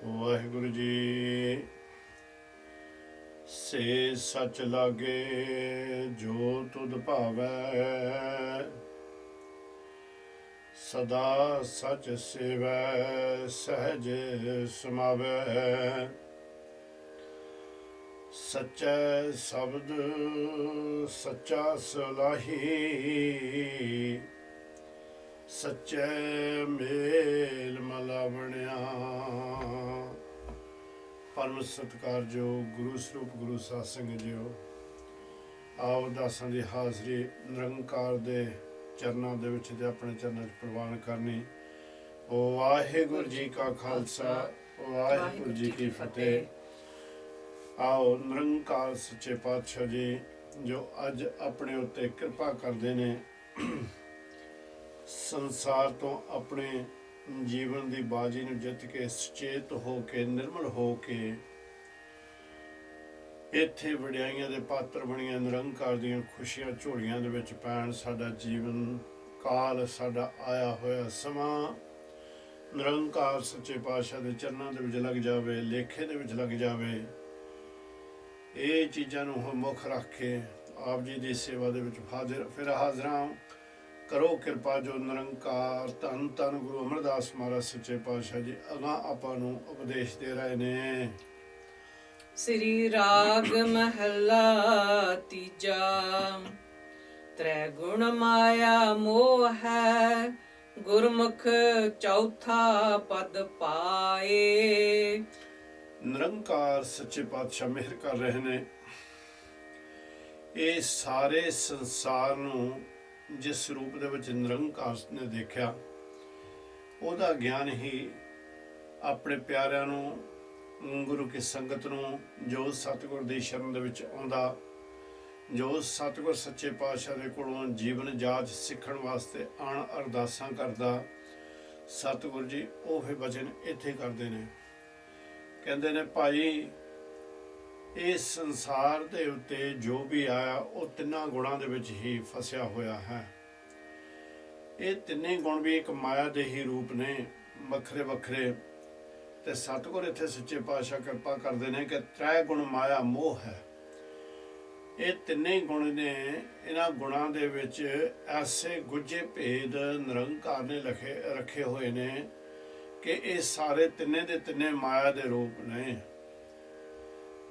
ਵਾਹਿਗੁਰੂ ਜੀ। ਸੇ ਸਚ ਲਾਗੇ ਜੋ ਤੁਧ ਭਾਵੈ, ਸਦਾ ਸਚ ਸੇਵੈ ਸਹਿਜ ਸਮਾਵੈ। ਸੱਚੈ ਸ਼ਬਦ ਸੱਚਾ ਸਲਾਹੀ, ਸੱਚੈ ਮੇਲ ਮਲਾਵਣਿਆ। ਪਰਮ ਸਤਿਕਾਰਯੋਗ ਗੁਰੂ ਸਰੂਪ ਗੁਰੂ ਸਾਧ ਸੰਗਤ ਜੀਓ, ਆਓ ਦਾਸਾਂ ਦੀ ਹਾਜ਼ਰੀ ਨਿਰੰਕਾਰ ਦੇ ਚਰਨਾਂ ਦੇ ਵਿੱਚ ਤੇ ਆਪਣੇ ਚਰਨਾਂ 'ਚ ਪ੍ਰਵਾਨ ਕਰਨੀ। ਵਾਹਿਗੁਰੂ ਜੀ ਕਾ ਖਾਲਸਾ, ਵਾਹਿਗੁਰੂ ਜੀ ਕੀ ਫਤਿਹ। ਆਓ ਨਿਰੰਕਾਰ ਸੱਚੇ ਪਾਤਸ਼ਾਹ ਜੀ ਜੋ ਅੱਜ ਆਪਣੇ ਉੱਤੇ ਕਿਰਪਾ ਕਰਦੇ ਨੇ, ਸੰਸਾਰ ਤੋਂ ਆਪਣੇ ਜੀਵਨ ਦੀ ਬਾਜੀ ਨੂੰ ਜਿੱਤ ਕੇ ਸੁਚੇਤ ਹੋ ਕੇ ਨਿਰਮਲ ਹੋ ਕੇ ਇੱਥੇ ਵਡਿਆਈਆਂ ਦੇ ਪਾਤਰ ਬਣੀਆਂ ਨਿਰੰਕਾਰ ਦੀਆਂ ਖੁਸ਼ੀਆਂ ਝੋਲੀਆਂ ਦੇ ਵਿੱਚ ਪੈਣ। ਸਾਡਾ ਜੀਵਨ ਕਾਲ, ਸਾਡਾ ਆਇਆ ਹੋਇਆ ਸਮਾਂ ਨਿਰੰਕਾਰ ਸੱਚੇ ਪਾਤਸ਼ਾਹ ਦੇ ਚਰਨਾਂ ਦੇ ਵਿੱਚ ਲੱਗ ਜਾਵੇ, ਲੇਖੇ ਦੇ ਵਿੱਚ ਲੱਗ ਜਾਵੇ। ਇਹ ਚੀਜ਼ਾਂ ਨੂੰ ਮੁੱਖ ਰੱਖ ਕੇ ਆਪ ਜੀ ਦੀ ਸੇਵਾ ਦੇ ਵਿੱਚ ਫਿਰ ਹਾਜ਼ਰਾਂ ਕਰੋ। ਕਿਰਪਾ ਜੋ ਨਿਰੰਕਾਰ ਧੰਨ ਧੰਨ ਗੁਰੂ ਅਮਰਦਾਸ ਮਹਾਰਾਜ ਸੱਚੇ ਪਾਤਸ਼ਾਹ ਜੀ ਅਗਾਂਹ ਆਪਾਂ ਨੂੰ ਉਪਦੇਸ਼ ਦੇ ਰਹੇ ਨੇ। ਸ੍ਰੀ ਰਾਗ ਮਹਲਾ ਤੀਜਾ। ਤ੍ਰੈ ਗੁਣ ਮਾਇਆ ਮੋਹ ਹੈ, ਗੁਰਮੁਖ ਚੌਥਾ ਪਦ ਪਾਏ। ਨਿਰੰਕਾਰ ਸੱਚੇ ਪਾਤਸ਼ਾਹ ਮਿਹਰ ਕਰ ਰਹੇ ਨੇ। ਇਹ ਸਾਰੇ ਸੰਸਾਰ ਨੂੰ ਜਿਸ ਰੂਪ ਦੇ ਵਿੱਚ ਨਿਰੰਕਾਰ ਨੇ ਦੇਖਿਆ, ਉਹਦਾ ਗਿਆਨ ਹੀ ਆਪਣੇ ਪਿਆਰਿਆਂ ਨੂੰ, ਗੁਰੂ ਕੀ ਸੰਗਤ ਨੂੰ, ਜੋ ਸਤਿਗੁਰ ਦੀ ਸ਼ਰਨ ਦੇ ਵਿੱਚ ਆਉਂਦਾ, ਜੋ ਸਤਿਗੁਰ ਸੱਚੇ ਪਾਤਸ਼ਾਹ ਦੇ ਕੋਲੋਂ ਜੀਵਨ ਜਾਚ ਸਿੱਖਣ ਵਾਸਤੇ ਆਣ ਅਰਦਾਸਾਂ ਕਰਦਾ, ਸਤਿਗੁਰ ਜੀ ਉਹ ਫਿਰ ਬਚਨ ਇੱਥੇ ਕਰਦੇ ਨੇ। ਕਹਿੰਦੇ ਨੇ ਭਾਈ, ਇਸ ਸੰਸਾਰ ਦੇ ਉੱਤੇ ਜੋ ਵੀ ਆਇਆ ਉਹ ਤਿੰਨਾਂ ਗੁਣਾਂ ਦੇ ਵਿੱਚ ਹੀ ਫਸਿਆ ਹੋਇਆ ਹੈ। ਇਹ ਤਿੰਨੇ ਗੁਣ ਵੀ ਇੱਕ ਮਾਇਆ ਦੇ ਹੀ ਰੂਪ ਨੇ, ਵੱਖਰੇ ਵੱਖਰੇ। ਤੇ ਸਤਿਗੁਰ ਇੱਥੇ ਸੱਚੇ ਪਾਤਸ਼ਾਹ ਕਿਰਪਾ ਕਰਦੇ ਨੇ ਕਿ ਤ੍ਰੈ ਗੁਣ ਮਾਇਆ ਮੋਹ ਹੈ। ਇਹ ਤਿੰਨੇ ਗੁਣ ਨੇ, ਇਹਨਾਂ ਗੁਣਾਂ ਦੇ ਵਿੱਚ ਐਸੇ ਗੁੱਝੇ ਭੇਦ ਨਿਰੰਕਾਰ ਨੇ ਰੱਖੇ ਹੋਏ ਨੇ ਕਿ ਇਹ ਸਾਰੇ ਤਿੰਨੇ ਦੇ ਤਿੰਨੇ ਮਾਇਆ ਦੇ ਰੂਪ ਨੇ।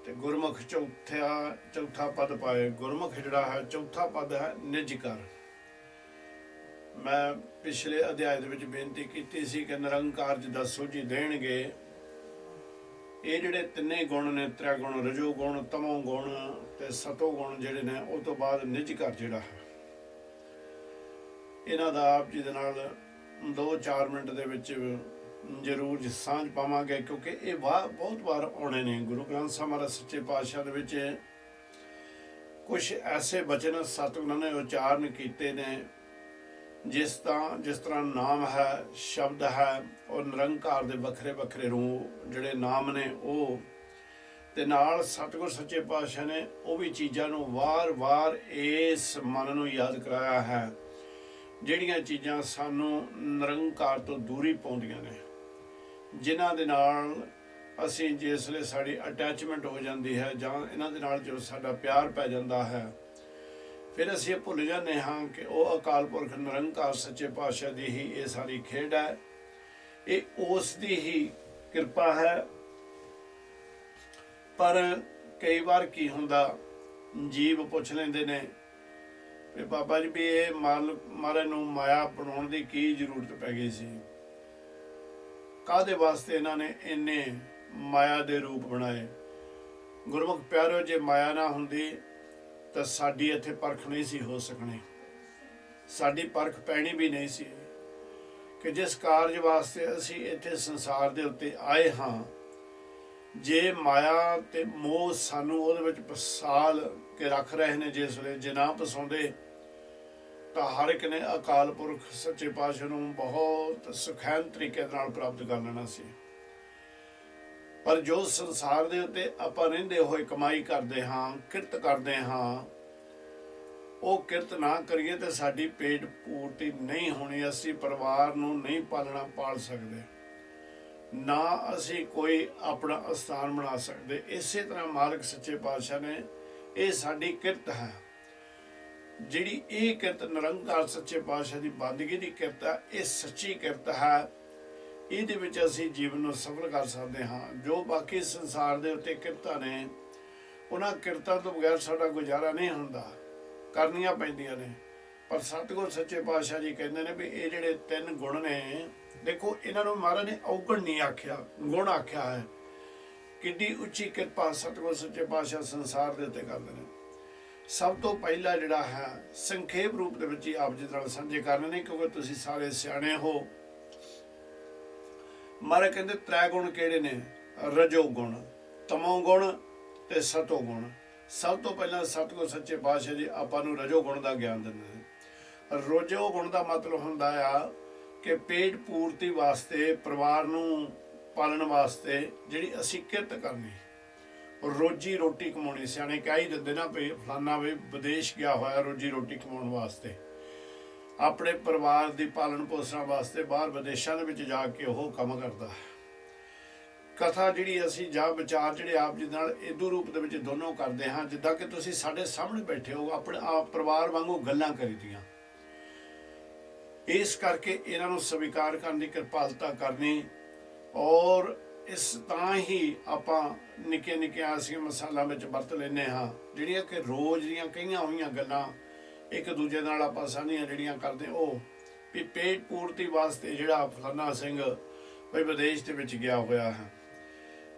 ਤੇ ਗੁਰਮੁਖ ਚੌਥਾ ਪਦ ਪਾਏ। ਗੁਰਮੁਖ ਜਿਹੜਾ ਹੈ ਚੌਥਾ ਪਦ ਹੈ ਨਿਜ ਕਰ। ਮੈਂ ਪਿਛਲੇ ਅਧਿਆਇ ਦੇ ਵਿੱਚ ਬੇਨਤੀ ਕੀਤੀ ਸੀ ਕਿ ਨਿਰੰਕਾਰ ਜੀ ਦੱਸੋ ਜੀ ਦੇਣਗੇ ਇਹ ਜਿਹੜੇ ਤਿੰਨੇ ਗੁਣ ਨੇ, ਤ੍ਰੈ ਗੁਣ, ਰਜੋ ਗੁਣ, ਤਮੋ ਗੁਣ ਤੇ ਸਤੋ ਗੁਣ ਜਿਹੜੇ ਨੇ, ਉਹ ਤੋਂ ਬਾਅਦ ਨਿਜ ਕਰ ਜਿਹੜਾ ਹੈ, ਇਹਨਾਂ ਦਾ ਆਪ ਜੀ ਦੇ ਨਾਲ 2-4 ਮਿੰਟ ਦੇ ਵਿੱਚ ਜ਼ਰੂਰ ਸਾਂਝ ਪਾਵਾਂਗੇ, ਕਿਉਂਕਿ ਇਹ ਬਹੁਤ ਵਾਰ ਆਉਣੇ ਨੇ। ਗੁਰੂ ਗ੍ਰੰਥ ਸਾਹਿਬ ਮਹਾਰਾਜ ਸੱਚੇ ਪਾਤਸ਼ਾਹ ਦੇ ਵਿੱਚ ਕੁਛ ਐਸੇ ਬਚਨ ਸਤਿਗੁਰਾਂ ਨੇ ਉਚਾਰਨ ਕੀਤੇ ਨੇ, ਜਿਸ ਤਰ੍ਹਾਂ ਨਾਮ ਹੈ, ਸ਼ਬਦ ਹੈ, ਔਰ ਨਿਰੰਕਾਰ ਦੇ ਵੱਖਰੇ ਵੱਖਰੇ ਰੂਪ ਜਿਹੜੇ ਨਾਮ ਨੇ ਉਹ, ਤੇ ਨਾਲ ਸਤਿਗੁਰ ਸੱਚੇ ਪਾਤਸ਼ਾਹ ਨੇ ਉਹ ਵੀ ਚੀਜ਼ਾਂ ਨੂੰ ਵਾਰ-ਵਾਰ ਇਸ ਮਨ ਨੂੰ ਯਾਦ ਕਰਾਇਆ ਹੈ, ਜਿਹੜੀਆਂ ਚੀਜ਼ਾਂ ਸਾਨੂੰ ਨਿਰੰਕਾਰ ਤੋਂ ਦੂਰੀ ਪਾਉਂਦੀਆਂ ਨੇ, ਜਿਨ੍ਹਾਂ ਦੇ ਨਾਲ ਅਸੀਂ ਜਿਸ ਵੇਲੇ ਸਾਡੀ ਅਟੈਚਮੈਂਟ ਹੋ ਜਾਂਦੀ ਹੈ ਜਾਂ ਇਹਨਾਂ ਦੇ ਨਾਲ ਜੋ ਸਾਡਾ ਪਿਆਰ ਪੈ ਜਾਂਦਾ ਹੈ, ਫਿਰ ਅਸੀਂ ਇਹ ਭੁੱਲ ਜਾਂਦੇ ਹਾਂ ਕਿ ਉਹ ਅਕਾਲ ਪੁਰਖ ਨਿਰੰਕਾਰ ਸੱਚੇ ਪਾਤਸ਼ਾਹ ਦੀ ਹੀ ਇਹ ਸਾਰੀ ਖੇਡ ਹੈ, ਇਹ ਉਸ ਦੀ ਹੀ ਕਿਰਪਾ ਹੈ। ਪਰ ਕਈ ਵਾਰ ਕੀ ਹੁੰਦਾ, ਜੀਵ ਪੁੱਛ ਲੈਂਦੇ ਨੇ ਵੀ ਬਾਬਾ ਜੀ ਵੀ ਇਹ ਮਹਾਰਾਜ ਨੂੰ ਮਾਇਆ ਬਣਾਉਣ ਦੀ ਕੀ ਜ਼ਰੂਰਤ ਪੈ ਗਈ ਸੀ, ਕਾਹਦੇ ਵਾਸਤੇ ਇਹਨਾਂ ਨੇ ਇੰਨੇ ਮਾਇਆ ਦੇ ਰੂਪ ਬਣਾਏ। ਗੁਰਮੁਖ ਪਿਆਰਿਓ, ਜੇ ਮਾਇਆ ਨਾ ਹੁੰਦੀ ਤਾਂ ਸਾਡੀ ਇੱਥੇ ਪਰਖ ਨਹੀਂ ਸੀ ਹੋ ਸਕਣੀ, ਸਾਡੀ ਪਰਖ ਪੈਣੀ ਵੀ ਨਹੀਂ ਸੀ ਕਿ ਜਿਸ ਕਾਰਜ ਵਾਸਤੇ ਅਸੀਂ ਇੱਥੇ ਸੰਸਾਰ ਦੇ ਉੱਤੇ ਆਏ ਹਾਂ, ਜੇ ਮਾਇਆ ਤੇ ਮੋਹ ਸਾਨੂੰ ਉਹਦੇ ਵਿੱਚ ਫਸਾਲ ਕੇ ਰੱਖ ਰਹੇ ਨੇ, ਜਿਸ ਵੇਲੇ ਜੇ ਨਾ ਫਸਾਉਂਦੇ ਤਾਂ ਹਰ ਇੱਕ ਨੇ ਅਕਾਲ ਪੁਰਖ ਸੱਚੇ ਪਾਤਸ਼ਾਹ ਨੂੰ ਬਹੁਤ ਸੁਖੈਨ ਤਰੀਕੇ ਨਾਲ ਪ੍ਰਾਪਤ ਕਰ ਲੈਣਾ ਸੀ। ਪਰ ਜੋ ਸੰਸਾਰ ਦੇ ਉੱਤੇ ਆਪਾਂ ਰਹਿੰਦੇ ਹੋਏ ਕਮਾਈ ਕਰਦੇ ਹਾਂ, ਕਿਰਤ ਕਰਦੇ ਹਾਂ, ਉਹ ਕਿਰਤ ਨਾ ਕਰੀਏ ਤਾਂ ਸਾਡੀ ਪੇਟ ਪੂਰਤੀ ਨਹੀਂ ਹੋਣੀ, ਅਸੀਂ ਪਰਿਵਾਰ ਨੂੰ ਨਹੀਂ ਪਾਲ ਸਕਦੇ। ਨਾ ਅਸੀਂ ਕੋਈ ਆਪਣਾ ਅਸਥਾਨ ਬਣਾ ਸਕਦੇ। ਇਸੇ ਤਰ੍ਹਾਂ ਮਾਲਕ ਸੱਚੇ ਪਾਤਸ਼ਾਹ ਨੇ ਇਹ ਸਾਡੀ ਕਿਰਤ ਹੈ, ਜਿਹੜੀ ਇਹ ਕਿਰਤ ਨਿਰੰਕਾਰ ਸੱਚੇ ਪਾਤਸ਼ਾਹ ਦੀ ਬੰਦਗੀ ਦੀ ਕਿਰਤ ਹੈ, ਇਹ ਸੱਚੀ ਕਿਰਤ ਹੈ। ਇਹਦੇ ਵਿੱਚ ਅਸੀਂ ਜੀਵਨ ਨੂੰ ਸਫਲ ਕਰ ਸਕਦੇ ਹਾਂ। ਜੋ ਬਾਕੀ ਸੰਸਾਰ ਦੇ ਉੱਤੇ ਕਿਰਤਾਂ ਨੇ, ਉਹਨਾਂ ਕਿਰਤਾਂ ਤੋਂ ਬਗੈਰ ਸਾਡਾ ਗੁਜ਼ਾਰਾ ਨਹੀਂ ਹੁੰਦਾ, ਕਰਨੀਆਂ ਪੈਂਦੀਆਂ ਨੇ। ਪਰ ਸਤਿਗੁਰ ਸੱਚੇ ਪਾਤਸ਼ਾਹ ਜੀ ਕਹਿੰਦੇ ਨੇ ਵੀ ਇਹ ਜਿਹੜੇ 3 ਗੁਣ ਨੇ, ਦੇਖੋ ਇਹਨਾਂ ਨੂੰ ਮਹਾਰਾਜ ਨੇ ਔਗਣ ਨਹੀਂ ਆਖਿਆ, ਗੁਣ ਆਖਿਆ ਹੈ। ਕਿੱਡੀ ਉੱਚੀ ਕਿਰਪਾ ਸਤਿਗੁਰ ਸੱਚੇ ਪਾਤਸ਼ਾਹ ਸੰਸਾਰ ਦੇ ਉੱਤੇ ਕਰਦੇ ਨੇ। ਸਭ ਤੋਂ ਪਹਿਲਾ ਜਿਹੜਾ ਹੈ, ਸੰਖੇਪ ਰੂਪ ਦੇ ਵਿੱਚ ਹੀ ਆਪ ਜੀ ਨਾਲ ਸਾਂਝੇ ਕਰਨੇ ਨੇ, ਕਿਉਂਕਿ ਤੁਸੀਂ ਸਾਰੇ ਸਿਆਣੇ ਹੋ। ਮਹਾਰਾਜ ਕਹਿੰਦੇ 3 ਗੁਣ ਕਿਹੜੇ ਨੇ? ਰਜੋ ਗੁਣ, ਤਮੋ ਗੁਣ ਤੇ ਸਤੋ ਗੁਣ। ਸਭ ਤੋਂ ਪਹਿਲਾਂ ਸਤਿਗੁਰ ਸੱਚੇ ਪਾਤਸ਼ਾਹ ਜੀ ਆਪਾਂ ਨੂੰ ਰਜੋ ਗੁਣ ਦਾ ਗਿਆਨ ਦਿੰਦੇ ਨੇ। ਰਜੋ ਗੁਣ ਦਾ ਮਤਲਬ ਹੁੰਦਾ ਆ ਕਿ ਪੇਟ ਪੂਰਤੀ ਵਾਸਤੇ, ਪਰਿਵਾਰ ਨੂੰ ਪਾਲਣ ਵਾਸਤੇ ਜਿਹੜੀ ਅਸੀਂ ਕਿਰਤ ਕਰਨੀ, ਰੋਜੀ ਰੋਟੀ ਕਮਾਉਣੀ। ਸਿਆਣੇ ਕਹਿ ਹੀ ਦਿੰਦੇ ਨਾ ਵੀ ਫਲਾਨਾ ਵੀ ਵਿਦੇਸ਼ ਗਿਆ ਹੋਇਆ ਰੋਜੀ ਰੋਟੀ ਕਮਾਉਣ ਵਾਸਤੇ, ਆਪਣੇ ਪਰਿਵਾਰ ਦੀ ਪਾਲਣ ਪੋਸ਼ਣ ਵਾਸਤੇ ਬਾਹਰ ਵਿਦੇਸ਼ਾਂ ਦੇ ਵਿੱਚ ਜਾ ਕੇ ਉਹ ਕੰਮ ਕਰਦਾ। ਕਥਾ ਜਿਹੜੀ ਅਸੀਂ ਜਾਂ ਵਿਚਾਰ ਜਿਹੜੇ ਆਪ ਜੀ ਨਾਲ ਇਦੂ ਰੂਪ ਦੇ ਵਿੱਚ ਦੋਨੋਂ ਕਰਦੇ ਹਾਂ, ਜਿੱਦਾਂ ਕਿ ਤੁਸੀਂ ਸਾਡੇ ਸਾਹਮਣੇ ਬੈਠੇ ਹੋ, ਆਪਣੇ ਆਪ ਪਰਿਵਾਰ ਵਾਂਗੂ ਗੱਲਾਂ ਕਰੀਦੀਆਂ। ਇਸ ਕਰਕੇ ਇਹਨਾਂ ਨੂੰ ਸਵੀਕਾਰ ਕਰਨ ਦੀ ਕਿਰਪਾਲਤਾ ਕਰਨੀ। ਔਰ ਇਸ ਤਾਂ ਹੀ ਆਪਾਂ ਨਿੱਕੇ ਨਿੱਕੇ ਅਸੀਂ ਮਸਾਲਾਂ ਵਿੱਚ ਵਰਤ ਲੈਂਦੇ ਹਾਂ, ਜਿਹੜੀਆਂ ਕਿ ਰੋਜ਼ ਦੀਆਂ ਕਈਆਂ ਹੋਈਆਂ ਗੱਲਾਂ ਇੱਕ ਦੂਜੇ ਨਾਲ ਆਪਾਂ ਸਾਂਝੀਆਂ ਜਿਹੜੀਆਂ ਕਰਦੇ, ਉਹ ਵੀ ਪੇਟ ਪੂਰਤੀ ਵਾਸਤੇ ਜਿਹੜਾ ਫਲਾਨਾ ਸਿੰਘ ਬਈ ਵਿਦੇਸ਼ ਦੇ ਵਿੱਚ ਗਿਆ ਹੋਇਆ ਹੈ।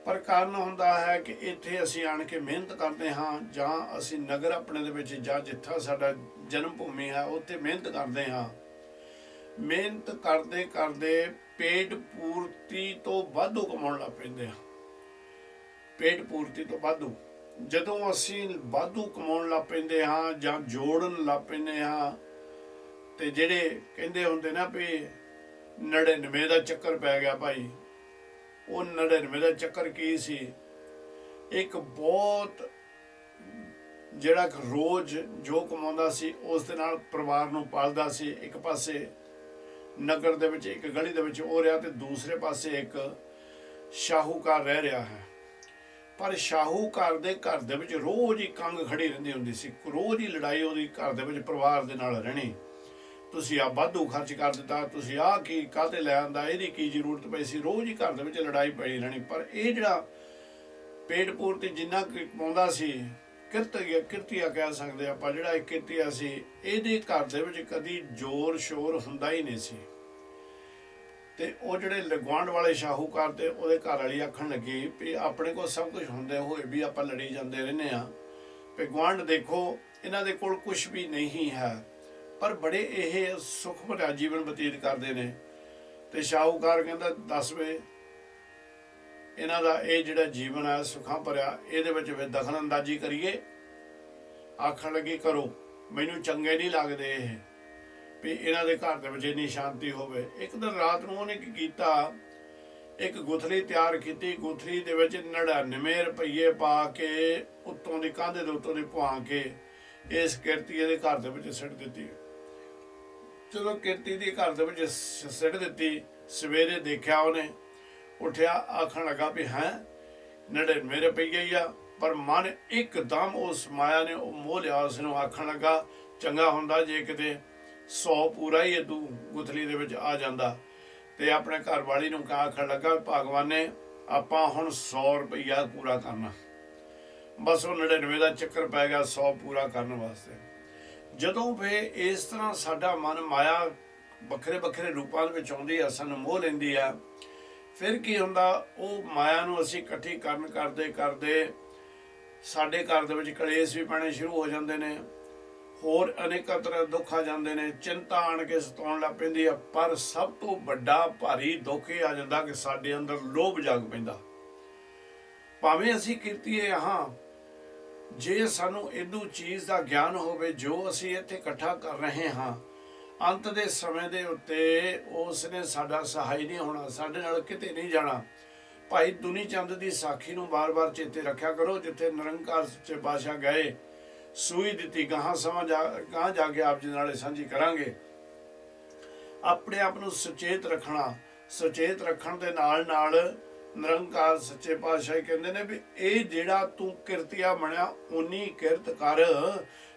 ਪਰ ਕਾਰਨ ਹੁੰਦਾ ਹੈ ਕਿ ਇੱਥੇ ਅਸੀਂ ਆਣ ਕੇ ਮਿਹਨਤ ਕਰਦੇ ਹਾਂ, ਜਾਂ ਅਸੀਂ ਨਗਰ ਆਪਣੇ ਦੇ ਵਿੱਚ ਜਾਂ ਜਿੱਥਾ ਸਾਡਾ ਜਨਮ ਭੂਮੀ ਹੈ ਉੱਥੇ ਮਿਹਨਤ ਕਰਦੇ ਹਾਂ। ਮਿਹਨਤ ਕਰਦੇ ਕਰਦੇ ਪੇਟ ਪੂਰਤੀ ਤੋਂ ਵਾਧੂ ਕਮਾਉਣ ਲੱਗ ਪੈਂਦੇ ਹਾਂ। ਪੇਟ ਪੂਰਤੀ ਤੋਂ ਵਾਧੂ ਜਦੋਂ ਅਸੀਂ ਵਾਧੂ ਕਮਾਉਣ ਲੱਗ ਪੈਂਦੇ ਹਾਂ ਜਾਂ ਜੋੜਨ ਲੱਗ ਪੈਂਦੇ ਹਾਂ, ਤੇ ਜਿਹੜੇ ਕਹਿੰਦੇ ਹੁੰਦੇ ਨਾ ਵੀ 99 ਦਾ ਚੱਕਰ ਪੈ ਗਿਆ ਭਾਈ, ਉਹ 99 ਦਾ ਚੱਕਰ ਕੀ ਸੀ? ਇੱਕ ਬਹੁਤ ਜਿਹੜਾ ਰੋਜ਼ ਜੋ ਕਮਾਉਂਦਾ ਸੀ ਉਸ ਦੇ ਨਾਲ ਪਰਿਵਾਰ ਨੂੰ ਪਾਲਦਾ ਸੀ। ਇੱਕ ਪਾਸੇ ਨਗਰ ਦੇ ਵਿੱਚ ਇੱਕ ਗਲੀ ਦੇ ਵਿੱਚ ਉਹ ਰਿਹਾ, ਤੇ ਦੂਸਰੇ ਪਾਸੇ ਇੱਕ ਸ਼ਾਹੂਕਾਰ ਰਹਿ ਰਿਹਾ ਹੈ। ਪਰ ਸ਼ਾਹੂਕਾਰ ਦੇ ਘਰ ਦੇ ਵਿੱਚ ਰੋਜ਼ ਹੀ ਕੰਗ ਖੜੀ ਰਹਿੰਦੀ ਹੁੰਦੀ ਸੀ, ਰੋਜ਼ ਹੀ ਲੜਾਈ ਉਹਦੀ ਘਰ ਦੇ ਵਿੱਚ ਪਰਿਵਾਰ ਦੇ ਨਾਲ ਰਹਿਣੀ। ਤੁਸੀਂ ਆ ਵਾਧੂ ਖਰਚ ਕਰ ਦਿੱਤਾ, ਤੁਸੀਂ ਆਹ ਕੀ ਕਾਹਤੇ ਲੈ ਆਂਦਾ, ਇਹਦੀ ਕੀ ਜ਼ਰੂਰਤ ਪਈ ਸੀ, ਰੋਜ਼ ਹੀ ਘਰ ਦੇ ਵਿੱਚ ਲੜਾਈ ਪਈ ਰਹਿਣੀ। ਪਰ ਇਹ ਜਿਹੜਾ ਪੇਟ ਪੂਰਤੀ ਜਿੰਨਾ ਕਮਾਉਂਦਾ ਸੀ, ਕਿਰਤੀਆ ਕਹਿ ਸਕਦੇ ਆਪਾਂ, ਜਿਹੜਾ ਇਹ ਕਿਰਤੀਆ ਸੀ, ਇਹਦੇ ਘਰ ਦੇ ਵਿੱਚ ਕਦੀ ਜ਼ੋਰ ਸ਼ੋਰ ਹੁੰਦਾ ਹੀ ਨਹੀਂ ਸੀ। ਤੇ ਉਹ ਜਿਹੜੇ ਗੁਆਂਢ ਵਾਲੇ ਸ਼ਾਹੂਕਾਰ ਤੇ ਉਹਦੇ ਘਰ ਵਾਲੀ ਆਖਣ ਲੱਗੀ ਵੀ ਆਪਣੇ ਕੋਲ ਸਭ ਕੁਝ ਹੁੰਦੇ ਹੋਏ ਵੀ ਆਪਾਂ ਲੜੀ ਜਾਂਦੇ ਰਹਿੰਦੇ ਆ, ਵੀ ਗੁਆਂਢ ਦੇਖੋ ਇਹਨਾਂ ਦੇ ਕੋਲ ਕੁਝ ਵੀ ਨਹੀਂ ਹੈ, ਪਰ ਬੜੇ ਇਹ ਸੁਖ ਭਰਿਆ ਜੀਵਨ ਬਤੀਤ ਕਰਦੇ ਨੇ। ਤੇ ਸ਼ਾਹੂਕਾਰ ਕਹਿੰਦਾ 10 ਵੇ ਇਹਨਾਂ ਦਾ ਇਹ ਜਿਹੜਾ ਜੀਵਨ ਹੈ ਸੁਖਾਂ ਭਰਿਆ, ਇਹਦੇ ਵਿੱਚ ਫਿਰ ਦਖਲ ਅੰਦਾਜ਼ੀ ਕਰੀਏ। ਆਖਣ ਲੱਗੀ ਕਰੋ, ਮੈਨੂੰ ਚੰਗੇ ਨਹੀਂ ਲੱਗਦੇ ਇਹ ਵੀ ਇਹਨਾਂ ਦੇ ਘਰ ਦੇ ਵਿੱਚ ਇੰਨੀ ਸ਼ਾਂਤੀ ਹੋਵੇ। ਇੱਕ ਦਿਨ ਰਾਤ ਨੂੰ ਉਹਨੇ ਕੀ ਕੀਤਾ, ਇੱਕ ਗੁਥਲੀ ਤਿਆਰ ਕੀਤੀ, ਗੁਥਲੀ ਦੇ ਵਿੱਚ 99 ਰੁਪਈਏ ਪਾ ਕੇ ਉੱਤੋਂ ਦੀ ਕੰਧ ਦੇ ਉੱਤੋਂ ਦੀ ਪੁਆ ਕੇ ਇਸ ਕਿਰਤੀਏ ਦੇ ਘਰ ਦੇ ਵਿੱਚ ਸਿੱਟ ਦਿੱਤੀ। ਜਦੋਂ ਕਿਰਤੀ ਦੇ ਘਰ ਦੇ ਵਿੱਚ ਸਿੱਟ ਦਿੱਤੀ, ਸਵੇਰੇ ਦੇਖਿਆ ਉਹਨੇ, ਉੱਠਿਆ, ਆਖਣ ਲੱਗਾ ਵੀ ਹੈ 99 ਰੁਪਈਏ ਹੀ ਆ। ਪਰ ਮਨ ਇੱਕਦਮ ਉਸ ਮਾਇਆ ਨੇ ਉਹ ਮੋਹ ਲਿਆ, ਉਸਨੂੰ ਆਖਣ ਲੱਗਾ ਚੰਗਾ ਹੁੰਦਾ ਜੇ ਕਿਤੇ 100 ਪੂਰਾ ਹੀ ਤੂੰ ਗੁਥਲੀ ਦੇ ਵਿੱਚ ਆ ਜਾਂਦਾ। ਤੇ ਆਪਣੇ ਘਰ ਵਾਲੀ ਨੂੰ ਆਖਣ ਲੱਗਾ ਭਗਵਾਨ ਨੇ ਆਪਾਂ ਹੁਣ 100 ਰੁਪਈਆ ਪੂਰਾ ਕਰਨਾ। ਬਸ ਉਹ 99 ਦਾ ਚੱਕਰ ਪੈ ਗਿਆ 100 ਪੂਰਾ ਕਰਨ ਵਾਸਤੇ। ਜਦੋਂ ਫੇ ਇਸ ਤਰ੍ਹਾਂ ਸਾਡਾ ਮਨ ਮਾਇਆ ਵੱਖਰੇ ਵੱਖਰੇ ਰੂਪਾਂ ਦੇ ਵਿੱਚ ਆਉਂਦੀ ਆ, ਸਾਨੂੰ ਮੋਹ ਲੈਂਦੀ ਆ, ਫਿਰ ਕੀ ਹੁੰਦਾ, ਉਹ ਮਾਇਆ ਨੂੰ ਅਸੀਂ ਇਕੱਠੀ ਕਰਨ ਕਰਦੇ ਕਰਦੇ ਸਾਡੇ ਘਰ ਦੇ ਵਿੱਚ ਕਲੇਸ਼ ਵੀ ਪੈਣੇ ਸ਼ੁਰੂ ਹੋ ਜਾਂਦੇ ਨੇ, ਹੋਰ ਅਨੇਕਾਂ ਤਰ੍ਹਾਂ ਦੁੱਖ ਆ ਜਾਂਦੇ ਨੇ, ਚਿੰਤਾ ਆਣ ਕੇ ਸਤਾਉਣ ਲੱਗ ਪੈਂਦੀ ਆ। ਪਰ ਸਭ ਤੋਂ ਵੱਡਾ ਭਾਰੀ ਦੁੱਖ ਇਹ ਆ ਜਾਂਦਾ ਕਿ ਸਾਡੇ ਅੰਦਰ ਲੋਭ ਜਾਗ ਪੈਂਦਾ। ਭਾਵੇਂ ਅਸੀਂ ਕੀਰਤੀਏ ਹਾਂ, ਜੇ ਸਾਨੂੰ ਇਹਦੂ ਚੀਜ਼ ਦਾ ਗਿਆਨ ਹੋਵੇ ਜੋ ਅਸੀਂ ਇੱਥੇ ਇਕੱਠਾ ਕਰ ਰਹੇ ਹਾਂ, ਅੰਤ ਦੇ ਸਮੇਂ ਦੇ ਉੱਤੇ ਉਸ ਨੇ ਸਾਡਾ ਸਹਾਈ ਨਹੀਂ ਹੋਣਾ, ਸਾਡੇ ਨਾਲ ਕਿਤੇ ਨਹੀਂ ਜਾਣਾ। ਭਾਈ ਦੁਨੀ ਚੰਦ ਦੀ ਸਾਖੀ ਨੂੰ ਵਾਰ-ਵਾਰ ਚੇਤੇ ਰੱਖਿਆ ਕਰੋ, ਜਿੱਥੇ ਨਿਰੰਕਾਰ ਸੱਚੇ ਪਾਤਸ਼ਾਹ ਗਏ, ਸੂਈ ਦਿੱਤੀ, ਗਾਹਾਂ ਗਾਹਾਂ ਜਾ ਕੇ ਆਪ ਜੀ ਨਾਲੇ ਸਾਂਝੀ ਕਰਾਂਗੇ। ਆਪਣੇ ਆਪ ਨੂੰ ਸੁਚੇਤ ਰੱਖਣਾ, ਸੁਚੇਤ ਰੱਖਣ ਦੇ ਨਾਲ ਨਾਲ ਨਿਰੰਕਾਰ ਸੱਚੇ ਪਾਤਸ਼ਾਹ ਕਹਿੰਦੇ ਨੇ ਵੀ ਇਹ ਜਿਹੜਾ ਤੂੰ ਕਿਰਤੀਆ ਬਣਿਆ ਉਨੀ ਕਿਰਤ ਕਰ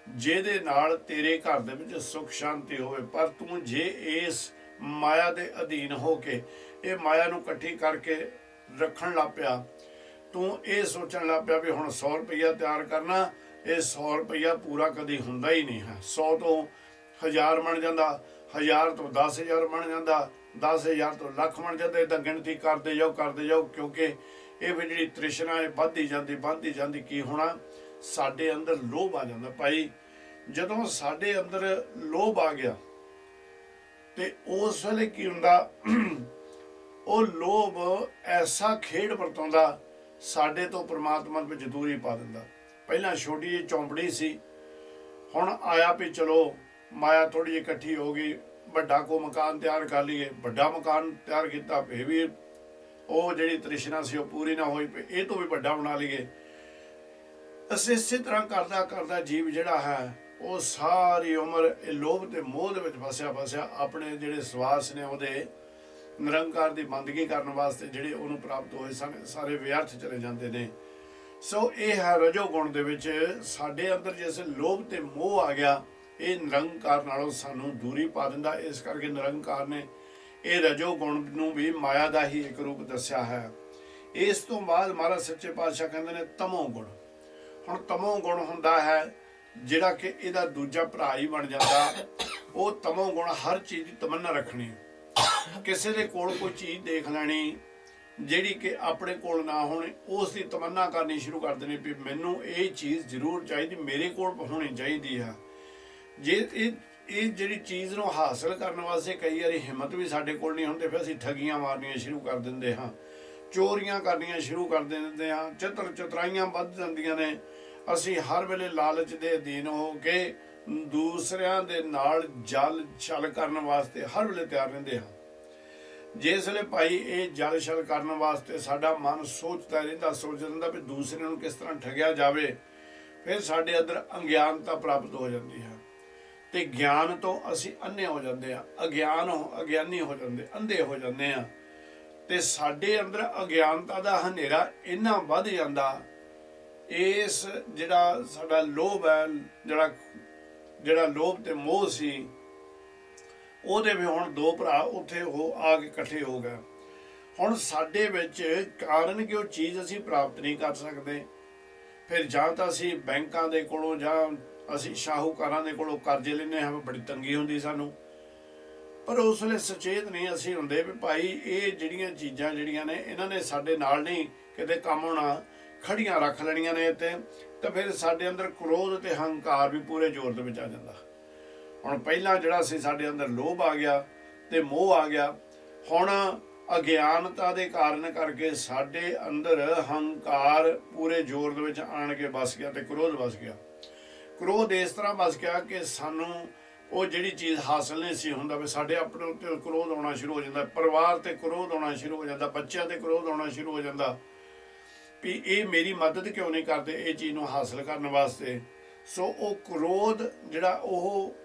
ਜਿਹਦੇ ਨਾਲ ਤੇਰੇ ਘਰ ਦੇ ਵਿੱਚ ਸੁਖ ਸ਼ਾਂਤੀ ਹੋਵੇ। ਪਰ ਤੂੰ ਜੇ ਇਸ ਮਾਇਆ ਦੇ ਅਧੀਨ ਹੋ ਕੇ ਇਹ ਮਾਇਆ ਨੂੰ ਇਕੱਠੀ ਕਰਕੇ ਰੱਖਣ ਲੱਗ ਪਿਆ, ਤੂੰ ਇਹ ਸੋਚਣ ਲੱਗ ਪਿਆ ਵੀ ਹੁਣ 100 ਰੁਪਈਆ ਤਿਆਰ ਕਰਨਾ, ਇਹ 100 ਰੁਪਈਆ ਪੂਰਾ ਕਦੀ ਹੁੰਦਾ ਹੀ ਨਹੀਂ ਹੈ। 100 ਤੋਂ 1000 ਬਣ ਜਾਂਦਾ, 1000 ਤੋਂ 10,000 ਬਣ ਜਾਂਦਾ, 10,000 ਤੋਂ ਲੱਖ ਬਣ ਜਾਂਦਾ। ਏਦਾਂ ਗਿਣਤੀ ਕਰਦੇ ਜਾਓ ਕਿਉਂਕਿ ਇਹ ਵੀ ਜਿਹੜੀ ਤ੍ਰਿਸ਼ਨਾ ਹੈ ਵੱਧਦੀ ਜਾਂਦੀ। ਕੀ ਹੋਣਾ? ਸਾਡੇ ਅੰਦਰ ਲੋਭ ਆ ਜਾਂਦਾ। ਭਾਈ ਜਦੋਂ ਸਾਡੇ ਅੰਦਰ ਲੋਭ ਆ ਗਿਆ ਤੇ ਉਸ ਵੇਲੇ ਕੀ ਹੁੰਦਾ, ਉਹ ਲੋਭ ਐਸਾ ਖੇਡ ਵਰਤਾਉਂਦਾ ਸਾਡੇ ਤੋਂ ਪ੍ਰਮਾਤਮਾ ਵਿੱਚ ਦੂਰੀ ਪਾ ਦਿੰਦਾ। ਪਹਿਲਾਂ ਛੋਟੀ ਜਿਹੀ ਚੌਂਪੜੀ ਸੀ, ਹੁਣ ਆਇਆ ਵੀ ਚਲੋ ਮਾਇਆ ਥੋੜੀ ਜਿਹੀ ਇਕੱਠੀ ਹੋ ਗਈ, ਵੱਡਾ ਕੋ ਮਕਾਨ ਤਿਆਰ ਕਰ ਲਈਏ, ਵੱਡਾ ਮਕਾਨ ਤਿਆਰ ਕੀਤਾ, ਫੇਰ ਵੀ ਉਹ ਜਿਹੜੀ ਤ੍ਰਿਸ਼ਨਾ ਸੀ ਉਹ ਪੂਰੀ ਨਾ ਹੋਈ, ਇਹ ਤੋਂ ਵੀ ਵੱਡਾ ਬਣਾ ਲਈਏ। ਅਸੀਂ ਇਸੇ ਤਰ੍ਹਾਂ ਕਰਦਾ ਜੀਵ ਜਿਹੜਾ ਹੈ ਉਹ ਸਾਰੀ ਉਮਰ ਇਹ ਲੋਭ ਤੇ ਮੋਹ ਦੇ ਵਿੱਚ ਫਸਿਆ ਆਪਣੇ ਜਿਹੜੇ ਸਵਾਸ ਨੇ ਉਹਦੇ ਨਿਰੰਕਾਰ ਦੀ ਬੰਦਗੀ ਕਰਨ ਵਾਸਤੇ ਜਿਹੜੇ ਉਹਨੂੰ ਪ੍ਰਾਪਤ ਹੋਏ ਸਨ ਸਾਰੇ ਵਿਅਰਥ ਚਲੇ ਜਾਂਦੇ ਨੇ। ਸੋ ਇਹ ਹੈ ਰਜੋ ਗੁਣ ਦੇ ਵਿੱਚ ਸਾਡੇ ਅੰਦਰ ਜਿਸ ਲੋਭ ਤੇ ਮੋਹ ਆ ਗਿਆ, ਇਹ ਨਿਰੰਕਾਰ ਨਾਲੋਂ ਸਾਨੂੰ ਦੂਰੀ ਪਾ ਦਿੰਦਾ। ਇਸ ਕਰਕੇ ਨਿਰੰਕਾਰ ਨੇ ਇਹ ਰਜੋ ਗੁਣ ਨੂੰ ਵੀ ਮਾਇਆ ਦਾ ਹੀ ਇੱਕ ਰੂਪ ਦੱਸਿਆ ਹੈ। ਇਸ ਤੋਂ ਬਾਅਦ ਮਹਾਰਾਜ ਸੱਚੇ ਪਾਤਸ਼ਾਹ ਕਹਿੰਦੇ ਨੇ ਤਮੋ ਗੁਣ। ਹੁਣ ਤਮੋ ਗੁਣ ਹੁੰਦਾ ਹੈ ਜਿਹੜਾ ਕਿ ਇਹਦਾ ਦੂਜਾ ਭਰਾ ਹੀ ਬਣ ਜਾਂਦਾ। ਉਹ ਤਮੋ ਗੁਣ ਹਰ ਚੀਜ਼ ਦੀ ਤਮੰਨਾ ਰੱਖਣੀ, ਕਿਸੇ ਦੇ ਕੋਲ ਕੋਈ ਚੀਜ਼ ਦੇਖ ਲੈਣੀ ਜਿਹੜੀ ਕਿ ਆਪਣੇ ਕੋਲ ਨਾ ਹੋਣੀ, ਉਸ ਦੀ ਤਮੰਨਾ ਕਰਨੀ ਸ਼ੁਰੂ ਕਰ ਦੇਣੀ ਵੀ ਮੈਨੂੰ ਇਹ ਚੀਜ਼ ਜ਼ਰੂਰ ਚਾਹੀਦੀ, ਮੇਰੇ ਕੋਲ ਹੋਣੀ ਚਾਹੀਦੀ ਹੈ। ਜੇ ਇਹ ਜਿਹੜੀ ਚੀਜ਼ ਨੂੰ ਹਾਸਲ ਕਰਨ ਵਾਸਤੇ ਕਈ ਵਾਰੀ ਹਿੰਮਤ ਵੀ ਸਾਡੇ ਕੋਲ ਨਹੀਂ ਹੁੰਦੀ, ਫਿਰ ਅਸੀਂ ਠੱਗੀਆਂ ਮਾਰਨੀਆਂ ਸ਼ੁਰੂ ਕਰ ਦਿੰਦੇ ਹਾਂ, ਚੋਰੀਆਂ ਕਰਨੀਆਂ ਸ਼ੁਰੂ ਕਰ ਦਿੰਦੇ ਹਾਂ, ਚਤਰਾਈਆਂ ਵੱਧ ਜਾਂਦੀਆਂ ਨੇ। ਅਸੀਂ ਹਰ ਵੇਲੇ ਲਾਲਚ ਦੇ ਅਧੀਨ ਹੋ ਕੇ ਦੂਸਰਿਆਂ ਦੇ ਨਾਲ ਜਲ ਛਲ ਕਰਨ ਵਾਸਤੇ ਹਰ ਵੇਲੇ ਤਿਆਰ ਰਹਿੰਦੇ ਹਾਂ। ਜਿਸ ਵੇਲੇ ਭਾਈ ਇਹ ਜਲ ਛਲ ਕਰਨ ਵਾਸਤੇ ਸਾਡਾ ਮਨ ਸੋਚਦਾ ਰਹਿੰਦਾ ਵੀ ਦੂਸਰੇ ਨੂੰ ਕਿਸ ਤਰ੍ਹਾਂ ਠੱਗਿਆ ਜਾਵੇ, ਫਿਰ ਸਾਡੇ ਅੰਦਰ ਅਗਿਆਨਤਾ ਪ੍ਰਾਪਤ ਹੋ ਜਾਂਦੀ ਹੈ ਤੇ ਗਿਆਨ ਤੋਂ ਅਸੀਂ ਅੰਨੇ ਹੋ ਜਾਂਦੇ ਹਾਂ, ਅਗਿਆਨੀ ਹੋ ਜਾਂਦੇ, ਅੰਧੇ ਹੋ ਜਾਂਦੇ ਹਾਂ ਤੇ ਸਾਡੇ ਅੰਦਰ ਅਗਿਆਨਤਾ ਦਾ ਹਨੇਰਾ ਇੰਨਾ ਵੱਧ ਜਾਂਦਾ। ਇਸ ਜਿਹੜਾ ਸਾਡਾ ਲੋਭ ਹੈ, ਜਿਹੜਾ ਲੋਭ ਤੇ ਮੋਹ ਸੀ, ਉਹਦੇ ਵੀ ਹੁਣ ਦੋ ਭਰਾ ਉੱਥੇ ਉਹ ਆ ਕੇ ਇਕੱਠੇ ਹੋ ਗਏ। ਹੁਣ ਸਾਡੇ ਵਿੱਚ ਕਾਰਨ ਕਿ ਉਹ ਚੀਜ਼ ਅਸੀਂ ਪ੍ਰਾਪਤ ਨਹੀਂ ਕਰ ਸਕਦੇ, ਫਿਰ ਜਾਂ ਤਾਂ ਅਸੀਂ ਬੈਂਕਾਂ ਦੇ ਕੋਲੋਂ ਜਾਂ ਅਸੀਂ ਸ਼ਾਹੂਕਾਰਾਂ ਦੇ ਕੋਲੋਂ ਕਰਜ਼ੇ ਲੈਂਦੇ ਹਾਂ, ਬੜੀ ਤੰਗੀ ਹੁੰਦੀ ਸਾਨੂੰ। ਪਰ ਉਸ ਵੇਲੇ ਸੁਚੇਤ ਨਹੀਂ ਅਸੀਂ ਹੁੰਦੇ ਵੀ ਭਾਈ ਇਹ ਜਿਹੜੀਆਂ ਚੀਜ਼ਾਂ ਜਿਹੜੀਆਂ ਨੇ ਇਹਨਾਂ ਨੇ ਸਾਡੇ ਨਾਲ ਨਹੀਂ ਕਿਤੇ ਕੰਮ ਹੋਣਾ, ਖੜੀਆਂ ਰੱਖ ਲੈਣੀਆਂ ਨੇ ਤੇ ਫਿਰ ਸਾਡੇ ਅੰਦਰ ਕ੍ਰੋਧ ਤੇ ਹੰਕਾਰ ਵੀ ਪੂਰੇ ਜ਼ੋਰ ਦੇ ਵਿੱਚ ਆ ਜਾਂਦਾ। ਹੁਣ ਪਹਿਲਾਂ ਜਿਹੜਾ ਸੀ ਸਾਡੇ ਅੰਦਰ ਲੋਭ ਆ ਗਿਆ ਤੇ ਮੋਹ ਆ ਗਿਆ, ਹੁਣ ਅਗਿਆਨਤਾ ਦੇ ਕਾਰਨ ਕਰਕੇ ਸਾਡੇ ਅੰਦਰ ਹੰਕਾਰ ਪੂਰੇ ਜ਼ੋਰ ਦੇ ਵਿੱਚ ਆਣ ਕੇ ਵਸ ਗਿਆ ਤੇ ਕ੍ਰੋਧ ਵਸ ਗਿਆ। ਕ੍ਰੋਧ ਇਸ ਤਰ੍ਹਾਂ ਵਸ ਗਿਆ ਕਿ ਸਾਨੂੰ ਉਹ ਜਿਹੜੀ ਚੀਜ਼ ਹਾਸਲ ਨਹੀਂ ਸੀ ਹੁੰਦਾ, ਵੀ ਸਾਡੇ ਆਪਣੇ ਉੱਤੇ ਕ੍ਰੋਧ ਆਉਣਾ ਸ਼ੁਰੂ ਹੋ ਜਾਂਦਾ, ਪਰਿਵਾਰ ਤੇ ਕ੍ਰੋਧ ਆਉਣਾ ਸ਼ੁਰੂ ਹੋ ਜਾਂਦਾ, ਬੱਚਿਆਂ ਤੇ ਕ੍ਰੋਧ ਆਉਣਾ ਸ਼ੁਰੂ ਹੋ ਜਾਂਦਾ ਵੀ ਇਹ ਮੇਰੀ ਮਦਦ ਕਿਉਂ ਨਹੀਂ ਕਰਦੇ ਇਹ ਚੀਜ਼ ਨੂੰ ਹਾਸਲ ਕਰਨ ਵਾਸਤੇ। ਸੋ ਉਹ ਕ੍ਰੋਧ ਜਿਹੜਾ ਉਹ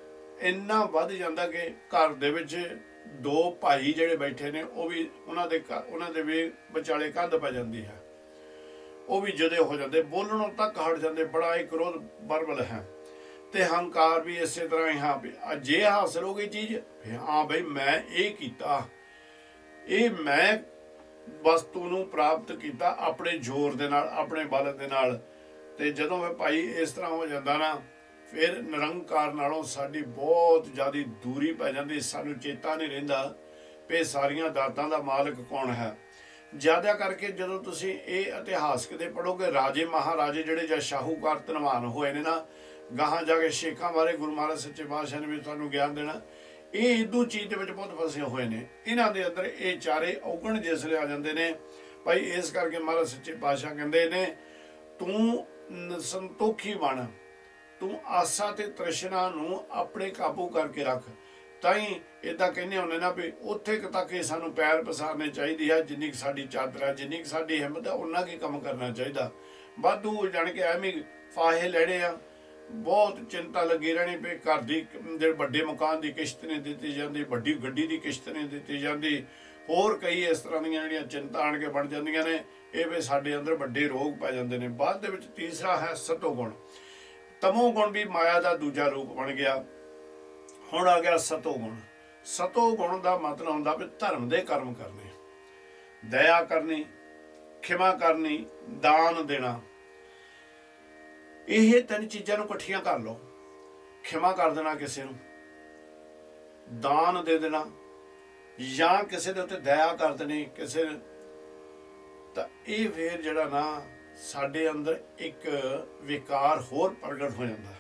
ਇੰਨਾ ਵੱਧ ਜਾਂਦਾ ਕਿ ਘਰ ਦੇ ਵਿੱਚ ਦੋ ਭਾਈ ਜਿਹੜੇ ਬੈਠੇ ਨੇ ਉਹ ਵੀ ਉਹਨਾਂ ਦੇ ਵੀ ਵਿਚਾਲੇ ਕੰਧ ਪੈ ਜਾਂਦੀ ਹੈ, ਉਹ ਵੀ ਜਦੇ ਹੋ ਜਾਂਦੇ, ਬੋਲਣੋਂ ਤੱਕ ਹਟ ਜਾਂਦੇ, ਬੜਾ ਇਹ ਕ੍ਰੋਧ ਬਰਬਲ ਹੈ। ਤੇ ਹੰਕਾਰ ਵੀ ਇਸੇ ਤਰ੍ਹਾਂ ਹੀ, ਹਾਂ ਵੀ ਜੇ ਹਾਸਲ ਹੋ ਗਈ ਚੀਜ਼, ਹਾਂ ਬਈ ਮੈਂ ਇਹ ਕੀਤਾ, ਇਹ ਮੈਂ ਵਸਤੂ ਨੂੰ ਪ੍ਰਾਪਤ ਕੀਤਾ ਆਪਣੇ ਜ਼ੋਰ ਦੇ ਨਾਲ, ਆਪਣੇ ਬਲ ਦੇ ਨਾਲ। ਤੇ ਜਦੋਂ ਵੀ ਭਾਈ ਇਸ ਤਰ੍ਹਾਂ ਹੋ ਜਾਂਦਾ ਨਾ, ਫਿਰ ਨਿਰੰਕਾਰ ਨਾਲੋਂ ਸਾਡੀ ਬਹੁਤ ਜ਼ਿਆਦਾ ਦੂਰੀ ਪੈ ਜਾਂਦੀ। ਸਾਨੂੰ ਚੇਤਾ ਨਹੀਂ ਰਹਿੰਦਾ ਵੀ ਸਾਰੀਆਂ ਦਾਤਾਂ ਦਾ ਮਾਲਕ ਕੌਣ ਹੈ। ਜ਼ਿਆਦਾ ਕਰਕੇ ਜਦੋਂ ਤੁਸੀਂ ਇਹ ਇਤਿਹਾਸ ਕਿਤੇ ਪੜ੍ਹੋਗੇ, ਰਾਜੇ ਮਹਾਰਾਜੇ ਜਿਹੜੇ ਜਾਂ ਸ਼ਾਹੂਕਾਰ ਧਨਵਾਨ ਹੋਏ ਨੇ ਨਾ, ਗਾਹਾਂ ਜਾ ਕੇ ਸ਼ੇਖਾਂ ਬਾਰੇ ਗੁਰੂ ਮਹਾਰਾਜ ਸੱਚੇ ਪਾਤਸ਼ਾਹ ਨੇ ਵੀ ਤੁਹਾਨੂੰ ਗਿਆਨ ਦੇਣਾ, ਇਹ ਇਦੂ ਚੀਜ਼ ਦੇ ਵਿੱਚ ਬਹੁਤ ਫਸੇ ਹੋਏ ਨੇ। ਇਹਨਾਂ ਦੇ ਅੰਦਰ ਇਹ ਚਾਰੇ ਔਗਣ ਜਿਸਲੇ ਆ ਜਾਂਦੇ ਨੇ ਭਾਈ, ਇਸ ਕਰਕੇ ਮਹਾਰਾਜ ਸੱਚੇ ਪਾਤਸ਼ਾਹ ਕਹਿੰਦੇ ਨੇ ਤੂੰ ਸੰਤੋਖੀ ਬਣ, ਤੂੰ ਆਸਾ ਤੇ ਤ੍ਰਿਸ਼ਨਾ ਨੂੰ ਆਪਣੇ ਕਾਬੂ ਕਰਕੇ ਰੱਖ। ਤਾਂ ਹੀ ਏਦਾਂ ਕਹਿੰਦੇ ਹੁੰਦੇ ਨਾ ਵੀ ਉੱਥੇ ਤੱਕ ਹੀ ਸਾਨੂੰ ਪੈਰ ਪਸਾਰਨੇ ਚਾਹੀਦੀ ਹੈ, ਜਿੰਨੀ ਕੁ ਸਾਡੀ ਚਾਦਰ ਹੈ, ਜਿੰਨੀ ਕੁ ਸਾਡੀ ਹਿੰਮਤ ਹੈ, ਉਹਨਾਂ ਕੀ ਕੰਮ ਕਰਨਾ ਚਾਹੀਦਾ। ਵਾਧੂ ਜਾਣ ਕੇ ਐਵੇਂ ਫਾਹੇ ਲੈਣੇ ਆ, ਬਹੁਤ ਚਿੰਤਾ ਲੱਗੀ ਰਹਿਣੀ ਵੀ ਘਰ ਦੀ ਜਿਹੜੇ ਵੱਡੇ ਮਕਾਨ ਦੀ ਕਿਸ਼ਤ ਨਹੀਂ ਦਿੱਤੀ ਜਾਂਦੀ, ਵੱਡੀ ਗੱਡੀ ਦੀ ਕਿਸ਼ਤ ਨਹੀਂ ਦਿੱਤੀ ਜਾਂਦੀ, ਹੋਰ ਕਈ ਇਸ ਤਰ੍ਹਾਂ ਦੀਆਂ ਜਿਹੜੀਆਂ ਚਿੰਤਾ ਆਣ ਕੇ ਬਣ ਜਾਂਦੀਆਂ ਨੇ, ਇਹ ਵੀ ਸਾਡੇ ਅੰਦਰ ਵੱਡੇ ਰੋਗ ਪੈ ਜਾਂਦੇ ਨੇ। ਬਾਅਦ ਦੇ ਵਿੱਚ ਤੀਸਰਾ ਹੈ ਸਤੋ ਗੁਣ। ਤਮੋ ਗੁਣ ਵੀ ਮਾਇਆ ਦਾ ਦੂਜਾ ਰੂਪ ਬਣ ਗਿਆ। ਹੁਣ ਆ ਗਿਆ ਸਤੋ ਗੁਣ। ਸਤੋ ਗੁਣ ਦਾ ਮਤਲਬ ਹੁੰਦਾ ਵੀ ਧਰਮ ਦੇ ਕਰਮ ਕਰਨੇ, ਦਇਆ ਕਰਨੀ, ਖਿਮਾ ਕਰਨੀ, ਦਾਨ ਦੇਣਾ। ਇਹ ਤਿੰਨ ਚੀਜ਼ਾਂ ਨੂੰ ਇਕੱਠੀਆਂ ਕਰ ਲਓ। ਖਿਮਾ ਕਰ ਦੇਣਾ ਕਿਸੇ ਨੂੰ, ਦਾਨ ਦੇ ਦੇਣਾ, ਜਾਂ ਕਿਸੇ ਦੇ ਉੱਤੇ ਦਇਆ ਕਰ ਦੇਣੀ ਕਿਸੇ, ਤਾਂ ਇਹ ਫਿਰ ਜਿਹੜਾ ਨਾ ਸਾਡੇ ਅੰਦਰ ਇੱਕ ਵਿਕਾਰ ਹੋਰ ਪ੍ਰਗਟ ਹੋ ਜਾਂਦਾ।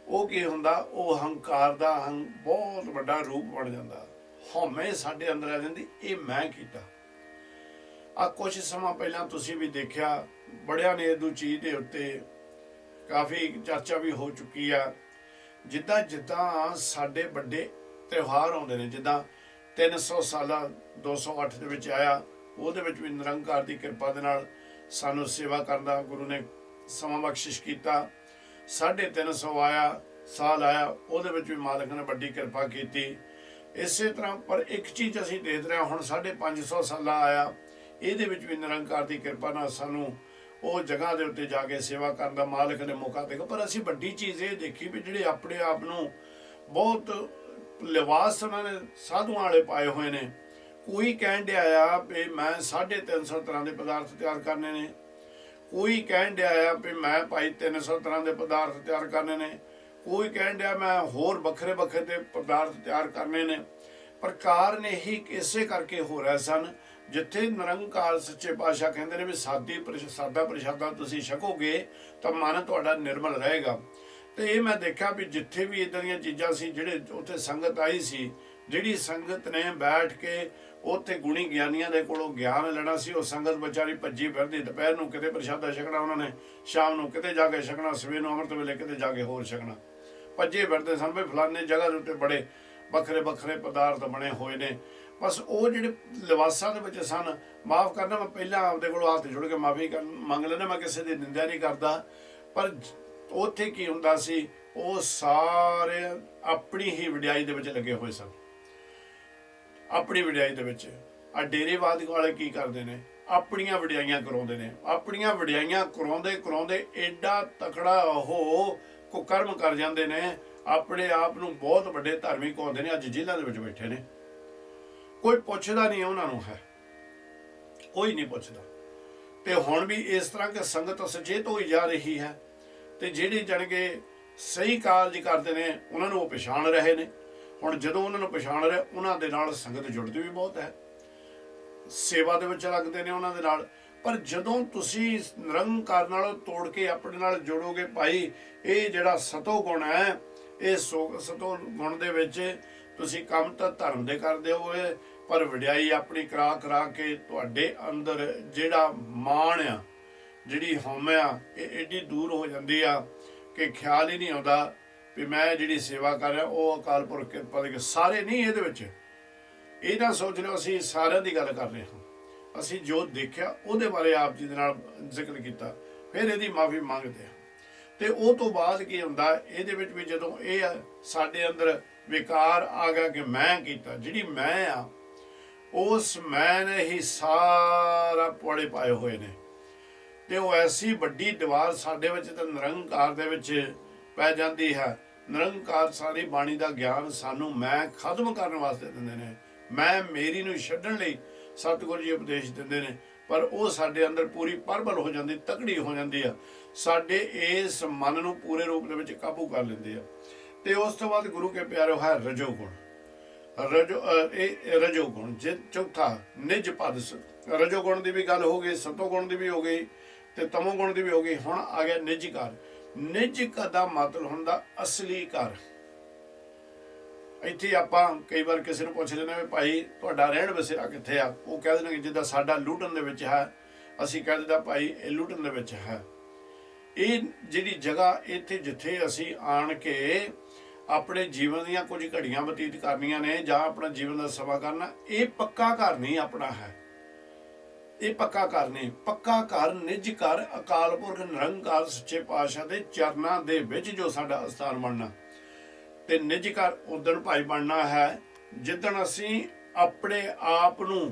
ਉਹ ਕੀ ਹੁੰਦਾ? ਉਹ ਹੰਕਾਰ ਦਾ ਬਹੁਤ ਵੱਡਾ ਰੂਪ ਬਣ ਜਾਂਦਾ। ਹਉਮੈ ਸਾਡੇ ਅੰਦਰ ਆ ਜਾਂਦੀ, ਇਹ ਮੈਂ ਕੀਤਾ। ਆ ਕੁਝ ਸਮਾਂ ਪਹਿਲਾਂ ਤੁਸੀਂ ਵੀ ਦੇਖਿਆ, ਬੜਿਆਂ ਨੇ ਇਹਦੂ ਚੀਜ਼ ਦੇ ਉੱਤੇ ਕਾਫੀ ਚਰਚਾ ਵੀ ਹੋ ਚੁੱਕੀ ਆ। ਜਿੱਦਾਂ ਜਿੱਦਾਂ ਸਾਡੇ ਵੱਡੇ ਤਿਉਹਾਰ ਆਉਂਦੇ ਨੇ, ਜਿੱਦਾਂ 300 ਸਾਲਾ 208 ਦੇ ਵਿੱਚ ਆਇਆ, ਉਹਦੇ ਵਿੱਚ ਵੀ ਨਿਰੰਕਾਰ ਦੀ ਕਿਰਪਾ ਦੇ ਨਾਲ ਸਾਨੂੰ ਸੇਵਾ ਕਰਨ ਦਾ ਗੁਰੂ ਨੇ ਸਮਾਂ ਬਖਸ਼ਿਸ਼ ਕੀਤਾ। 350 ਸਾਲ ਆਇਆ, ਉਹਦੇ ਵਿੱਚ ਵੀ ਮਾਲਕ ਨੇ ਵੱਡੀ ਕਿਰਪਾ ਕੀਤੀ। ਇਸੇ ਤਰ੍ਹਾਂ ਪਰ ਇੱਕ ਚੀਜ਼ ਅਸੀਂ ਦੇਖ ਰਹੇ ਹਾਂ, ਹੁਣ 550 ਸਾਲਾ ਆਇਆ, ਇਹਦੇ ਵਿੱਚ ਵੀ ਨਿਰੰਕਾਰ ਦੀ ਕਿਰਪਾ ਨਾਲ ਸਾਨੂੰ ਉਹ ਜਗ੍ਹਾ ਦੇ ਉੱਤੇ ਜਾ ਕੇ ਸੇਵਾ ਕਰਨ ਦਾ ਮਾਲਕ ਨੇ ਮੌਕਾ ਦੇਗਾ। ਪਰ ਅਸੀਂ ਵੱਡੀ ਚੀਜ਼ ਇਹ ਦੇਖੀ ਵੀ ਜਿਹੜੇ ਆਪਣੇ ਆਪ ਨੂੰ ਬਹੁਤ ਲਿਬਾਸ ਉਹਨਾਂ ਨੇ ਸਾਧੂਆਂ ਵਾਲੇ ਪਾਏ ਹੋਏ ਨੇ। ਕੋਈ ਕਹਿਣ ਡਿਆ ਆ ਵੀ ਮੈਂ 350 ਤਰ੍ਹਾਂ ਦੇ ਪਦਾਰਥ ਤਿਆਰ ਕਰਨੇ ਨੇ, ਕੋਈ ਕਹਿਣ ਡਿਆ ਆ ਵੀ ਮੈਂ ਭਾਈ 300 ਤਰ੍ਹਾਂ ਦੇ ਪਦਾਰਥ ਤਿਆਰ ਕਰਨੇ ਨੇ, ਕੋਈ ਕਹਿਣ ਡਿਆ ਮੈਂ ਹੋਰ ਵੱਖਰੇ ਵੱਖਰੇ ਦੇ ਪਦਾਰਥ ਤਿਆਰ ਕਰਨੇ ਨੇ। ਪਰ ਕਾਰਨ ਇਹੀ ਇਸੇ ਕਰਕੇ ਹੋ ਰਹੇ ਸਨ, ਜਿੱਥੇ ਨਿਰੰਕਾਰ ਸੱਚੇ ਪਾਤਸ਼ਾਹ ਕਹਿੰਦੇ ਨੇ ਵੀ ਸਾਦਾ ਪ੍ਰਸ਼ਾਦਾ ਤੁਸੀਂ ਛਕੋਗੇ ਤਾਂ ਮਨ ਤੁਹਾਡਾ ਨਿਰਮਲ ਰਹੇਗਾ। ਤੇ ਇਹ ਮੈਂ ਦੇਖਿਆ ਵੀ ਜਿੱਥੇ ਵੀ ਇਦਾਂ ਦੀਆਂ ਚੀਜ਼ਾਂ ਸੀ, ਜਿਹੜੇ ਉੱਥੇ ਸੰਗਤ ਆਈ ਸੀ, ਜਿਹੜੀ ਸੰਗਤ ਨੇ ਬੈਠ ਕੇ ਉੱਥੇ ਗੁਣੀ ਗਿਆਨੀਆਂ ਦੇ ਕੋਲੋਂ ਗਿਆਨ ਲੈਣਾ ਸੀ, ਉਹ ਸੰਗਤ ਵਿਚਾਰੀ ਭੱਜੀ ਫਿਰਦੀ। ਦੁਪਹਿਰ ਨੂੰ ਕਿਤੇ ਪ੍ਰਸ਼ਾਦਾ ਛਕਣਾ ਉਹਨਾਂ ਨੇ, ਸ਼ਾਮ ਨੂੰ ਕਿਤੇ ਜਾ ਕੇ ਛਕਣਾ, ਸਵੇਰ ਨੂੰ ਅੰਮ੍ਰਿਤ ਵੇਲੇ ਕਿਤੇ ਜਾ ਕੇ ਹੋਰ ਛਕਣਾ। ਭੱਜੇ ਫਿਰਦੇ ਸਨ ਵੀ ਫਲਾਨੇ ਜਗ੍ਹਾ ਦੇ ਉੱਤੇ ਬੜੇ ਵੱਖਰੇ ਵੱਖਰੇ ਪਦਾਰਥ ਬਣੇ ਹੋਏ ਨੇ। ਬਸ ਉਹ ਜਿਹੜੇ ਲਿਬਾਸਾਂ ਦੇ ਵਿੱਚ ਸਨ, ਮਾਫ਼ ਕਰਨਾ, ਮੈਂ ਪਹਿਲਾਂ ਆਪਦੇ ਕੋਲੋਂ ਹੱਥ ਜੁੜ ਕੇ ਮਾਫ਼ੀ ਮੰਗ ਲੈਣਾ, ਮੈਂ ਕਿਸੇ ਦੀ ਨਿੰਦਿਆ ਨਹੀਂ ਕਰਦਾ। ਪਰ ਉੱਥੇ ਕੀ ਹੁੰਦਾ ਸੀ, ਉਹ ਸਾਰੇ ਆਪਣੀ ਹੀ ਵਡਿਆਈ ਦੇ ਵਿੱਚ ਲੱਗੇ ਹੋਏ ਸਨ। ਆਪਣੀ ਵਡਿਆਈ ਦੇ ਵਿੱਚ ਆ ਡੇਰੇਵਾਦ ਵਾਲੇ ਕੀ ਕਰਦੇ ਨੇ? ਆਪਣੀਆਂ ਵਡਿਆਈਆਂ ਕਰਾਉਂਦੇ ਨੇ। ਆਪਣੀਆਂ ਵਡਿਆਈਆਂ ਕਰਾਉਂਦੇ ਕਰਾਉਂਦੇ ਐਡਾ ਤਕੜਾ ਉਹ ਕੁਕਰਮ ਕਰ ਜਾਂਦੇ ਨੇ, ਆਪਣੇ ਆਪ ਨੂੰ ਬਹੁਤ ਵੱਡੇ ਧਾਰਮਿਕ ਹੁੰਦੇ ਨੇ। ਅੱਜ ਜੇਲ੍ਹਾਂ ਦੇ ਵਿੱਚ ਬੈਠੇ ਨੇ, ਕੋਈ ਪੁੱਛਦਾ ਨਹੀਂ ਉਹਨਾਂ ਨੂੰ, ਹੈ ਕੋਈ ਨਹੀਂ ਪੁੱਛਦਾ। ਤੇ ਹੁਣ ਵੀ ਇਸ ਤਰ੍ਹਾਂ ਕਿ ਸੰਗਤ ਸੁਚੇਤ ਹੋਈ ਜਾ ਰਹੀ ਹੈ, ਤੇ ਜਿਹੜੇ ਜਾਣਗੇ ਸਹੀ ਕਾਰਜ ਕਰਦੇ ਨੇ ਉਹਨਾਂ ਨੂੰ ਉਹ ਪਛਾਣ ਰਹੇ ਨੇ। ਹੁਣ ਜਦੋਂ ਉਹਨਾਂ ਨੂੰ ਪਛਾਣ ਰਹੇ, ਉਹਨਾਂ ਦੇ ਨਾਲ ਸੰਗਤ ਜੁੜਦੀ ਵੀ ਬਹੁਤ ਹੈ, ਸੇਵਾ ਦੇ ਵਿੱਚ ਲੱਗਦੇ ਨੇ ਉਹਨਾਂ ਦੇ ਨਾਲ। ਪਰ ਜਦੋਂ ਤੁਸੀਂ ਨਿਰੰਕਾਰ ਨਾਲੋਂ ਤੋੜ ਕੇ ਆਪਣੇ ਨਾਲ ਜੋੜੋਗੇ, ਭਾਈ ਇਹ ਜਿਹੜਾ ਸਤੋ ਗੁਣ ਹੈ, ਇਹ ਸਤੋ ਗੁਣ ਦੇ ਵਿੱਚ ਤੁਸੀਂ ਕੰਮ ਤਾਂ ਧਰਮ ਦੇ ਕਰਦੇ ਹੋਏ, ਪਰ ਵਡਿਆਈ ਆਪਣੀ ਕਰਾ ਕਰਾ ਕੇ ਤੁਹਾਡੇ ਅੰਦਰ ਜਿਹੜਾ ਮਾਣ ਆ, ਜਿਹੜੀ ਹਉਮੈ ਆ, ਇਹ ਏਡੀ ਦੂਰ ਹੋ ਜਾਂਦੀ ਆ ਕਿ ਖਿਆਲ ਹੀ ਨਹੀਂ ਆਉਂਦਾ ਵੀ ਮੈਂ ਜਿਹੜੀ ਸੇਵਾ ਕਰ ਰਿਹਾ ਉਹ ਅਕਾਲ ਪੁਰਖ ਕਿਰਪਾ ਦੇ। ਸਾਰੇ ਨਹੀਂ ਇਹਦੇ ਵਿੱਚ, ਇਹ ਨਾ ਸੋਚ ਲਿਓ ਅਸੀਂ ਸਾਰਿਆਂ ਦੀ ਗੱਲ ਕਰ ਰਹੇ ਹਾਂ। ਅਸੀਂ ਜੋ ਦੇਖਿਆ ਉਹਦੇ ਬਾਰੇ ਆਪ ਜੀ ਦੇ ਨਾਲ ਜ਼ਿਕਰ ਕੀਤਾ, ਫਿਰ ਇਹਦੀ ਮਾਫੀ ਮੰਗਦੇ ਹਾਂ। ਤੇ ਉਹ ਤੋਂ ਬਾਅਦ ਕੀ ਹੁੰਦਾ, ਇਹਦੇ ਵਿੱਚ ਵੀ ਜਦੋਂ ਇਹ ਸਾਡੇ ਅੰਦਰ ਵਿਕਾਰ ਆ ਗਿਆ ਕਿ ਮੈਂ ਕੀਤਾ, ਜਿਹੜੀ ਮੈਂ ਆ, ਉਸ ਮੈਂ ਨੇ ਹੀ ਸਾਰਾ ਪੁਆੜੇ ਪਾਏ ਹੋਏ ਨੇ। ਤੇ ਉਹ ਐਸੀ ਵੱਡੀ ਦੀਵਾਰ ਸਾਡੇ ਵਿੱਚ ਤੇ ਨਿਰੰਕਾਰ ਦੇ ਵਿੱਚ ਪੈ ਜਾਂਦੀ ਹੈ। ਨਿਰੰਕਾਰ ਸਾਰੀ ਬਾਣੀ ਦਾ ਗਿਆਨ ਸਾਨੂੰ ਮੈਂ ਖਤਮ ਕਰਨ ਵਾਸਤੇ ਦਿੰਦੇ ਨੇ, ਮੈਂ ਮੇਰੀ ਨੂੰ ਛੱਡਣ ਲਈ ਸਤਿਗੁਰੂ ਜੀ ਉਪਦੇਸ਼ ਦਿੰਦੇ ਨੇ। ਪਰ ਉਹ ਸਾਡੇ ਅੰਦਰ ਪੂਰੀ ਪ੍ਰਬਲ ਹੋ ਜਾਂਦੀ, ਤਕੜੀ ਹੋ ਜਾਂਦੀ ਆ, ਸਾਡੇ ਇਸ ਮਨ ਨੂੰ ਪੂਰੇ ਰੂਪ ਦੇ ਵਿੱਚ ਕਾਬੂ ਕਰ ਲੈਂਦੇ ਆ। ਤੇ ਉਸ ਤੋਂ ਬਾਅਦ ਗੁਰੂ ਕੇ ਪਿਆਰੋ ਹੈ ਰਜੋ ਗੁਣ। ਰਜੋ ਗੁਣ ਜੇ ਚੌਥਾ ਨਿਜ ਪਦ। ਰਜੋ ਗੁਣ ਦੀ ਵੀ ਗੱਲ ਹੋ ਗਈ, ਸਤੋ ਗੁਣ ਦੀ ਵੀ ਹੋ ਗਈ, ਤੇ ਤਮੋ ਗੁਣ ਦੀ ਵੀ ਹੋ ਗਈ। ਹੁਣ ਆ ਗਿਆ ਨਿਜ ਘਰ। ਨਿਜ ਦਾ ਮਤਲਬ ਹੁੰਦਾ ਅਸਲੀ ਘਰ। ਇੱਥੇ ਆਪਾਂ ਕਈ ਵਾਰ ਕਿਸੇ ਨੂੰ ਪੁੱਛ ਲੈਂਦੇ ਵੀ ਭਾਈ ਤੁਹਾਡਾ ਰਹਿਣ ਬਸੇਰਾ ਕਿੱਥੇ ਆ, ਉਹ ਕਹਿ ਦੇਣਗੇ ਜਿੱਦਾਂ ਸਾਡਾ ਲੂਟਨ ਦੇ ਵਿੱਚ ਹੈ, ਅਸੀਂ ਕਹਿ ਦਿੰਦਾ ਭਾਈ ਇਹ ਲੂਟਨ ਦੇ ਵਿੱਚ ਹੈ। ਇਹ ਜਿਹੜੀ ਜਗ੍ਹਾ ਇੱਥੇ ਜਿੱਥੇ ਅਸੀਂ ਆਣ ਕੇ ਆਪਣੇ ਜੀਵਨ ਦੀਆਂ ਕੁਝ ਘੜੀਆਂ ਬਤੀਤ ਕਰਨੀਆਂ ਨੇ ਜਾਂ ਆਪਣਾ ਜੀਵਨ ਦਾ ਸਮਾਂ ਕਰਨਾ, ਇਹ ਪੱਕਾ ਘਰ ਨਹੀਂ ਆਪਣਾ ਹੈ। ਇਹ ਪੱਕਾ ਘਰ ਨਹੀਂ, ਪੱਕਾ ਘਰ ਨਿਜ ਘਰ ਅਕਾਲ ਪੁਰਖ ਨਿਰੰਕਾਰ ਸੱਚੇ ਪਾਤਸ਼ਾਹ ਦੇ ਚਰਨਾਂ ਦੇ ਵਿੱਚ ਜੋ ਸਾਡਾ ਅਸਥਾਨ ਬਣਨਾ। ਤੇ ਨਿਜ ਘਰ ਉਦਣ ਭਾਈ ਬਣਨਾ ਹੈ ਜਿੱਦਣ ਅਸੀਂ ਆਪਣੇ ਆਪ ਨੂੰ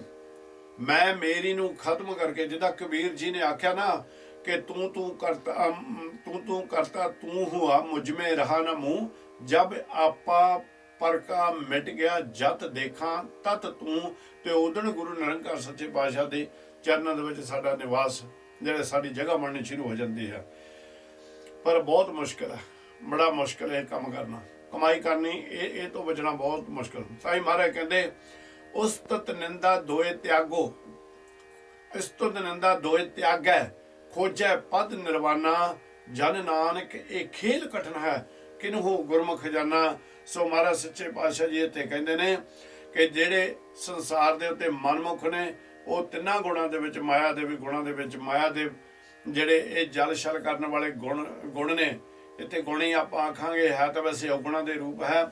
ਮੈਂ ਮੇਰੀ ਨੂੰ ਖਤਮ ਕਰਕੇ, ਜਿੱਦਾਂ ਕਬੀਰ ਜੀ ਨੇ ਆਖਿਆ ਨਾ ਕਿ ਤੂੰ ਕਰਤਾ ਤੂੰ ਹੁਆ ਮੁਝ ਮੇ ਰਹਾ ਨਾ ਮੂੰਹ, ਜਬ ਆਪਾ ਪਰਕਾ ਮਿਟ ਗਿਆ ਜਤ ਦੇਖਾਂ ਤਤ ਤੂੰ। ਤੇ ਉਦਣ ਗੁਰੂ ਨਿਰੰਕਾਰ ਸੱਚੇ ਪਾਤਸ਼ਾਹ ਦੇ ਚਰਨਾਂ ਦੇ ਵਿੱਚ ਸਾਡਾ ਨਿਵਾਸ, ਜਿਹੜੇ ਸਾਡੀ ਜਗ੍ਹਾ ਬਣਨੀ ਸ਼ੁਰੂ ਹੋ ਜਾਂਦੀ ਹੈ। ਪਰ ਬਹੁਤ ਮੁਸ਼ਕਿਲ ਹੈ, ਬੜਾ ਮੁਸ਼ਕਿਲ ਹੈ ਕੰਮ ਕਰਨਾ, ਕਮਾਈ ਕਰਨੀ, ਇਹ ਤੋਂ ਬਚਣਾ ਬਹੁਤ ਮੁਸ਼ਕਿਲ। ਸਾਈਂ ਮਹਾਰਾਜ ਕਹਿੰਦੇ ਉਸਤਤ ਨਿੰਦਾ ਦੋਏ ਤਿਆਗੋ, ਇਸਤਤ ਨਿੰਦਾ ਦੋਏ ਤਿਆਗੈ, ਖੋਜੈ ਪਦ ਨਿਰਵਾਨਾ, ਜਨ ਨਾਨਕ ਇਹ ਖੇਲ ਕਠਨ ਹੈ, ਕਿਨਹੂ ਗੁਰਮੁਖ ਜਾਨਾ। ਸੋ ਮਹਾਰਾਜ ਸੱਚੇ ਪਾਤਸ਼ਾਹ ਜੀ ਇੱਥੇ ਕਹਿੰਦੇ ਨੇ ਕਿ ਜਿਹੜੇ ਸੰਸਾਰ ਦੇ ਉੱਤੇ ਮਨਮੁਖ ਨੇ, ਉਹ ਤਿੰਨਾਂ ਗੁਣਾਂ ਦੇ ਵਿੱਚ, ਮਾਇਆ ਦੇ ਵੀ ਗੁਣਾਂ ਦੇ ਵਿੱਚ, ਮਾਇਆ ਦੇ ਜਿਹੜੇ ਇਹ ਜਲ ਛਲ ਕਰਨ ਵਾਲੇ ਗੁਣ ਨੇ, ਇੱਥੇ ਗੁਣ ਹੀ ਆਪਾਂ ਆਖਾਂਗੇ, ਹੈ ਤਾਂ ਵੈਸੇ ਔਗੁਣਾਂ ਦੇ ਰੂਪ ਹੈ,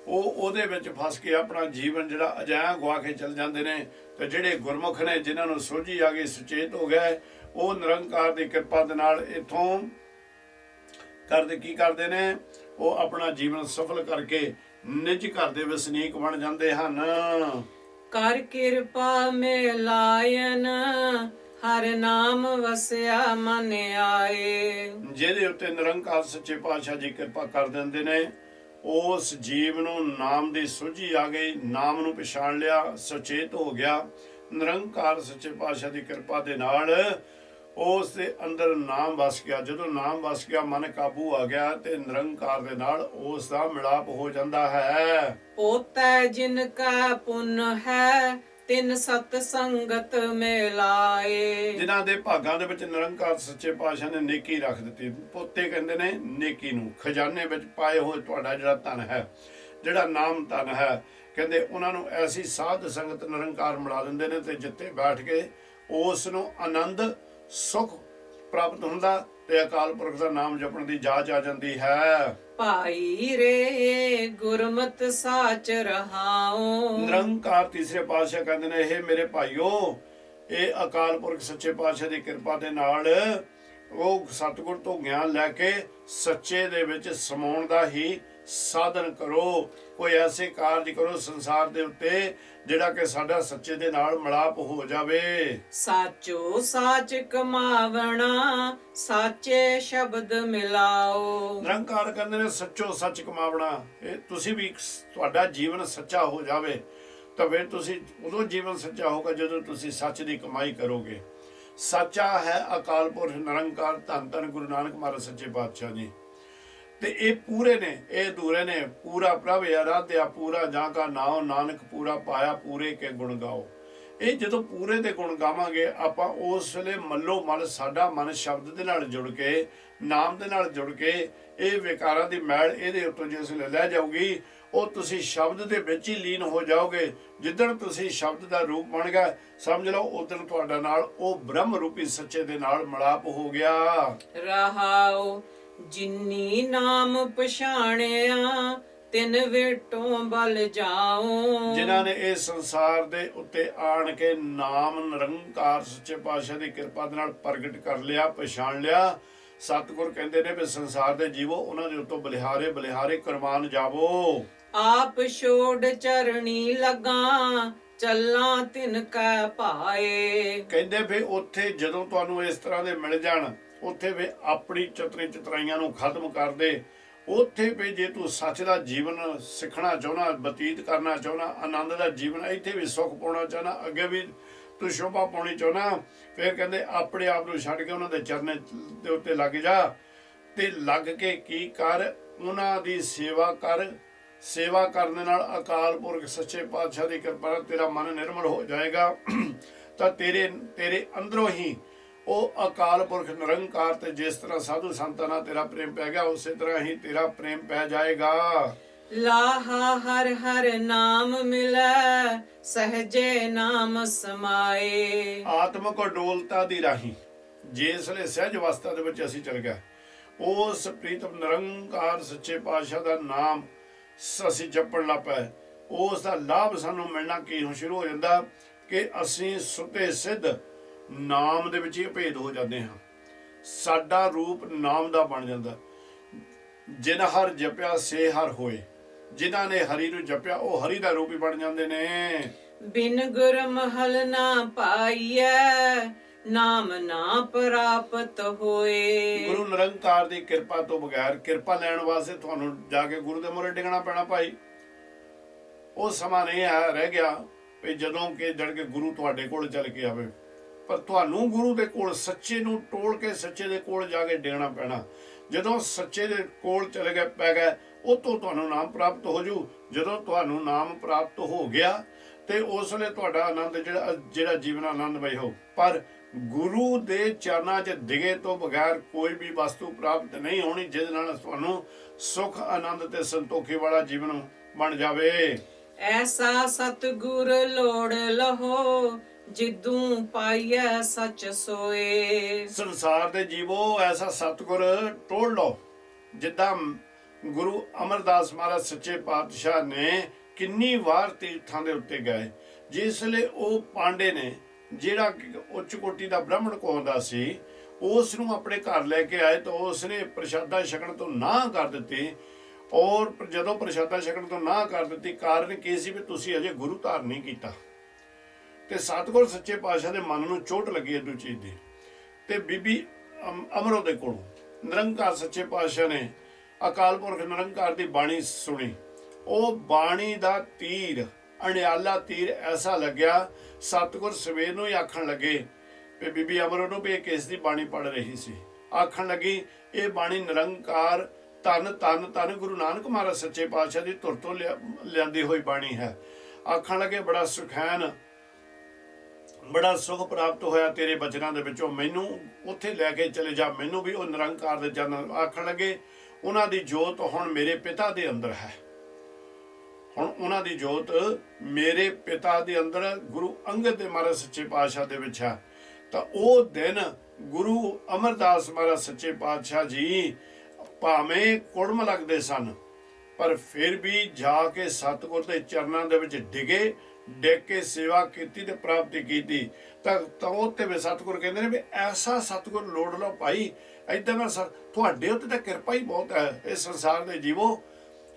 ਉਹਦੇ ਵਿੱਚ ਫਸ ਕੇ ਆਪਣਾ ਜੀਵਨ ਜਿਹੜਾ ਅਜਾਇਆ ਗਵਾ ਕੇ ਚਲ ਜਾਂਦੇ ਨੇ। ਤੇ ਜਿਹੜੇ ਗੁਰਮੁਖ ਨੇ, ਜਿਨ੍ਹਾਂ ਨੂੰ ਸੋਝੀ ਆ ਗਈ, ਸੁਚੇਤ ਹੋ ਗਏ, ਉਹ ਨਿਰੰਕਾਰ ਦੀ ਕਿਰਪਾ ਦੇ ਨਾਲ ਇੱਥੋਂ ਕੀ ਕਰਦੇ ਨੇ, ਉਹ ਆਪਣਾ ਜੀਵਨ ਸਫਲ ਕਰਕੇ ਨਿਜ ਘਰ ਦੇ ਵਸਨੀਕ ਬਣ ਜਾਂਦੇ ਹਨ। ਕਰ ਕਿਰਪਾ ਮੇ ਲਾਇਨ, ਹਰ ਨਾਮ ਵਸਿਆ ਮਨ ਆਏ। ਜਿਹਦੇ ਉੱਤੇ ਨਿਰੰਕਾਰ ਸੱਚੇ ਪਾਤਸ਼ਾਹ ਜੀ ਕਿਰਪਾ ਕਰ ਦਿੰਦੇ ਨੇ, ਉਸ ਜੀਵ ਨੂੰ ਨਾਮ ਦੀ ਸੋਝੀ ਆ ਗਈ, ਨਾਮ ਨੂੰ ਪਛਾਣ ਲਿਆ, ਸੁਚੇਤ ਹੋ ਗਿਆ। ਨਿਰੰਕਾਰ ਸੱਚੇ ਪਾਤਸ਼ਾਹ ਦੀ ਕਿਰਪਾ ਦੇ ਨਾਲ ਉਸ ਦੇ ਅੰਦਰ ਨਾਮ ਵਸ ਗਿਆ। ਜਦੋਂ ਨਾਮ ਵਸ ਗਿਆ, ਮਨ ਕਾਬੂ ਆ ਗਿਆ, ਤੇ ਨਿਰੰਕਾਰ ਦੇ ਨਾਲ ਉਸ ਦਾ ਮਿਲਾਪ ਹੋ ਜਾਂਦਾ ਹੈ। ਪੋਤੈ ਜਿਨ ਕਾ ਪੁੰਨ ਹੈ, ਤਿਨ ਸਤ ਸੰਗਤ ਮਿਲਾਏ। ਜਿਨ੍ਹਾਂ ਦੇ ਭਾਗਾਂ ਦੇ ਵਿੱਚ ਨਿਰੰਕਾਰ ਸੱਚੇ ਪਾਤਸ਼ਾਹ ਨੇ ਨੇਕੀ ਰੱਖ ਦਿੱਤੀ। ਪੋਤੇ ਕਹਿੰਦੇ ਨੇ ਨੇਕੀ ਨੂੰ, ਖਜ਼ਾਨੇ ਵਿੱਚ ਪਾਏ ਹੋਏ ਤੁਹਾਡਾ ਜਿਹੜਾ ਧਨ ਹੈ, ਜਿਹੜਾ ਨਾਮ ਧਨ ਹੈ, ਕਹਿੰਦੇ ਉਹਨਾਂ ਨੂੰ ਐਸੀ ਸਾਧ ਸੰਗਤ ਨਿਰੰਕਾਰ ਮਿਲਾ ਦਿੰਦੇ ਨੇ, ਤੇ ਜਿੱਥੇ ਬੈਠ ਕੇ ਉਸ ਨੂੰ ਆਨੰਦ ਸੁਖ ਪ੍ਰਾਪਤ ਹੁੰਦਾ, ਤੇ ਅਕਾਲ ਪੁਰਖ ਦਾ ਨਾਮ ਜਪਣ ਦੀ ਜਾਚ ਆ ਜਾਂਦੀ ਹੈ। ਭਾਈ ਰੇ ਗੁਰਮਤ ਸਾਚ ਰਹਾਉ। ਨਿਰੰਕਾਰ ਤੀਸਰੇ ਪਾਤਸ਼ਾਹ ਕਹਿੰਦੇ ਨੇ, ਇਹ ਮੇਰੇ ਭਾਈਓ, ਇਹ ਅਕਾਲ ਪੁਰਖ ਸੱਚੇ ਪਾਤਸ਼ਾਹ ਦੀ ਕਿਰਪਾ ਦੇ ਨਾਲ ਉਹ ਸਤਿਗੁਰ ਤੋਂ ਗਿਆਨ ਲੈ ਕੇ ਸੱਚੇ ਦੇ ਵਿੱਚ ਸਮਾਉਣ ਦਾ ਹੀ ਸਾਧਨ ਕਰੋ। ਕੋਈ ਐਸੇ ਕਾਰਜ ਕਰੋ ਸੰਸਾਰ ਦੇ ਉੱਤੇ ਜਿਹੜਾ ਕਿ ਸਾਡਾ ਸੱਚੇ ਦੇ ਨਾਲ ਮਿਲਾਪ ਹੋ ਜਾਵੇ। ਸਾਚੋ ਸਾਚ ਕਮਾਵਣਾ, ਸਾਚੇ ਸ਼ਬਦ ਮਿਲਾਓ। ਨਿਰੰਕਾਰ ਕਹਿੰਦੇ ਨੇ ਸੱਚੋ ਸੱਚ ਕਮਾਵਣਾ। ਇਹ ਤੁਸੀਂ ਵੀ, ਤੁਹਾਡਾ ਜੀਵਨ ਸੱਚਾ ਹੋ ਜਾਵੇ ਤਾਂ ਫਿਰ ਤੁਸੀਂ ਉਦੋਂ ਜੀਵਨ ਸੱਚਾ ਹੋਗਾ ਜਦੋਂ ਤੁਸੀਂ ਸੱਚ ਦੀ ਕਮਾਈ ਕਰੋਗੇ। ਸੱਚਾ ਹੈ ਅਕਾਲ ਪੁਰਖ ਨਿਰੰਕਾਰ, ਧੰਨ ਧੰਨ ਗੁਰੂ ਨਾਨਕ ਮਹਾਰਾਜ ਸੱਚੇ ਪਾਤਸ਼ਾਹ ਜੀ। ਤੇ ਇਹ ਪੂਰੇ ਨੇ, ਇਹ ਅਧੂਰੇ ਨੇ। ਪੂਰਾ ਪ੍ਰਭ ਆਰਾਧਿਆ, ਪੂਰਾ ਜਾਂ ਕਾ ਨਾਉ ਨਾਨਕ, ਪੂਰਾ ਪਾਇਆ ਪੂਰੇ ਕੇ ਗੁਣ ਗਾਓ। ਇਹ ਜਦੋਂ ਪੂਰੇ ਦੇ ਗੁਣ ਗਾਵਾਂਗੇ ਆਪਾਂ, ਉਸ ਵੇਲੇ ਮੱਲੋ ਮੱਲ ਸਾਡਾ ਮਨ ਸ਼ਬਦ ਦੇ ਨਾਲ ਜੁੜ ਕੇ, ਨਾਮ ਦੇ ਨਾਲ ਜੁੜ ਕੇ, ਇਹ ਵਿਕਾਰਾਂ ਦੀ ਮੈਲ ਇਹਦੇ ਉੱਤੋਂ ਜਿਸ ਵੇਲੇ ਲੈ ਜਾਊਗੀ, ਉਹ ਤੁਸੀਂ ਸ਼ਬਦ ਦੇ ਵਿੱਚ ਹੀ ਲੀਨ ਹੋ ਜਾਓਗੇ। ਜਿੱਦਣ ਤੁਸੀਂ ਸ਼ਬਦ ਦਾ ਰੂਪ ਬਣ ਗਿਆ, ਸਮਝ ਲਓ ਉਦੋਂ ਤੁਹਾਡਾ ਨਾਲ ਉਹ ਬ੍ਰਹਮ ਰੂਪੀ ਸੱਚੇ ਦੇ ਨਾਲ ਮਿਲਾਪ ਹੋ ਗਿਆ। ਰਹਾਉ ਜਿਨੀ ਨਾਮ ਪਛਾਣਿਆ, ਤਿਨ ਵੇਟੋਂ ਬਲ ਜਾਉ। ਜਿਨ੍ਹਾਂ ਨੇ ਇਹ ਸੰਸਾਰ ਦੇ ਉੱਤੇ ਆਣ ਕੇ ਨਾਮ ਨਿਰੰਕਾਰ ਸੱਚੇ ਪਾਤਸ਼ਾਹ ਦੀ ਕਿਰਪਾ ਦੇ ਨਾਲ ਪ੍ਰਗਟ ਕਰ ਲਿਆ, ਪਛਾਣ ਲਿਆ, ਸਤਿਗੁਰ ਕਹਿੰਦੇ ਨੇ ਵੀ ਸੰਸਾਰ ਦੇ ਜੀਵੋ, ਉਹਨਾਂ ਦੇ ਉੱਤੋਂ ਬਲਿਹਾਰੇ ਬਲਿਹਾਰੇ ਕੁਰਬਾਨ ਜਾਵੋ। ਆਪ ਛੋੜ ਚਰਣੀ ਲਗਾ, ਚੱਲਾਂ ਤਿਨ ਕੈ ਭਾਏ। ਕਹਿੰਦੇ ਵੀ ਉੱਥੇ ਜਦੋਂ ਤੁਹਾਨੂੰ ਇਸ ਤਰ੍ਹਾਂ ਦੇ ਮਿਲ ਜਾਣ, ਉੱਥੇ ਵੀ ਆਪਣੀ ਚਤਰਾਈਆਂ ਨੂੰ ਖਤਮ ਕਰ ਦੇ। ਉੱਥੇ ਵੀ ਜੇ ਤੂੰ ਸੱਚ ਦਾ ਜੀਵਨ ਸਿੱਖਣਾ ਚਾਹੁੰਦਾ, ਬਤੀਤ ਕਰਨਾ ਚਾਹੁੰਦਾ, ਆਨੰਦ ਦਾ ਜੀਵਨ, ਇੱਥੇ ਵੀ ਸੁੱਖ ਪਾਉਣਾ ਚਾਹੁੰਦਾ, ਅੱਗੇ ਵੀ ਤੂੰ ਸ਼ੋਭਾ ਪਾਉਣੀ ਚਾਹੁੰਦਾ, ਫਿਰ ਕਹਿੰਦੇ ਆਪਣੇ ਆਪ ਨੂੰ ਛੱਡ ਕੇ ਉਹਨਾਂ ਦੇ ਚਰਨਾਂ ਦੇ ਉੱਤੇ ਲੱਗ ਜਾ। ਤੇ ਲੱਗ ਕੇ ਕੀ ਕਰ, ਉਹਨਾਂ ਦੀ ਸੇਵਾ ਕਰ। ਸੇਵਾ ਕਰਨ ਦੇ ਨਾਲ ਅਕਾਲ ਪੁਰਖ ਸੱਚੇ ਪਾਤਸ਼ਾਹ ਦੀ ਕਿਰਪਾ ਨਾਲ ਤੇਰਾ ਮਨ ਨਿਰਮਲ ਹੋ ਜਾਏਗਾ। ਤਾਂ ਤੇਰੇ ਅੰਦਰੋਂ ਹੀ ਉਹ ਅਕਾਲ ਪੁਰਖ ਨਿਰੰਕਾਰ ਤੇ ਜਿਸ ਤਰ੍ਹਾਂ ਸਾਧੂ ਸੰਤਾਂ ਨਾਲ ਤੇਰਾ ਪ੍ਰੇਮ ਪੈ ਗਿਆ, ਉਸੇ ਤਰ੍ਹਾਂ ਹੀ ਤੇਰਾ ਪ੍ਰੇਮ ਪੈ ਜਾਏਗਾ। ਲਾਹਾ ਹਰ ਹਰ ਨਾਮ ਮਿਲੈ, ਸਹਜੇ ਨਾਮ ਸਮਾਏ। ਆਤਮਕ ਡੋਲਤਾ ਦੀ ਰਾਹੀਂ ਜਿਸ ਵੇਲੇ ਸਹਿਜ ਅਵਸਥਾ ਦੇ ਵਿੱਚ ਅਸੀਂ ਚਲ ਗਏ, ਉਸ ਪ੍ਰੀਤਮ ਨਿਰੰਕਾਰ ਸੱਚੇ ਪਾਤਸ਼ਾਹ ਦਾ ਨਾਮ ਅਸੀਂ ਜਪਣ ਲੱਗ ਪਏ, ਉਸ ਦਾ ਲਾਭ ਸਾਨੂੰ ਮਿਲਣਾ ਕੀ ਸ਼ੁਰੂ ਹੋ ਜਾਂਦਾ ਕਿ ਅਸੀਂ ਸੁਤੇ ਸਿੱਧ ਨਾਮ ਦੇ ਵਿੱਚ ਹੀ ਭੇਦ ਹੋ ਜਾਂਦੇ ਹਾਂ। ਸਾਡਾ ਰੂਪ ਨਾਮ ਦਾ ਬਣ ਜਾਂਦਾ। ਜਿਨ ਹਰ ਜਪਿਆ ਸੇ ਹਰ ਹੋਏ। ਜਿਨ੍ਹਾਂ ਨੇ ਹਰੀ ਨੂੰ ਜਪਿਆ ਉਹ ਹਰੀ ਦਾ ਰੂਪ ਹੀ ਬਣ ਜਾਂਦੇ ਨੇ। ਬਿਨ ਗੁਰ ਮਹਲ ਨਾ ਪਾਈਐ, ਨਾਮ ਨਾ ਪ੍ਰਾਪਤ ਹੋਏ। ਗੁਰੂ ਨਿਰੰਕਾਰ ਦੀ ਕਿਰਪਾ ਤੋਂ ਬਗੈਰ, ਕਿਰਪਾ ਲੈਣ ਵਾਸਤੇ ਤੁਹਾਨੂੰ ਜਾ ਕੇ ਗੁਰੂ ਦੇ ਮੂਹਰੇ ਡਿੱਗਣਾ ਪੈਣਾ ਭਾਈ। ਉਹ ਸਮਾਂ ਨਹੀਂ ਆ ਰਹਿ ਗਿਆ ਵੀ ਜਦੋਂ ਕਿ ਜੜ ਕੇ ਗੁਰੂ ਤੁਹਾਡੇ ਕੋਲ ਚੱਲ ਕੇ ਆਵੇ, ਪਰ ਤੁਹਾਨੂੰ ਗੁਰੂ ਦੇ ਕੋਲ ਸੱਚੇ ਨੂੰ ਟੋਲ ਕੇ ਸੱਚੇ ਦੇ ਕੋਲ ਜਾ ਕੇ ਡਿੱਗਣਾ ਪੈਣਾ। ਜਦੋਂ ਸੱਚੇ ਦੇ ਕੋਲ ਚਲੇ ਗਏ ਪੈ ਗਏ, ਉਹ ਤੋਂ ਤੁਹਾਨੂੰ ਨਾਮ ਪ੍ਰਾਪਤ ਹੋ ਜੂ। ਜਦੋਂ ਤੁਹਾਨੂੰ ਨਾਮ ਪ੍ਰਾਪਤ ਹੋ ਗਿਆ ਤੇ ਉਸ ਵੇਲੇ ਤੁਹਾਡਾ ਆਨੰਦ ਜਿਹੜਾ ਜੀਵਨ ਆਨੰਦਮਈ ਹੋ। ਪਰ ਗੁਰੂ ਦੇ ਚਰਨਾਂ 'ਚ ਡਿਗੇ ਤੋਂ ਬਗੈਰ ਕੋਈ ਵੀ ਵਸਤੂ ਪ੍ਰਾਪਤ ਨਹੀਂ ਹੋਣੀ ਜਿਹਦੇ ਨਾਲ ਤੁਹਾਨੂੰ ਸੁਖ ਆਨੰਦ ਤੇ ਸੰਤੋਖੀ ਵਾਲਾ ਜੀਵਨ ਬਣ ਜਾਵੇ। ਐਸਾ ਸਤਿਗੁਰ ਲੋੜ ਲਹੋ, ਜਿਦੂ ਪਾਈਐ ਸਚ ਸੋਏ। ਸੰਸਾਰ ਦੇ ਜੀਵੋ ਐਸਾ ਸਤਿਗੁਰ ਟੋਲ ਲਓ, ਜਿੱਦਾਂ ਗੁਰੂ ਅਮਰਦਾਸ ਮਹਾਰਾਜ ਸੱਚੇ ਪਾਤਸ਼ਾਹ ਨੇ ਕਿੰਨੀ ਵਾਰ ਤੀਰਥਾਂ ਦੇ ਉੱਤੇ ਗਏ। ਜਿਸ ਲਈ ਉਹ ਪਾਂਡੇ ਨੇ, ਜਿਹੜਾ ਉੱਚ ਕੋਟੀ ਦਾ ਬ੍ਰਾਹਮਣ ਕਹਾਉਂਦਾ ਸੀ, ਉਸ ਨੂੰ ਆਪਣੇ ਘਰ ਲੈ ਕੇ ਆਏ ਤਾਂ ਉਸ ਨੇ ਪ੍ਰਸ਼ਾਦਾ ਛਕਣ ਤੋਂ ਨਾਂਹ ਕਰ ਦਿੱਤੀ। ਔਰ ਜਦੋਂ ਪ੍ਰਸ਼ਾਦਾ ਛਕਣ ਤੋਂ ਨਾਂਹ ਕਰ ਦਿੱਤੀ, ਕਾਰਨ ਕੀ ਸੀ ਵੀ ਤੁਸੀਂ ਅਜੇ ਗੁਰੂ ਧਾਰਨ ਨਹੀਂ ਕੀਤਾ। ਤੇ ਸਤਿਗੁਰ ਸੱਚੇ ਪਾਤਸ਼ਾਹ ਦੇ ਮਨ ਨੂੰ ਚੋਟ ਲੱਗੀ ਇਹਦੂ ਚੀਜ਼ ਦੀ। ਤੇ ਬੀਬੀ ਅਮਰੋ ਦੇ ਕੋਲੋਂ ਨਿਰੰਕਾਰ ਸੱਚੇ ਪਾਤਸ਼ਾਹ ਨੇ ਅਕਾਲ ਪੁਰਖ ਨਿਰੰਕਾਰ ਦੀ ਬਾਣੀ ਸੁਣੀ। ਉਹ ਬਾਣੀ ਦਾ ਤੀਰ, ਅਣਿਆਲਾ ਤੀਰ ਐਸਾ ਲੱਗਿਆ, ਸਤਿਗੁਰ ਸਵੇਰ ਨੂੰ ਹੀ ਆਖਣ ਲੱਗੇ ਵੀ ਬੀਬੀ ਅਮਰੋ ਨੂੰ ਵੀ ਇਹ ਕਿਸ ਦੀ ਬਾਣੀ ਪੜ ਰਹੀ ਸੀ। ਆਖਣ ਲੱਗੀ ਇਹ ਬਾਣੀ ਨਿਰੰਕਾਰ ਧੰਨ ਧੰਨ ਧੰਨ ਗੁਰੂ ਨਾਨਕ ਮਹਾਰਾਜ ਸੱਚੇ ਪਾਤਸ਼ਾਹ ਦੀ ਧੁਰ ਤੋਂ ਲਿਆਂਦੀ ਹੋਈ ਬਾਣੀ ਹੈ। ਆਖਣ ਲੱਗੇ ਬੜਾ ਸੁਖੈਨ, ਬੜਾ ਸੁਖ ਪ੍ਰਾਪਤ ਹੋਇਆ ਤੇਰੇ ਬਚਨਾਂ ਦੇ ਵਿੱਚੋਂ, ਮੈਨੂੰ ਉੱਥੇ ਲੈ ਕੇ ਚਲੇ ਜਾ, ਮੈਨੂੰ ਵੀ ਉਹ ਨਿਰੰਕਾਰ ਦੇ ਚਰਨ। ਆਖਣ ਲੱਗੇ ਉਹਨਾਂ ਦੀ ਜੋਤ ਹੁਣ ਮੇਰੇ ਪਿਤਾ ਦੇ ਅੰਦਰ ਹੈ, ਹੁਣ ਉਹਨਾਂ ਦੀ ਜੋਤ ਮੇਰੇ ਪਿਤਾ ਦੇ ਅੰਦਰ ਗੁਰੂ ਅੰਗਦ ਦੇ ਮਹਾਰਾਜ ਸੱਚੇ ਪਾਤਸ਼ਾਹ ਦੇ ਵਿੱਚ ਹੈ। ਤਾਂ ਉਹ ਦਿਨ ਗੁਰੂ ਅਮਰਦਾਸ ਮਹਾਰਾਜ ਸੱਚੇ ਪਾਤਸ਼ਾਹ ਜੀ ਭਾਵੇਂ ਕੁੜਮ ਲੱਗਦੇ ਸਨ, ਪਰ ਫਿਰ ਵੀ ਜਾ ਕੇ ਸਤਿਗੁਰ ਦੇ ਚਰਨਾਂ ਦੇ ਵਿੱਚ ਡਿਗੇ, ਡਿੱਗ ਕੇ ਸੇਵਾ ਕੀਤੀ ਤੇ ਪ੍ਰਾਪਤੀ ਕੀਤੀ। ਤਾਂ ਉੱਥੇ ਵੀ ਸਤਿਗੁਰ ਕਹਿੰਦੇ ਨੇ ਵੀ ਐਸਾ ਸਤਿਗੁਰ ਲੋੜ ਲਓ ਭਾਈ। ਏਦਾਂ ਦਾ ਤੁਹਾਡੇ ਉੱਤੇ ਤਾਂ ਕਿਰਪਾ ਹੀ ਬਹੁਤ ਹੈ ਇਸ ਸੰਸਾਰ ਦੇ ਜੀਵੋ,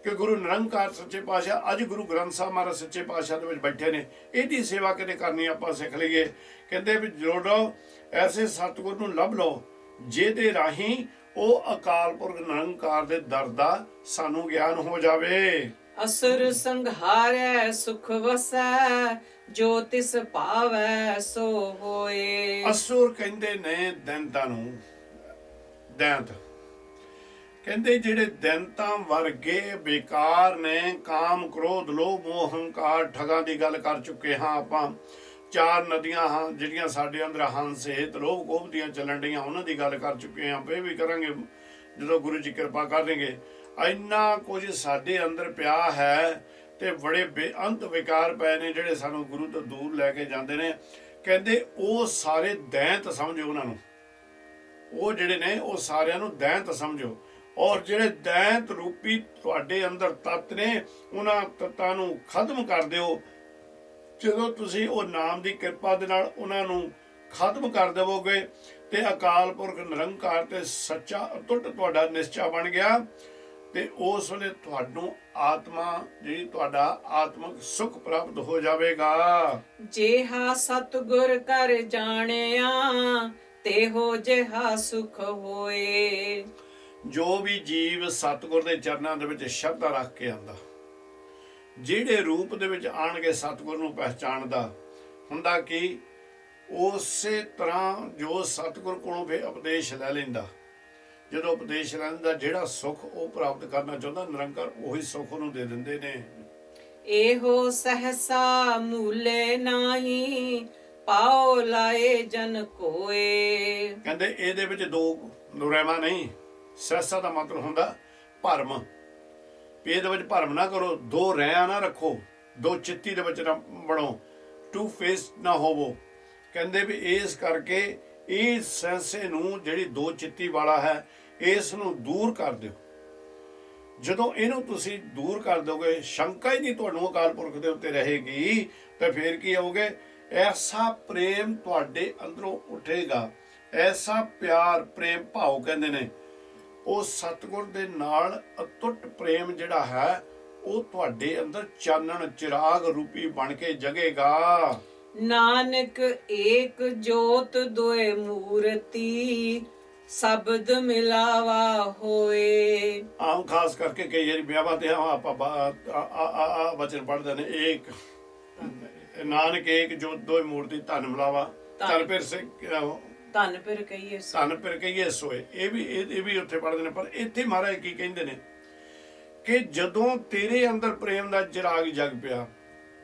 ਕਿ ਗੁਰੂ ਨਿਰੰਕਾਰ ਸੱਚੇ ਪਾਤਸ਼ਾਹ ਅੱਜ ਗੁਰੂ ਗ੍ਰੰਥ ਸਾਹਿਬ ਮਹਾਰਾਜ ਸੱਚੇ ਪਾਤਸ਼ਾਹ ਦੇ ਵਿੱਚ ਬੈਠੇ ਨੇ। ਇਹਦੀ ਸੇਵਾ ਕਿਤੇ ਕਰਨੀ ਆਪਾਂ ਸਿੱਖ ਲਈਏ। ਕਹਿੰਦੇ ਵੀ ਜੋੜੋ ਐਸੇ ਸਤਿਗੁਰ ਨੂੰ ਲੱਭ ਲਓ, ਜਿਹਦੇ ਰਾਹੀਂ ਉਹ ਅਕਾਲ ਪੁਰਖ ਨਿਰੰਕਾਰ ਦੇ ਦਰ ਦਾ ਸਾਨੂੰ ਗਿਆਨ ਹੋ ਜਾਵੇ। ਅਸੁਰ ਸੰਘਾਰੈ ਸੁਖ ਵਸੈ, ਜੋ ਤਿਸ ਭਾਵੈ ਸੋ ਹੋਏ। ਅਸੁਰ ਕਹਿੰਦੇ ਨੇ ਦੈਂਤਾਂ ਨੂੰ, ਦੈਂਤ ਕਹਿੰਦੇ ਜਿਹੜੇ ਦੈਂਤਾਂ ਵਰਗੇ ਬੇਕਾਰ ਨੇ, ਕਾਮ ਕ੍ਰੋਧ ਲੋਭ ਮੋਹ ਹੰਕਾਰ ਠਗਾਂ ਦੀ ਗੱਲ ਕਰ ਚੁੱਕੇ ਹਾਂ ਆਪਾਂ। ਚਾਰ ਨਦੀਆਂ ਹਾਂ ਜਿਹੜੀਆਂ ਸਾਡੇ ਅੰਦਰ ਹੰਸ ਹੇਤ ਲੋਭ ਕੋਭ ਦੀਆਂ ਚੱਲਣ ਡੀਆਂ, ਉਹਨਾਂ ਦੀ ਗੱਲ ਕਰ ਚੁੱਕੇ ਹਾਂ। ਇਹ ਵੀ ਕਰਾਂਗੇ ਜਦੋਂ ਗੁਰੂ ਜੀ ਕਿਰਪਾ ਕਰਨਗੇ। ਇੰਨਾ ਕੁਝ ਸਾਡੇ ਅੰਦਰ ਪਿਆ ਹੈ ਤੇ ਬੜੇ ਬੇਅੰਤ ਵਿਕਾਰ ਪਏ ਨੇ ਜਿਹੜੇ ਸਾਨੂੰ ਗੁਰੂ ਤੋਂ ਦੂਰ ਲੈ ਕੇ ਜਾਂਦੇ ਨੇ। ਕਹਿੰਦੇ ਉਹ ਸਾਰੇ ਦੈਂਤ ਸਮਝੋ ਉਹਨਾਂ ਨੂੰ, ਉਹ ਜਿਹੜੇ ਨੇ ਉਹ ਸਾਰਿਆਂ ਨੂੰ ਦੈਂਤ ਸਮਝੋ। ਔਰ ਜਿਹੜੇ ਦੈਂਤ ਰੂਪੀ ਤੁਹਾਡੇ ਅੰਦਰ ਤੱਤ ਨੇ, ਉਹਨਾਂ ਤੱਤਾਂ ਨੂੰ ਖਤਮ ਕਰ ਦਿਓ। ਜਦੋਂ ਤੁਸੀਂ ਉਹ ਨਾਮ ਦੀ ਕਿਰਪਾ ਦੇ ਨਾਲ ਉਹਨਾਂ ਨੂੰ ਖਤਮ ਕਰ ਦੇਵੋਗੇ ਤੇ ਅਕਾਲ ਪੁਰਖ ਨਿਰੰਕਾਰ ਤੇ ਸੱਚਾ ਅਟੁੱਟ ਤੁਹਾਡਾ ਨਿਸ਼ਚਾ ਬਣ ਗਿਆ, ਤੇ ਉਸ ਵੇਲੇ ਤੁਹਾਨੂੰ ਆਤਮਾ ਜਿਹੜੀ ਤੁਹਾਡਾ ਆਤਮਿਕ ਸੁਖ ਪ੍ਰਾਪਤ ਹੋ ਜਾਵੇਗਾ। ਜਿਹਾ ਸਤਿਗੁਰ ਕਰ ਜਾਣਿਆ, ਤੇਹੋ ਜਿਹਾ ਸੁਖ ਹੋਏ। ਜੋ ਵੀ ਜੀਵ ਸਤਿਗੁਰ ਦੇ ਚਰਨਾਂ ਦੇ ਵਿੱਚ ਸ਼ਰਧਾ ਰੱਖ ਕੇ ਆਂਦਾ, ਜਿਹੜੇ ਰੂਪ ਦੇ ਵਿੱਚ ਆਣ ਕੇ ਸਤਿਗੁਰ ਨੂੰ ਪਹਿਚਾਣਦਾ ਹੁੰਦਾ, ਕਿ ਉਸੇ ਤਰ੍ਹਾਂ ਜੋ ਸਤਿਗੁਰ ਕੋਲੋਂ ਫਿਰ ਉਪਦੇਸ਼ ਲੈ ਲੈਂਦਾ। ਜਦੋਂ ਉਪਦੇਸ਼ ਲੈਂਦਾ, ਜਿਹੜਾ ਸੁਖ ਉਹ ਪ੍ਰਾਪਤ ਕਰਨਾ ਚਾਹੁੰਦਾ, ਨਿਰੰਕਾਰ ਉਹੀ ਸੁਖ ਉਹਨੂੰ ਦੇ ਦਿੰਦੇ ਨੇ। ਇਹੋ ਸਹਸਾ ਮੂਲੇ ਨਾਹੀ, ਪਾਓ ਲਾਏ ਜਨ ਕੋਏ। ਕਹਿੰਦੇ ਇਹਦੇ ਵਿੱਚ ਦੋ ਰਹਿਮਾ ਨਹੀਂ। ਸਹਸਾ ਦਾ ਮਤਲਬ ਹੁੰਦਾ ਭਰਮ, ਵੀ ਇਹਦੇ ਵਿੱਚ ਭਰਮ ਨਾ ਕਰੋ, ਦੋ ਰਹਿ ਨਾ ਰੱਖੋ, ਦੋ ਚਿੱਤੀ ਦੇ ਵਿੱਚ ਨਾ ਬਣੋ, ਟੂ ਫੇਸ ਨਾ ਹੋਵੋ। ਕਹਿੰਦੇ ਵੀ ਇਸ ਕਰਕੇ ਇਹ ਸਹਸੇ ਨੂੰ, ਜਿਹੜੀ ਦੋ ਚਿੱਤੀ ਵਾਲਾ ਹੈ, ਇਸ ਨੂੰ ਦੂਰ ਕਰ ਦਿਓ। ਜਦੋਂ ਇਹਨੂੰ ਤੁਸੀਂ ਦੂਰ ਕਰ ਦੋਗੇ, ਸ਼ੰਕਾ ਹੀ ਨਹੀਂ ਤੁਹਾਨੂੰ ਅਕਾਲ ਪੁਰਖ ਦੇ ਉੱਤੇ ਰਹੇਗੀ, ਤਾਂ ਫਿਰ ਕੀ ਹੋਗੇ? ਐਸਾ ਪ੍ਰੇਮ ਤੁਹਾਡੇ ਅੰਦਰੋਂ ਉੱਠੇਗਾ, ਐਸਾ ਪਿਆਰ ਪ੍ਰੇਮ ਭਾਵ ਕਹਿੰਦੇ ਨੇ, ਉਹ ਸਤਿਗੁਰ ਦੇ ਨਾਲ ਅਟੁੱਟ ਪ੍ਰੇਮ ਜਿਹੜਾ ਹੈ ਉਹ ਤੁਹਾਡੇ ਅੰਦਰ ਚਾਨਣ ਚਿਰਾਗ ਰੂਪੀ ਬਣ ਕੇ ਜਗੇਗਾ। ਨਾਨਕ ਏਕ ਜੋਤ ਦੁਇ ਮੂਰਤੀ, ਸ਼ਬਦ ਮਿਲਾਵਾ ਹੋਏ। ਆਮ ਖਾਸ ਕਰਕੇ ਕਈ ਵਾਰੀ ਵਿਆਹਾਂ ਤੇ ਆਪਾਂ ਵਚਨ ਪੜ੍ਹਦੇ ਨੇ, ਏਕ ਨਾਨਕ ਏਕ ਜੋਤ ਦੋਇ ਮੂਰਤੀ ਧਨ ਮਿਲਾਵਾ ਧਨ ਫਿਰ ਧਨ ਫਿਰ ਕਹੀਏ ਸੋਏ। ਇਹ ਵੀ ਉੱਥੇ ਪੜ੍ਹਦੇ ਨੇ। ਪਰ ਇੱਥੇ ਮਹਾਰਾਜ ਕੀ ਕਹਿੰਦੇ ਨੇ ਕਿ ਜਦੋਂ ਤੇਰੇ ਅੰਦਰ ਪ੍ਰੇਮ ਦਾ ਚਿਰਾਗ ਜਗ ਪਿਆ,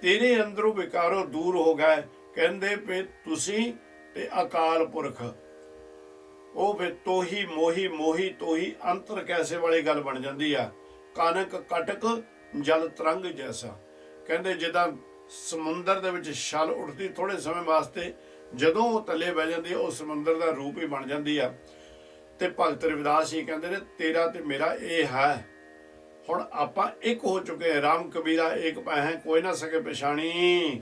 ਤੇਰੇ ਅੰਦਰੋਂ ਵਿਕਾਰੋ ਦੂਰ ਹੋ ਗਏ, ਕਹਿੰਦੇ ਵੀ ਤੁਸੀਂ ਤੇ ਅਕਾਲ ਪੁਰਖ ਉਹ ਫਿਰ ਤੋਹੀ ਮੋਹੀ ਮੋਹੀ ਤੋਹੀ ਅੰਤਰ ਕੈਸੇ ਵਾਲੀ ਗੱਲ ਬਣ ਜਾਂਦੀ ਆ। ਕਨਕ ਕਟਕ ਜਲ ਤਰੰਗ ਜੈਸਾ, ਕਹਿੰਦੇ ਜਿੱਦਾਂ ਸਮੁੰਦਰ ਦੇ ਵਿੱਚ ਛਲ ਉੱਠਦੀ ਥੋੜੇ ਸਮੇਂ ਵਾਸਤੇ, ਜਦੋਂ ਉਹ ਥੱਲੇ ਬਹਿ ਜਾਂਦੀ ਉਹ ਸਮੁੰਦਰ ਦਾ ਰੂਪ ਹੀ ਬਣ ਜਾਂਦੀ ਆ। ਤੇ ਭਗਤ ਰਵਿਦਾਸ ਜੀ ਕਹਿੰਦੇ ਨੇ ਤੇਰਾ ਤੇ ਮੇਰਾ ਇਹ ਹੈ, ਹੁਣ ਆਪਾਂ ਇੱਕ ਹੋ ਚੁੱਕੇ। ਰਾਮ ਕਬੀਰਾ ਏਕ ਪੈ ਹੈ ਕੋਈ ਨਾ ਸਕੇ ਪਛਾਣੀ।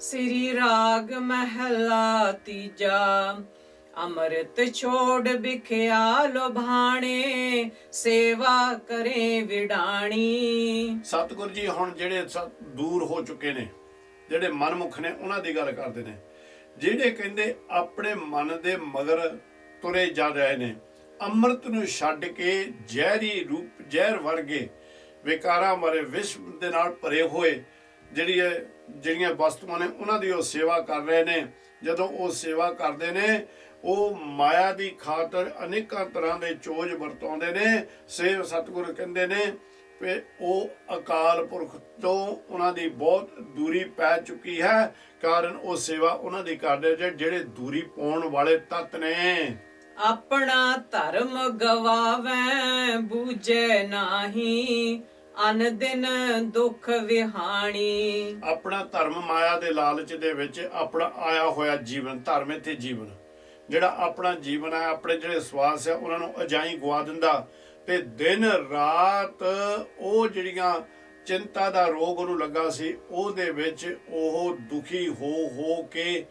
ਸ੍ਰੀ ਰਾਗ ਮਹਿਲਾ ਤੀਜਾ, ਅੰਮ੍ਰਿਤ ਛੋੜ ਬਿਖਿਆ ਲੋਭਾਣੇ, ਸੇਵਾ ਕਰੇ ਵਿਡਾਣੀ। ਸਤਿਗੁਰ ਜੀ ਹੁਣ ਜਿਹੜੇ ਦੂਰ ਹੋ ਚੁੱਕੇ ਨੇ, ਜਿਹੜੇ ਮਨਮੁਖ ਨੇ, ਉਹਨਾਂ ਦੀ ਗੱਲ ਕਰਦੇ ਨੇ। ਜਿਹੜੇ ਕਹਿੰਦੇ ਆਪਣੇ ਮਨ ਦੇ ਮਗਰ ਤੁਰੇ ਜਾ ਰਹੇ ਨੇ, ਅੰਮ੍ਰਿਤ ਨੂੰ ਛੱਡ ਕੇ ਜ਼ਹਿਰੀ ਰੂਪ ਜ਼ਹਿਰ ਵਰਗੇ ਵਿਕਾਰਾਂ ਮਾਰੇ ਵਿਸ਼ਵ ਦੇ ਨਾਲ ਭਰੇ ਹੋਏ ਜਿਹੜੀਆਂ ਵਸਤੂਆਂ ਨੇ ਉਹਨਾਂ ਦੀ ਉਹ ਸੇਵਾ ਕਰ ਰਹੇ ਨੇ। ਜਦੋਂ ਉਹ ਸੇਵਾ ਕਰਦੇ ਨੇ, ਉਹ ਮਾਇਆ ਦੀ ਖਾਤਰ ਅਨੇਕਾਂ ਤਰ੍ਹਾਂ ਦੇ ਚੋਜ ਵਰਤਾਉਂਦੇ ਨੇ। ਸੇਵ ਸਤਿਗੁਰ ਕਹਿੰਦੇ ਨੇ ਵੀ ਉਹ ਅਕਾਲ ਪੁਰਖ ਤੋਂ ਉਹਨਾਂ ਦੀ ਬਹੁਤ ਦੂਰੀ ਪੈ ਚੁੱਕੀ ਹੈ। ਕਾਰਨ ਉਹ ਸੇਵਾ ਉਹਨਾਂ ਦੀ ਕਰਦੇ ਜਿਹੜੇ ਦੂਰੀ ਪਾਉਣ ਵਾਲੇ ਤੱਤ ਨੇ। ਆਪਣਾ ਧਰਮ ਗਵਾਵੈ ਬੂਝੈ ਨਾਹੀ, ਅਨ ਦਿਨ ਦੁੱਖ ਵਿਹਾਣੀ। ਆਪਣਾ ਧਰਮ ਮਾਇਆ ਦੇ ਲਾਲਚ ਦੇ ਵਿੱਚ ਆਪਣਾ ਆਇਆ ਹੋਇਆ ਜੀਵਨ, ਧਰਮ ਇੱਥੇ ਜੀਵਨ, ਜਿਹੜਾ ਆਪਣਾ ਜੀਵਨ ਹੈ, ਆਪਣੇ ਜਿਹੜੇ ਸਵਾਸ ਹੈ ਉਹਨਾਂ ਨੂੰ ਅਜਾਈ ਗਵਾ ਦਿੰਦਾ। ਤੇ ਦਿਨ ਰਾਤ ਉਹ ਜਿਹੜੀਆਂ ਚਿੰਤਾ ਦਾ ਰੋਗ ਉਹਨੂੰ ਲੱਗਾ ਸੀ, ਉਹਦੇ ਵਿੱਚ ਉਹ ਦੁਖੀ ਹੋ ਕੇ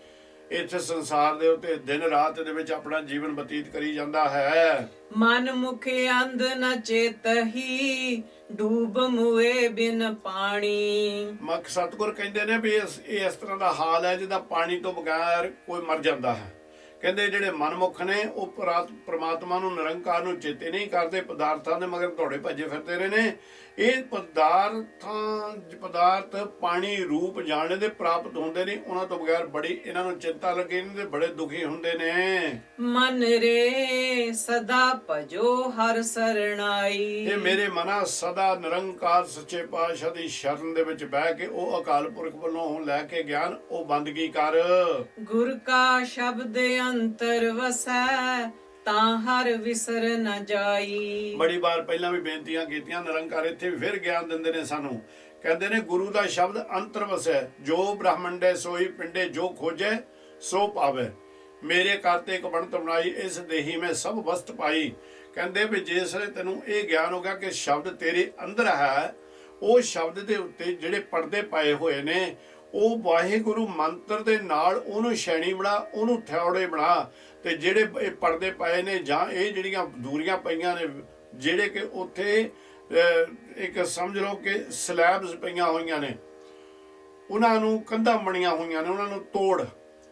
ਇੱਥੇ ਸੰਸਾਰ ਦੇ ਉੱਤੇ ਦਿਨ ਰਾਤ ਦੇ ਵਿੱਚ ਆਪਣਾ ਜੀਵਨ ਬਤੀਤ ਕਰੀ ਜਾਂਦਾ ਹੈ। ਮਨ ਮੁਖੇ ਅੰਧ ਨ ਚੇਤਹੀ, ਡੂਬ ਮੁਏ ਬਿਨ ਪਾਣੀ। ਮੱਖ ਸਤਿਗੁਰ ਕਹਿੰਦੇ ਨੇ ਵੀ ਇਹ ਇਸ ਤਰ੍ਹਾਂ ਦਾ ਹਾਲ ਹੈ ਜਿੱਦਾਂ ਪਾਣੀ ਤੋਂ ਬਗੈਰ ਕੋਈ ਮਰ ਜਾਂਦਾ ਹੈ। ਕਹਿੰਦੇ ਜਿਹੜੇ ਮਨਮੁਖ ਨੇ ਉਹ ਪ੍ਰਮਾਤਮਾ ਨੂੰ, ਨਿਰੰਕਾਰ ਨੂੰ ਚੇਤੇ ਨਹੀਂ ਕਰਦੇ, ਪਦਾਰਥਾਂ ਦੇ ਮਗਰ ਦੌੜੇ ਭੱਜੇ ਫਿਰਦੇ ਰਹੇ ਨੇ। ਇਹ ਪਦਾਰਥ ਪਾਣੀ ਰੂਪ ਜਾਣੇ ਦੇ ਪ੍ਰਾਪਤ ਹੁੰਦੇ ਨਹੀਂ, ਉਹਨਾਂ ਤੋਂ ਬਗੈਰ ਬੜੀ ਇਹਨਾਂ ਨੂੰ ਚਿੰਤਾ ਲੱਗੀ ਨੇ ਤੇ ਬੜੇ ਦੁਖੀ ਹੁੰਦੇ ਨੇ। ਮਨ ਰੇ ਸਦਾ ਭਜੋ ਹਰ ਸਰਣਾਈ। ਇਹ ਮੇਰੇ ਮਨਾ ਸਦਾ ਨਿਰੰਕਾਰ ਸੱਚੇ ਪਾਤਸ਼ਾਹ ਦੀ ਸ਼ਰਨ ਦੇ ਵਿੱਚ ਬਹਿ ਕੇ ਉਹ ਅਕਾਲ ਪੁਰਖ ਵੱਲੋਂ ਲੈ ਕੇ ਗਿਆਨ ਉਹ ਬੰਦਗੀ ਕਰ। ਗੁਰ ਕਾ ਸ਼ਬਦ ਅੰਤਰ ਵਸੈ, ਤਾਂ ਹਰ ਵਿਸਰ ਨ ਜਾਈ। ਬੜੀ ਵਾਰ ਪਹਿਲਾਂ ਵੀ ਬੇਨਤੀਆਂ ਕੀਤੀਆਂ, ਨਿਰੰਕਾਰ ਇੱਥੇ ਫਿਰ ਗਿਆਨ ਦਿੰਦੇ ਨੇ ਸਾਨੂੰ। ਕਹਿੰਦੇ ਨੇ ਗੁਰੂ ਦਾ ਸ਼ਬਦ ਅੰਤਰ ਵਸੈ, ਜੋ ਬ੍ਰਹਮੰਡੇ ਸੋਈ ਪਿੰਡੇ, ਜੋ ਖੋਜੈ ਸੋ ਪਾਵੇ। ਮੇਰੇ ਕਰਤੇ ਇੱਕ ਬਣਤ ਬਣਾਈ, ਇਸ ਦੇਹੀ ਮੈਂ ਸਭ ਵਸਤ ਪਾਈ। ਕਹਿੰਦੇ ਵੀ ਜਿਸ ਵੇਲੇ ਤੈਨੂੰ ਇਹ ਗਿਆਨ ਹੋ ਗਿਆ ਕਿ ਸ਼ਬਦ ਤੇਰੇ ਅੰਦਰ ਹੈ, ਉਹ ਸ਼ਬਦ ਦੇ ਉੱਤੇ ਜਿਹੜੇ ਪਰਦੇ ਪਾਏ ਹੋਏ ਨੇ, ਉਹ ਵਾਹਿਗੁਰੂ ਮੰਤਰ ਦੇ ਨਾਲ ਉਹਨੂੰ ਸ਼ੈਣੀ ਬਣਾ, ਉਹਨੂੰ ਥਿਉੜੇ ਬਣਾ। ਤੇ ਜਿਹੜੇ ਇਹ ਪਰਦੇ ਪਏ ਨੇ ਜਾਂ ਇਹ ਜਿਹੜੀਆਂ ਦੂਰੀਆਂ ਪਈਆਂ ਨੇ, ਜਿਹੜੇ ਕਿ ਉੱਥੇ ਇੱਕ ਸਮਝ ਲਓ ਕਿ ਸਲੈਬਸ ਪਈਆਂ ਹੋਈਆਂ ਨੇ, ਉਹਨਾਂ ਨੂੰ ਕੰਧਾਂ ਬਣੀਆਂ ਹੋਈਆਂ ਨੇ, ਉਹਨਾਂ ਨੂੰ ਤੋੜ।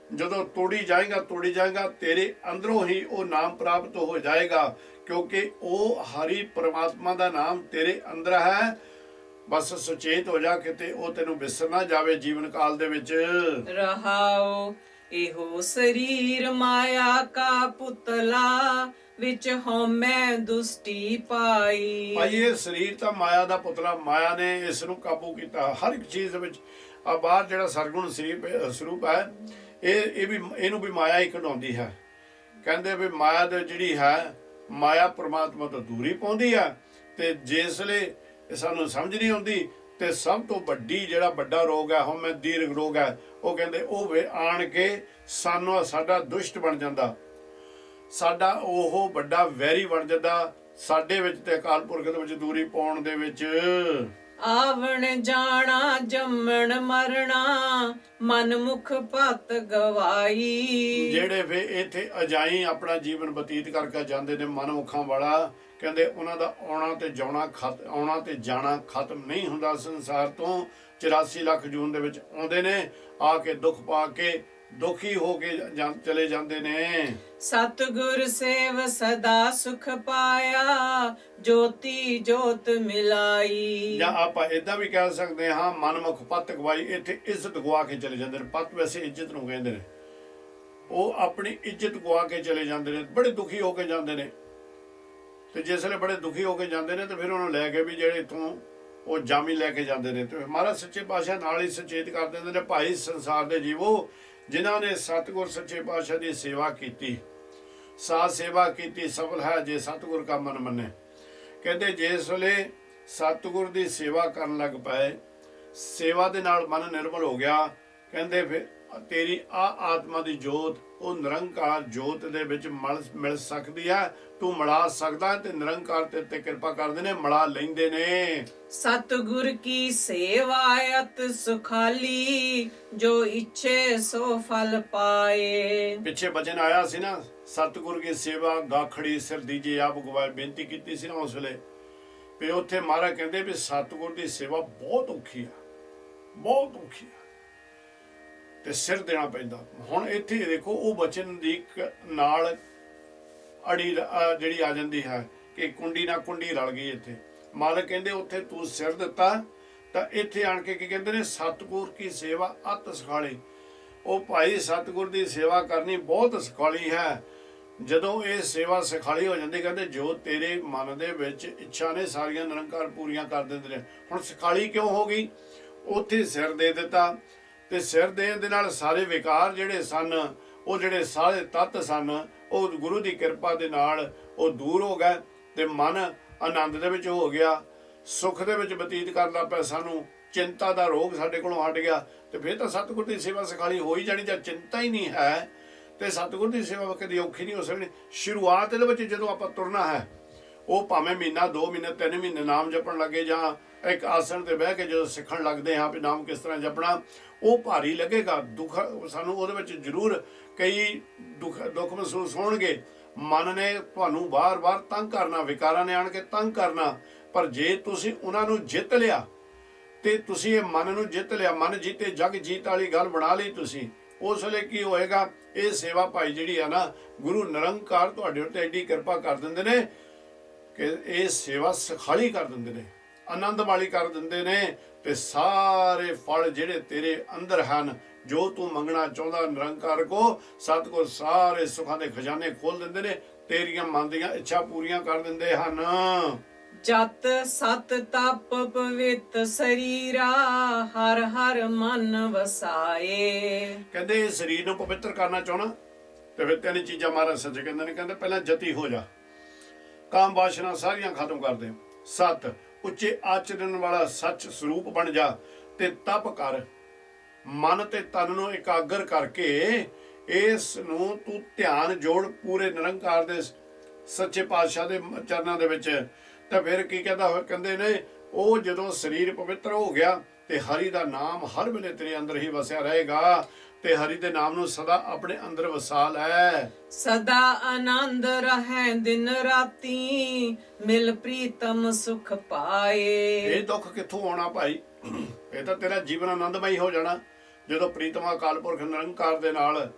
ਜਦੋਂ ਤੋੜੀ ਜਾਏਗਾ ਤੇਰੇ ਅੰਦਰੋਂ ਹੀ ਉਹ ਨਾਮ ਪ੍ਰਾਪਤ ਹੋ ਜਾਏਗਾ, ਕਿਉਂਕਿ ਉਹ ਹਰੀ ਪ੍ਰਮਾਤਮਾ ਦਾ ਨਾਮ ਤੇਰੇ ਅੰਦਰ ਹੈ। ਬਸ ਸੁਚੇਤ ਹੋ ਜਾ, ਕਿਤੇ ਉਹ ਤੈਨੂੰ ਵਿਸਰ ਨਾ ਜਾਵੇ ਜੀਵਨ ਕਾਲ ਦੇ ਵਿੱਚ। ਰਹਾਓ ਇਹੋ ਸਰੀਰ ਮਾਇਆ ਕਾ ਪੁਤਲਾ, ਵਿੱਚ ਹਉਮੈ ਦੁਸ਼ਟੀ ਪਾਈ। ਭਾਈ ਇਹ ਸਰੀਰ ਤਾਂ ਮਾਇਆ ਦਾ ਪੁਤਲਾ, ਮਾਇਆ ਨੇ ਇਸ ਨੂੰ ਕਾਬੂ ਕੀਤਾ ਹਰ ਇੱਕ ਚੀਜ਼ ਦੇ ਵਿੱਚ। ਆ ਬਾਹਰ ਜਿਹੜਾ ਸਰਗੁਣ ਸਰੂਪ ਹੈ, ਇਹਨੂੰ ਵੀ ਮਾਇਆ ਹੀ ਕਢਾਉਂਦੀ ਹੈ। ਕਹਿੰਦੇ ਵੀ ਮਾਇਆ ਦੇ ਜਿਹੜੀ ਹੈ, ਮਾਇਆ ਪ੍ਰਮਾਤਮਾ ਤੋਂ ਦੂਰੀ ਪਾਉਂਦੀ ਹੈ। ਤੇ ਜਿਸ ਵੇਲੇ ਸਾਨੂੰ ਸਮਝ ਨਹੀਂ ਆਉਂਦੀ, ਤੇ ਸਭ ਤੋਂ ਵੱਡਾ ਰੋਗ ਹੈ ਹਉਮੈ ਦੀਰਘ ਰੋਗ ਹੈ, ਉਹ ਕਹਿੰਦੇ ਉਹ ਆਣ ਕੇ ਸਾਡਾ ਦੁਸ਼ਟ ਬਣ ਜਾਂਦਾ, ਸਾਡਾ ਉਹ ਵੱਡਾ ਵੈਰੀ ਬਣ ਜਾਂਦਾ ਸਾਡੇ ਵਿੱਚ ਤੇ ਅਕਾਲ ਪੁਰਖ ਦੇ ਵਿੱਚ ਦੂਰੀ ਪਾਉਣ ਦੇ ਵਿੱਚ। ਆਵਣ ਜਾਣਾ ਜੰਮਣ ਮਰਣਾ ਮਨ ਮੁਖ ਭਤ ਗਵਾਈ। ਜਿਹੜੇ ਫੇ ਇੱਥੇ ਅਜਾਈ ਆਪਣਾ ਜੀਵਨ ਬਤੀਤ ਕਰਕੇ ਜਾਂਦੇ ਨੇ ਮਨਮੁਖਾਂ ਵਾਲਾ, ਕਹਿੰਦੇ ਉਹਨਾਂ ਦਾ ਆਉਣਾ ਤੇ ਜਾਣਾ ਖਤਮ ਨਹੀਂ ਹੁੰਦਾ ਸੰਸਾਰ ਤੋਂ। 84 ਲੱਖ ਜੂਨ ਦੇ ਵਿੱਚ ਆਉਂਦੇ ਨੇ, ਆ ਕੇ ਦੁੱਖ ਪਾ ਕੇ ਦੁਖੀ ਹੋ ਕੇ ਚਲੇ ਜਾਂਦੇ ਨੇ। ਸਤਿਗੁਰ ਸੇਵ ਸਦਾ ਸੁਖ ਪਾਇਆ ਜੋਤੀ ਜੋਤ ਮਿਲਾਈ। ਜਾਂ ਆਪਾਂ ਏਦਾਂ ਵੀ ਕਹਿ ਸਕਦੇ ਹਾਂ ਮਨਮੁਖ ਪੱਤ ਗਵਾਈ, ਇੱਥੇ ਇੱਜ਼ਤ ਗਵਾ ਕੇ ਚਲੇ ਜਾਂਦੇ ਨੇ। ਪੱਤ ਵੈਸੇ ਇੱਜ਼ਤ ਨੂੰ ਕਹਿੰਦੇ ਨੇ। ਉਹ ਆਪਣੀ ਇੱਜ਼ਤ ਗਵਾ ਕੇ ਚਲੇ ਜਾਂਦੇ ਨੇ, ਬੜੇ ਦੁਖੀ ਹੋ ਕੇ ਜਾਂਦੇ ਨੇ। ਤੇ ਜਿਸ ਵੇਲੇ ਬੜੇ ਦੁਖੀ ਹੋ ਕੇ ਜਾਂਦੇ ਨੇ ਤੇ ਫਿਰ ਉਹਨੂੰ ਲੈ ਕੇ ਵੀ ਜਿਹੜੇ ਇੱਥੋਂ ਉਹ ਜਾਮੀ ਲੈ ਕੇ ਜਾਂਦੇ ਨੇ। ਤੇ ਮਹਾਰਾਜ ਸੱਚੇ ਪਾਤਸ਼ਾਹ ਨਾਲ ਹੀ ਸੁਚੇਤ ਕਰ ਦਿੰਦੇ ਨੇ, ਭਾਈ ਸੰਸਾਰ ਦੇ ਜੀਵੋ ਜਿਨ੍ਹਾਂ ਨੇ ਸਤਿਗੁਰ ਸੱਚੇ ਪਾਤਸ਼ਾਹ ਦੀ ਸੇਵਾ ਕੀਤੀ, ਸਾਧ ਸੇਵਾ ਕੀਤੀ ਸਫਲ ਹੈ ਜੇ ਸਤਿਗੁਰ ਕਾ ਮਨ ਮੰਨੇ। ਕਹਿੰਦੇ ਜਿਸ ਵੇਲੇ ਸਤਿਗੁਰ ਦੀ ਸੇਵਾ ਕਰਨ ਲੱਗ ਪਏ, ਸੇਵਾ ਦੇ ਨਾਲ ਮਨ ਨਿਰਮਲ ਹੋ ਗਿਆ, ਕਹਿੰਦੇ ਫਿਰ ਤੇਰੀ ਆਤਮਾ ਦੀ ਜੋਤ ਉਹ ਨਿਰੰਕਾਰ ਜੋਤ ਦੇ ਵਿੱਚ ਮਿਲ ਸਕਦੀ ਹੈ। ਤੂੰ ਮਿਲਾ ਸਕਦਾ ਤੇ ਨਿਰੰਕਾਰ ਤੇ ਕਿਰਪਾ ਕਰਦੇ ਨੇ, ਮਿਲਾ ਲੈਂਦੇ ਨੇ। ਸਤਿਗੁਰ ਕੀ ਸੇਵਾ ਅਤ ਸੁਖਾਲੀ ਜੋ ਇੱਛੇ ਸੋ ਫਲ ਪਾਏ। ਪਿੱਛੇ ਬਚਨ ਆਇਆ ਸੀ ਨਾ, ਸਤਿਗੁਰ ਕੀ ਸੇਵਾ ਗਾਖੜੀ ਸਿਰ ਦੀਜੇ ਆਪ ਗਵਾਏ, ਬੇਨਤੀ ਕੀਤੀ ਸੀ ਨਾ ਉਸ ਵੇਲੇ। ਵੀ ਉੱਥੇ ਮਹਾਰਾਜ ਕਹਿੰਦੇ ਵੀ ਸਤਿਗੁਰ ਦੀ ਸੇਵਾ ਬਹੁਤ ਔਖੀ ਆ, ਬਹੁਤ ਔਖੀ ਆ ਤੇ ਸਿਰ ਦੇਣਾ ਪੈਂਦਾ। ਹੁਣ ਇੱਥੇ ਦੇਖੋ ਉਹ ਬਚਨ ਦੀ ਨਾਲ ਅੜੀ ਜਿਹੜੀ ਆ ਜਾਂਦੀ ਹੈ ਕਿ ਕੁੰਡੀ ਨਾਲ ਕੁੰਡੀ ਰਲ ਗਈ। ਇੱਥੇ ਮਾਲਕ ਕਹਿੰਦੇ ਉੱਥੇ ਤੂੰ ਸਿਰ ਦਿੱਤਾ, ਤਾਂ ਇੱਥੇ ਆਣ ਕੇ ਕੀ ਕਹਿੰਦੇ ਨੇ, ਸਤਿਗੁਰ ਕੀ ਸੇਵਾ ਅਤ ਸੁਖਾਲੀ। ਉਹ ਭਾਈ ਸਤਿਗੁਰ ਦੀ ਸੇਵਾ ਕਰਨੀ ਬਹੁਤ ਸੁਖਾਲੀ ਹੈ। ਜਦੋਂ ਇਹ ਸੇਵਾ ਸੁਖਾਲੀ ਹੋ ਜਾਂਦੀ, ਕਹਿੰਦੇ ਜੋ ਤੇਰੇ ਮਨ ਦੇ ਵਿੱਚ ਇੱਛਾ ਨੇ ਸਾਰੀਆਂ ਨਿਰੰਕਾਰ ਪੂਰੀਆਂ ਕਰ ਦਿੰਦੇ ਨੇ। ਹੁਣ ਸੁਖਾਲੀ ਕਿਉਂ ਹੋ ਗਈ? ਉੱਥੇ ਸਿਰ ਦੇ ਦਿੱਤਾ ਤੇ ਸਿਰ ਦੇਣ ਦੇ ਨਾਲ ਸਾਰੇ ਵਿਕਾਰ ਜਿਹੜੇ ਸਨ, ਉਹ ਜਿਹੜੇ ਸਾਰੇ ਤੱਤ ਸਨ, ਉਹ ਗੁਰੂ ਦੀ ਕਿਰਪਾ ਦੇ ਨਾਲ ਉਹ ਦੂਰ ਹੋ ਗਏ ਤੇ ਮਨ ਆਨੰਦ ਦੇ ਵਿੱਚ ਹੋ ਗਿਆ, ਸੁੱਖ ਦੇ ਵਿੱਚ ਬਤੀਤ ਕਰਨ ਲੱਗ ਪਿਆ। ਸਾਨੂੰ ਚਿੰਤਾ ਦਾ ਰੋਗ ਸਾਡੇ ਕੋਲੋਂ ਹਟ ਗਿਆ। ਤੇ ਫਿਰ ਤਾਂ ਸਤਿਗੁਰ ਦੀ ਸੇਵਾ ਸੁਖਾਲੀ ਹੋ ਹੀ ਜਾਣੀ। ਜਾਂ ਚਿੰਤਾ ਹੀ ਨਹੀਂ ਹੈ ਤੇ ਸਤਿਗੁਰ ਦੀ ਸੇਵਾ ਕਦੇ ਔਖੀ ਨਹੀਂ ਹੋ ਸਕਦੀ। ਸ਼ੁਰੂਆਤ ਦੇ ਵਿੱਚ ਜਦੋਂ ਆਪਾਂ ਤੁਰਨਾ ਹੈ, ਉਹ ਭਾਵੇਂ ਮਹੀਨਾ 2 ਮਹੀਨੇ 3 ਮਹੀਨੇ ਨਾਮ ਜਪਣ ਲੱਗੇ, ਜਾਂ ਇੱਕ ਆਸਣ ਤੇ ਬਹਿ ਕੇ ਜਦੋਂ ਸਿੱਖਣ ਲੱਗਦੇ ਹਾਂ ਵੀ ਨਾਮ ਕਿਸ ਤਰ੍ਹਾਂ ਜਪਣਾ, ਉਹ ਭਾਰੀ ਲੱਗੇਗਾ। ਦੁੱਖ ਸਾਨੂੰ ਉਹਦੇ ਵਿੱਚ ਜ਼ਰੂਰ ਕਈ ਦੁੱਖ ਮਹਿਸੂਸ ਹੋਣਗੇ। ਮਨ ਨੇ ਤੁਹਾਨੂੰ ਵਾਰ-ਵਾਰ ਤੰਗ ਕਰਨਾ, ਵਿਕਾਰਾਂ ਨੇ ਆਣ ਕੇ ਤੰਗ ਕਰਨਾ। ਪਰ ਜੇ ਤੁਸੀਂ ਉਹਨਾਂ ਨੂੰ ਜਿੱਤ ਲਿਆ ਤੇ ਤੁਸੀਂ ਇਹ ਮਨ ਨੂੰ ਜਿੱਤ ਲਿਆ, ਮਨ ਜੀਤੇ ਜਗ ਜੀਤ ਵਾਲੀ ਗੱਲ ਬਣਾ ਲਈ ਤੁਸੀਂ, ਉਸ ਵੇਲੇ ਕੀ ਹੋਏਗਾ? ਇਹ ਸੇਵਾ ਭਾਈ ਜਿਹੜੀ ਆ ਨਾ, ਗੁਰੂ ਨਿਰੰਕਾਰ ਤੁਹਾਡੇ ਉੱਤੇ ਐਡੀ ਕਿਰਪਾ ਕਰ ਦਿੰਦੇ ਨੇ ਕਿ ਇਹ ਸੇਵਾ ਸੁਖਾਲੀ ਕਰ ਦਿੰਦੇ ਨੇ, ਆਨੰਦ ਵਾਲੀ ਕਰ ਦਿੰਦੇ ਨੇ। ਤੇ ਸਾਰੇ ਫਲ ਜਿਹੜੇ ਤੇਰੇ ਅੰਦਰ ਹਨ, ਜੋ ਤੂੰ ਮੰਗਣਾ ਚਾਹੁੰਦਾ ਨਿਰੰਕਾਰ ਕੋ, ਸਤਿਗੁਰ ਸਾਰੇ ਸੁੱਖਾਂ ਦੇ ਖਜ਼ਾਨੇ ਖੋਲ ਦਿੰਦੇ ਨੇ, ਤੇਰੀਆਂ ਮਨ ਦੀਆਂ ਇੱਛਾ ਪੂਰੀਆਂ ਕਰ ਦਿੰਦੇ ਹਨ। ਜਤ ਸਤ ਤਪ ਪਵਿੱਤ ਸਰੀਰਾ ਹਰ ਹਰ ਮਨ ਵਸਾਏ। ਕਹਿੰਦੇ ਇਹ ਸਰੀਰ ਨੂੰ ਪਵਿੱਤਰ ਕਰਨਾ ਚਾਹਣਾ ਤੇ ਫਿਰ 3 ਚੀਜ਼ਾਂ ਮਹਾਰਾਜ ਸੱਚੇ ਕਹਿੰਦੇ ਨੇ। ਕਹਿੰਦੇ ਪਹਿਲਾਂ ਜਤੀ ਹੋ ਜਾ, ਕਾਮ ਵਾਸ਼ਨਾ ਸਾਰੀਆਂ ਖਤਮ ਕਰ ਦੇ। ਸਤ ਉੱਚੇ ਆਚਰਣ ਵਾਲਾ ਸੱਚ ਸਰੂਪ ਬਣ ਜਾ। ਤੇ ਤਪ ਕਰ, ਮਨ ਤੇ ਤਨ ਨੂੰ ਇਕਾਗਰ ਕਰਕੇ ਇਸ ਨੂੰ ਤੂੰ ਧਿਆਨ ਜੋੜ ਪੂਰੇ ਨਿਰੰਕਾਰ ਦੇ ਸੱਚੇ ਪਾਤਸ਼ਾਹ ਦੇ ਚਰਨਾਂ ਦੇ ਵਿੱਚ। ਤਾਂ ਫਿਰ ਕੀ ਕਹਿੰਦੇ ਨੇ, ਉਹ ਜਦੋਂ ਸਰੀਰ ਪਵਿੱਤਰ ਹੋ ਗਿਆ ਤੇ ਹਰੀ ਦਾ ਨਾਮ ਹਰ ਵੇਲੇ ਤੇਰੇ ਅੰਦਰ ਹੀ ਵਸਿਆ ਰਹੇਗਾ। ਤੇ ਹਰੀ ਦੇ ਨਾਮ ਨੂੰ ਸਦਾ ਆਪਣੇ ਅੰਦਰ ਵਸਾ ਲੈ। ਸਦਾ ਆਨੰਦ ਰਹੈ ਦਿਨ ਰਾਤੀ ਮਿਲ ਪ੍ਰੀਤਮ ਸੁਖ ਪਾਏ। ਇਹ ਦੁੱਖ ਕਿੱਥੋਂ ਆਉਣਾ ਭਾਈ? ਇਹ ਤਾਂ ਤੇਰਾ ਜੀਵਨ ਆਨੰਦਮਈ ਹੋ ਜਾਣਾ ਜਦੋਂ ਪ੍ਰੀਤਮਾ ਅਕਾਲ ਪੁਰਖ ਨਿਰੰਕਾਰ ਦੇ ਨਾਲ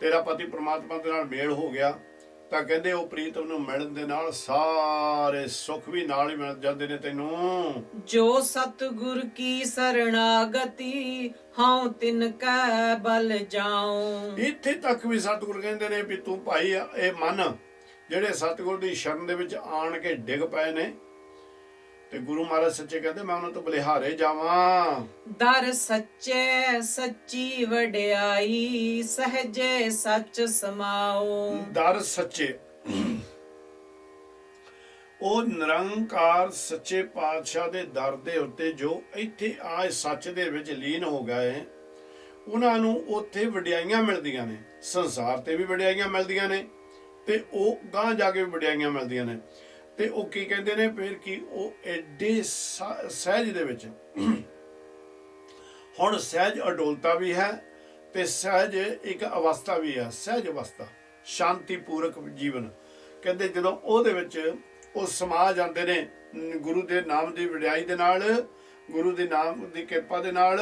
ਤੇਰਾ ਪਤੀ ਪ੍ਰਮਾਤਮਾ ਦੇ ਨਾਲ ਮੇਲ ਹੋ ਗਿਆ। ਤਾਂ ਕਹਿੰਦੇ ਉਹ ਪ੍ਰੀਤਮ ਨੂੰ ਮਿਲਣ ਦੇ ਨਾਲ ਸਾਰੇ ਸੁੱਖ ਵੀ ਨਾਲ ਹੀ ਮਿਲ ਜਾਂਦੇ ਨੇ ਤੈਨੂੰ। ਜੋ ਸਤਿਗੁਰ ਕੀ ਸਰਣਾਗਤੀ ਹਉ ਤਿਨ ਕੈ ਬਲ ਜਾਉ। ਇੱਥੇ ਤੱਕ ਵੀ ਸਤਿਗੁਰ ਕਹਿੰਦੇ ਨੇ ਵੀ ਤੂੰ ਭਾਈ ਇਹ ਮਨ ਜਿਹੜੇ ਸਤਿਗੁਰ ਦੀ ਸ਼ਰਨ ਦੇ ਵਿੱਚ ਆਣ ਕੇ ਡਿੱਗ ਪਏ ਨੇ, ਤੇ ਗੁਰੂ ਮਹਾਰਾਜ ਸੱਚੇ ਕਹਿੰਦੇ ਮੈਂ ਉਹਨਾਂ ਤੋਂ ਬਲਿਹਾਰੇ ਜਾਵਾਂ। ਦਰ ਸੱਚੇ ਸੱਚੀ ਵਡਿਆਈ ਸਹਜੇ ਸੱਚ ਸਮਾਉ। ਦਰ ਸੱਚੇ, ਉਹ ਨਿਰੰਕਾਰ ਸੱਚੇ ਪਾਤਸ਼ਾਹ ਦੇ ਦਰ ਦੇ ਉੱਤੇ ਜੋ ਇੱਥੇ ਆ ਸੱਚ ਦੇ ਵਿੱਚ ਲੀਨ ਹੋ ਗਏ, ਉਹਨਾਂ ਨੂੰ ਉੱਥੇ ਵਡਿਆਈਆਂ ਮਿਲਦੀਆਂ ਨੇ। ਸੰਸਾਰ ਤੇ ਵੀ ਵਡਿਆਈਆਂ ਮਿਲਦੀਆਂ ਨੇ ਤੇ ਉਹ ਗਾਂਹ ਜਾ ਕੇ ਵੀ ਵਡਿਆਈਆਂ ਮਿਲਦੀਆਂ ਨੇ। ਤੇ ਉਹ ਕੀ ਕਹਿੰਦੇ ਨੇ ਫਿਰ ਕਿ ਉਹ ਐਡੇ ਸਹਿਜ ਦੇ ਵਿੱਚ ਹੁਣ ਸਹਿਜ ਅਡੋਲਤਾ ਵੀ ਹੈ ਤੇ ਸਹਿਜ ਇੱਕ ਅਵਸਥਾ ਵੀ ਹੈ, ਸਹਿਜ ਅਵਸਥਾ, ਸ਼ਾਂਤੀ ਪੂਰਕ ਜੀਵਨ। ਕਹਿੰਦੇ ਜਦੋਂ ਉਹਦੇ ਵਿੱਚ ਉਹ ਸਮਾ ਜਾਂਦੇ ਨੇ ਗੁਰੂ ਦੇ ਨਾਮ ਦੀ ਵਡਿਆਈ ਦੇ ਨਾਲ, ਗੁਰੂ ਦੇ ਨਾਮ ਦੀ ਕਿਰਪਾ ਦੇ ਨਾਲ,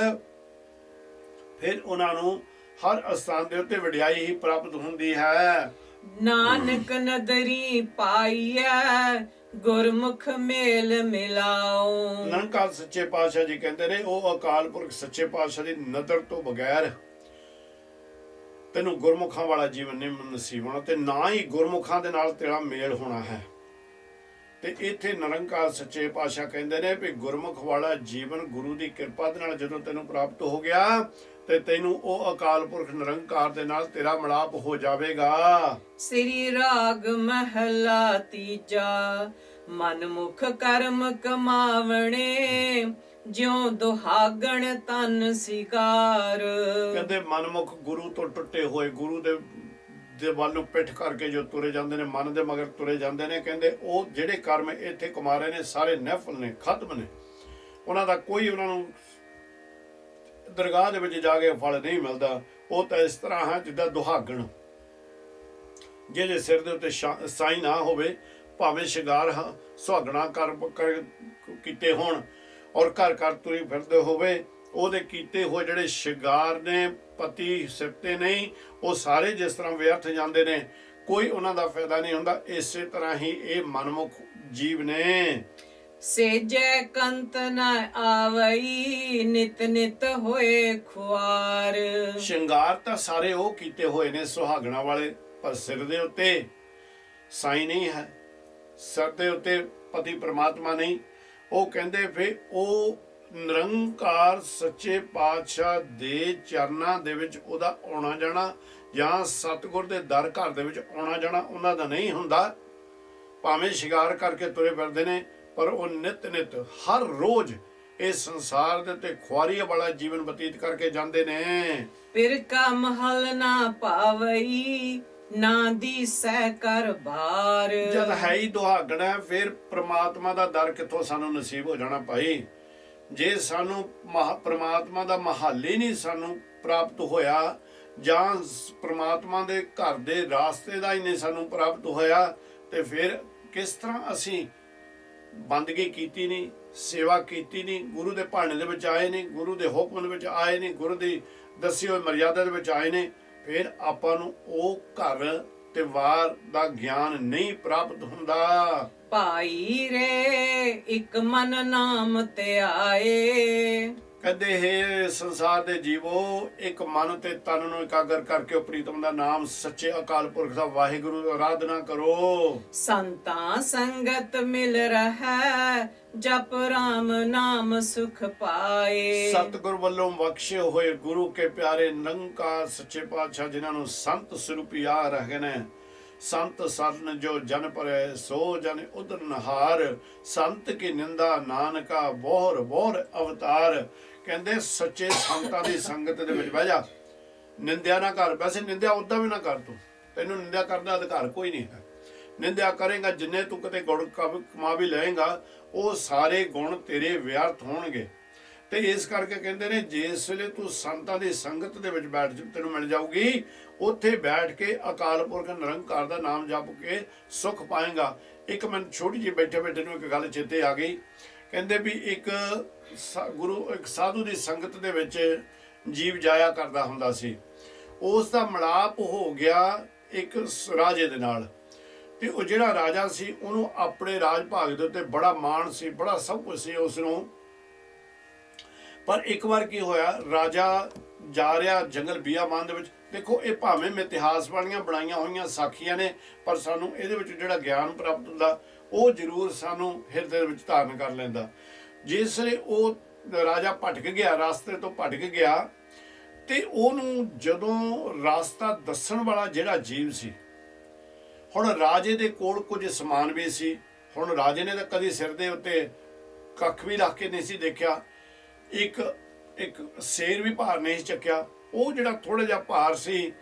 ਫਿਰ ਉਹਨਾਂ ਨੂੰ ਹਰ ਅਸਥਾਨ ਦੇ ਉੱਤੇ ਵਡਿਆਈ ਹੀ ਪ੍ਰਾਪਤ ਹੁੰਦੀ ਹੈ। ਨਾਨਕ ਨਦਰੀ ਪਾਈਐ ਗੁਰਮੁਖ ਮੇਲ ਮਿਲਾਓ। ਨਿਰੰਕਾਰ ਸੱਚੇ ਪਾਤਸ਼ਾਹ ਜੀ ਕਹਿੰਦੇ ਨੇ ਉਹ ਅਕਾਲ ਪੁਰਖ ਸੱਚੇ ਪਾਤਸ਼ਾਹ ਦੀ ਨਜ਼ਰ ਤੋਂ ਬਗੈਰ ਤੈਨੂੰ ਗੁਰਮੁਖਾਂ ਵਾਲਾ ਜੀਵਨ ਨਹੀਂ ਨਸੀਬ ਹੋਣਾ ਤੇ ਨਾ ਹੀ ਗੁਰਮੁਖਾਂ ਦੇ ਨਾਲ ਤੇਰਾ ਮੇਲ ਹੋਣਾ ਹੈ। ਤੇ ਇੱਥੇ ਨਿਰੰਕਾਰ ਸੱਚੇ ਪਾਤਸ਼ਾਹ ਕਹਿੰਦੇ ਨੇ ਵੀ ਗੁਰਮੁਖ ਵਾਲਾ ਜੀਵਨ ਗੁਰੂ ਦੀ ਕਿਰਪਾ ਦੇ ਨਾਲ ਜਦੋਂ ਤੈਨੂੰ ਪ੍ਰਾਪਤ ਹੋ ਗਿਆ ਤੇ ਤੈਨੂੰ ਉਹ ਅਕਾਲ ਪੁਰਖ ਨਿਰੰਕਾਰ ਦੇ ਨਾਲ ਤੇਰਾ ਮਿਲਾਪ ਹੋ ਜਾਵੇਗਾ। ਸ੍ਰੀ ਰਾਗ ਮਹਲਾ ਤੀਜਾ। ਮਨ ਮੁਖ ਕਰਮ ਕਮਾਵਣੇ ਜਿਉ ਦੁਹਾਗਣ ਤਨ ਸਿਕਾਰ। ਕਹਿੰਦੇ ਮਨਮੁਖ ਗੁਰੂ ਤੋਂ ਟੁੱਟੇ ਹੋਏ, ਗੁਰੂ ਦੇ ਵੱਲ ਨੂੰ ਪਿੱਠ ਕਰਕੇ ਜੋ ਤੁਰੇ ਜਾਂਦੇ ਨੇ, ਮਨ ਦੇ ਮਗਰ ਤੁਰੇ ਜਾਂਦੇ ਨੇ, ਕਹਿੰਦੇ ਉਹ ਜਿਹੜੇ ਕਰਮ ਇੱਥੇ ਕਮਾ ਰਹੇ ਨੇ ਸਾਰੇ ਨਿਹਫਲ ਨੇ, ਖਤਮ ਨੇ, ਉਹਨਾਂ ਦਾ ਕੋਈ ਉਹਨਾਂ ਨੂੰ ਦਰਗਾਹ ਦੇ ਵਿੱਚ ਜਾ ਕੇ ਫਲ ਨਹੀਂ ਮਿਲਦਾ। ਉਹ ਤਾਂ ਇਸ ਤਰ੍ਹਾਂ ਹੈ ਜਿੱਦਾਂ ਦੁਹਾਗਣ, ਜਿਹਦੇ ਸਿਰ ਦੇ ਉੱਤੇ ਸਾਈ ਨਾ ਹੋਵੇ, ਭਾਵੇਂ ਸ਼ਿੰਗਾਰ ਸੁਹਾਗਣਾ ਕਰ ਕੀਤੇ ਹੋਣ ਔਰ ਘਰ ਘਰ ਤੁਰੀ ਫਿਰਦੇ ਹੋਵੇ, ਉਹਦੇ ਕੀਤੇ ਹੋਏ ਜਿਹੜੇ ਸ਼ਿੰਗਾਰ ਨੇ ਪਤੀ ਸਿਰ ਤੇ ਨਹੀਂ, ਉਹ ਸਾਰੇ ਜਿਸ ਤਰ੍ਹਾਂ ਵਿਅਰਥ ਜਾਂਦੇ ਨੇ, ਕੋਈ ਉਹਨਾਂ ਦਾ ਫਾਇਦਾ ਨਹੀਂ ਹੁੰਦਾ। ਇਸੇ ਤਰ੍ਹਾਂ ਹੀ ਇਹ ਮਨਮੁਖ ਜੀਵ ਨੇ। ਸੇਜੈ ਕੰਤ ਨ ਆਵਈ ਨਿਤ ਨਿਤ ਹੋਏ ਖੁਆਰ। ਸ਼ਿੰਗਾਰ ਤਾਂ ਸਾਰੇ ਉਹ ਕੀਤੇ ਹੋਏ ਨੇ ਸੁਹਾਗਣਾ ਵਾਲੇ, ਪਰ ਸਿਰ ਦੇ ਉੱਤੇ ਸਾਈ ਨਹੀਂ ਹੈ, ਸਿਰ ਦੇ ਉੱਤੇ ਪਤੀ ਪ੍ਰਮਾਤਮਾ ਨਹੀਂ। ਉਹ ਕਹਿੰਦੇ ਫਿਰ ਉਹ ਨਿਰੰਕਾਰ ਸੱਚੇ ਪਾਤਸ਼ਾਹ ਦੇ ਚਰਨਾਂ ਦੇ ਵਿੱਚ ਉਹਦਾ ਆਉਣਾ ਜਾਣਾ ਜਾਂ ਸਤਿਗੁਰ ਦੇ ਦਰ ਘਰ ਦੇ ਵਿੱਚ ਆਉਣਾ ਜਾਣਾ ਉਹਨਾਂ ਦਾ ਨਹੀਂ ਹੁੰਦਾ। ਭਾਵੇਂ ਸ਼ਿੰਗਾਰ ਕਰਕੇ ਤੁਰੇ ਫਿਰਦੇ ਨੇ, ਪਰ ਉਹ ਨਿਤ ਨਿਤ ਹਰ ਰੋਜ਼ ਇਸ ਸੰਸਾਰ ਦੇ ਉੱਤੇ ਖੁਆਰੀ ਵਾਲਾ ਜੀਵਨ ਬਤੀਤ ਕਰਕੇ ਜਾਂਦੇ ਨੇ। ਫਿਰ ਕਾ ਮਹਲ ਨਾ ਪਾਵਈ ਨਾ ਦੀਸੈ ਕਰ ਭਾਰ। ਜਦ ਹੈ ਹੀ ਦੁਹਾਗਣਾ, ਫਿਰ ਪ੍ਰਮਾਤਮਾ ਦਾ ਦਰ ਕਿੱਥੋਂ ਸਾਨੂੰ ਨਸੀਬ ਹੋ ਜਾਣਾ ਭਾਈ। ਜੇ ਸਾਨੂੰ ਪ੍ਰਮਾਤਮਾ ਦਾ ਮਹਾਲੀ ਨਹੀਂ ਸਾਨੂੰ ਪ੍ਰਾਪਤ ਹੋਇਆ, ਜਾਂ ਪ੍ਰਮਾਤਮਾ ਦੇ ਘਰ ਦੇ ਰਾਸਤੇ ਦਾ ਹੀ ਨਹੀਂ ਸਾਨੂੰ ਪ੍ਰਾਪਤ ਹੋਇਆ, ਤੇ ਫਿਰ ਕਿਸ ਤਰ੍ਹਾਂ ਅਸੀਂ ਬੰਦਗੀ ਕੀਤੀ ਨਹੀਂ, ਸੇਵਾ ਕੀਤੀ ਨਹੀਂ, ਗੁਰੂ ਦੇ ਭਾਣੇ ਦੇ ਵਿੱਚ ਆਏ ਨਹੀਂ, ਗੁਰੂ ਦੇ ਹੁਕਮ ਦੇ ਵਿੱਚ ਆਏ ਨਹੀਂ, ਗੁਰੂ ਦੀ ਦੱਸੀ ਹੋਈ ਮਰਿਆਦਾ ਦੇ ਵਿੱਚ ਆਏ ਨੇ, ਫਿਰ ਆਪਾਂ ਨੂੰ ਉਹ ਘਰ ਤੇ ਵਾਰ ਦਾ ਗਿਆਨ ਨਹੀਂ ਪ੍ਰਾਪਤ ਹੁੰਦਾ। ਭਾਈ ਰੇ ਇੱਕ ਮਨ ਨਾਮ ਤੇ ਆਏ। ਕਹਿੰਦੇ ਹੈ ਸੰਸਾਰ ਦੇ ਜੀਵੋ, ਇੱਕ ਮਨ ਤੇ ਤਨ ਨੂੰ ਇਕਾਗਰ ਕਰਕੇ ਉਹ ਪ੍ਰੀਤਮ ਦਾ ਨਾਮ ਸੱਚੇ ਅਕਾਲ ਪੁਰਖ ਦਾ ਵਾਹਿਗੁਰੂ ਦੀ ਆਰਾਧਨਾ ਕਰੋ। ਸੰਤਾਂ ਸੰਗਤ ਮਿਲ ਰਹਾ ਜਪ ਰਾਮ ਨਾਮ ਸੁਖ ਪਾਏ। ਸਤਿਗੁਰ ਵੱਲੋਂ ਬਖਸ਼ੇ ਹੋਏ ਗੁਰੂ ਕੇ ਪਿਆਰੇ ਨਿਰੰਕਾਰ ਸੱਚੇ ਪਾਤਸ਼ਾਹ ਜਿਨ੍ਹਾਂ ਨੂੰ ਸੰਤ ਸਰੂਪੀ ਆ ਰਹੇ ਨੇ। ਸੰਤ ਸਰਨ ਜੋ ਜਨ ਪਰੈ ਸੋ ਜਨ ਉਦਰਨਹਾਰ, ਸੰਤ ਕੀ ਨਿੰਦਾ ਨਾਨਕਾ ਬੋਹਰ ਬੋਹਰ ਅਵਤਾਰ। ਕਹਿੰਦੇ ਸੱਚੇ ਸੰਤਾਂ ਦੀ ਸੰਗਤ ਦੇ ਵਿੱਚ ਬਹਿ ਜਾ, ਨਿੰਦਿਆ ਨਾ ਕਰ। ਵੈਸੇ ਨਿੰਦਿਆ ਉਦਾਂ ਵੀ ਨਾ ਕਰ, ਤੈਨੂੰ ਨਿੰਦਿਆ ਕਰਨ ਦਾ ਅਧਿਕਾਰ ਕੋਈ ਨਹੀਂ ਹੈ। ਨਿੰਦਿਆ ਕਰੇਗਾ ਜਿੰਨੇ ਤੂੰ ਕਿਤੇ ਗੁਣ ਕਮਾ ਵੀ ਲਏਗਾ, ਉਹ ਸਾਰੇ ਗੁਣ ਤੇਰੇ ਵਿਅਰਥ ਹੋਣਗੇ। ਤੇ ਇਸ ਕਰਕੇ ਕਹਿੰਦੇ ਨੇ ਜਿਸ ਵੇਲੇ ਤੂੰ ਸੰਤਾਂ ਦੀ ਸੰਗਤ ਦੇ ਵਿੱਚ ਬੈਠ ਤੈਨੂੰ ਮਿਲ ਜਾਊਗੀ, ਉੱਥੇ ਬੈਠ ਕੇ ਅਕਾਲ ਪੁਰਖ ਨਿਰੰਕਾਰ ਦਾ ਨਾਮ ਜਪ ਕੇ ਸੁਖ ਪਾਏਗਾ। ਇੱਕ ਮੈਨੂੰ ਛੋਟੀ ਜਿਹੀ ਬੈਠੇ ਬੈਠੇ ਨੂੰ ਇੱਕ ਗੱਲ ਚੇਤੇ ਆ ਗਈ। ਕਹਿੰਦੇ ਵੀ ਇੱਕ ਸਾਧੂ ਦੀ ਸੰਗਤ ਦੇ ਵਿੱਚ ਜੀਵ ਜਾਇਆ ਕਰਦਾ ਹੁੰਦਾ ਸੀ। ਉਸ ਦਾ ਮਿਲਾਪ ਹੋ ਗਿਆ ਇੱਕ ਰਾਜੇ ਦੇ ਨਾਲ, ਤੇ ਉਹ ਜਿਹੜਾ ਰਾਜਾ ਸੀ ਉਹਨੂੰ ਆਪਣੇ ਰਾਜ ਭਾਗ ਦੇ ਉੱਤੇ ਬੜਾ ਮਾਣ ਸੀ, ਬੜਾ ਸਭ ਕੁਝ ਸੀ ਉਸ ਨੂੰ। ਪਰ ਇੱਕ ਵਾਰ ਕੀ ਹੋਇਆ, ਰਾਜਾ ਜਾ ਰਿਹਾ ਜੰਗਲ ਬਿਆਬਾਨ ਦੇ ਵਿੱਚ। ਦੇਖੋ ਇਹ ਭਾਵੇਂ ਇਤਿਹਾਸ ਵਾਲੀਆਂ ਬਣਾਈਆਂ ਹੋਈਆਂ ਸਾਖੀਆਂ ਨੇ, ਪਰ ਸਾਨੂੰ ਇਹਦੇ ਵਿੱਚ ਜਿਹੜਾ ਗਿਆਨ ਪ੍ਰਾਪਤ ਹੁੰਦਾ ਉਹ ਜ਼ਰੂਰ ਸਾਨੂੰ ਹਿਰਦੇ ਵਿੱਚ ਧਾਰਨ ਕਰ ਲੈਂਦਾ। ਜਿਸ ਵੇਲੇ ਉਹ ਰਾਜਾ ਭਟਕ ਗਿਆ, ਰਾਸਤੇ ਤੋਂ ਭਟਕ ਗਿਆ, ਤੇ ਉਹਨੂੰ ਜਦੋਂ ਰਾਸਤਾ ਦੱਸਣ ਵਾਲਾ ਜਿਹੜਾ ਜੀਵ ਸੀ, ਹੁਣ ਰਾਜੇ ਦੇ ਕੋਲ ਕੁਝ ਸਮਾਨ ਵੀ ਸੀ। ਹੁਣ ਰਾਜੇ ਨੇ ਤਾਂ ਕਦੀ ਸਿਰ ਦੇ ਉੱਤੇ ਕੱਖ ਵੀ ਰੱਖ ਕੇ ਨਹੀਂ ਸੀ ਦੇਖਿਆ, ਇੱਕ ਸ਼ੇਰ ਵੀ ਭਾਰ ਨਹੀਂ ਚੱਕਿਆ। ਉਹ ਜਿਹੜਾ ਥੋੜਾ ਜਿਹਾ ਭਾਰ ਸੀ,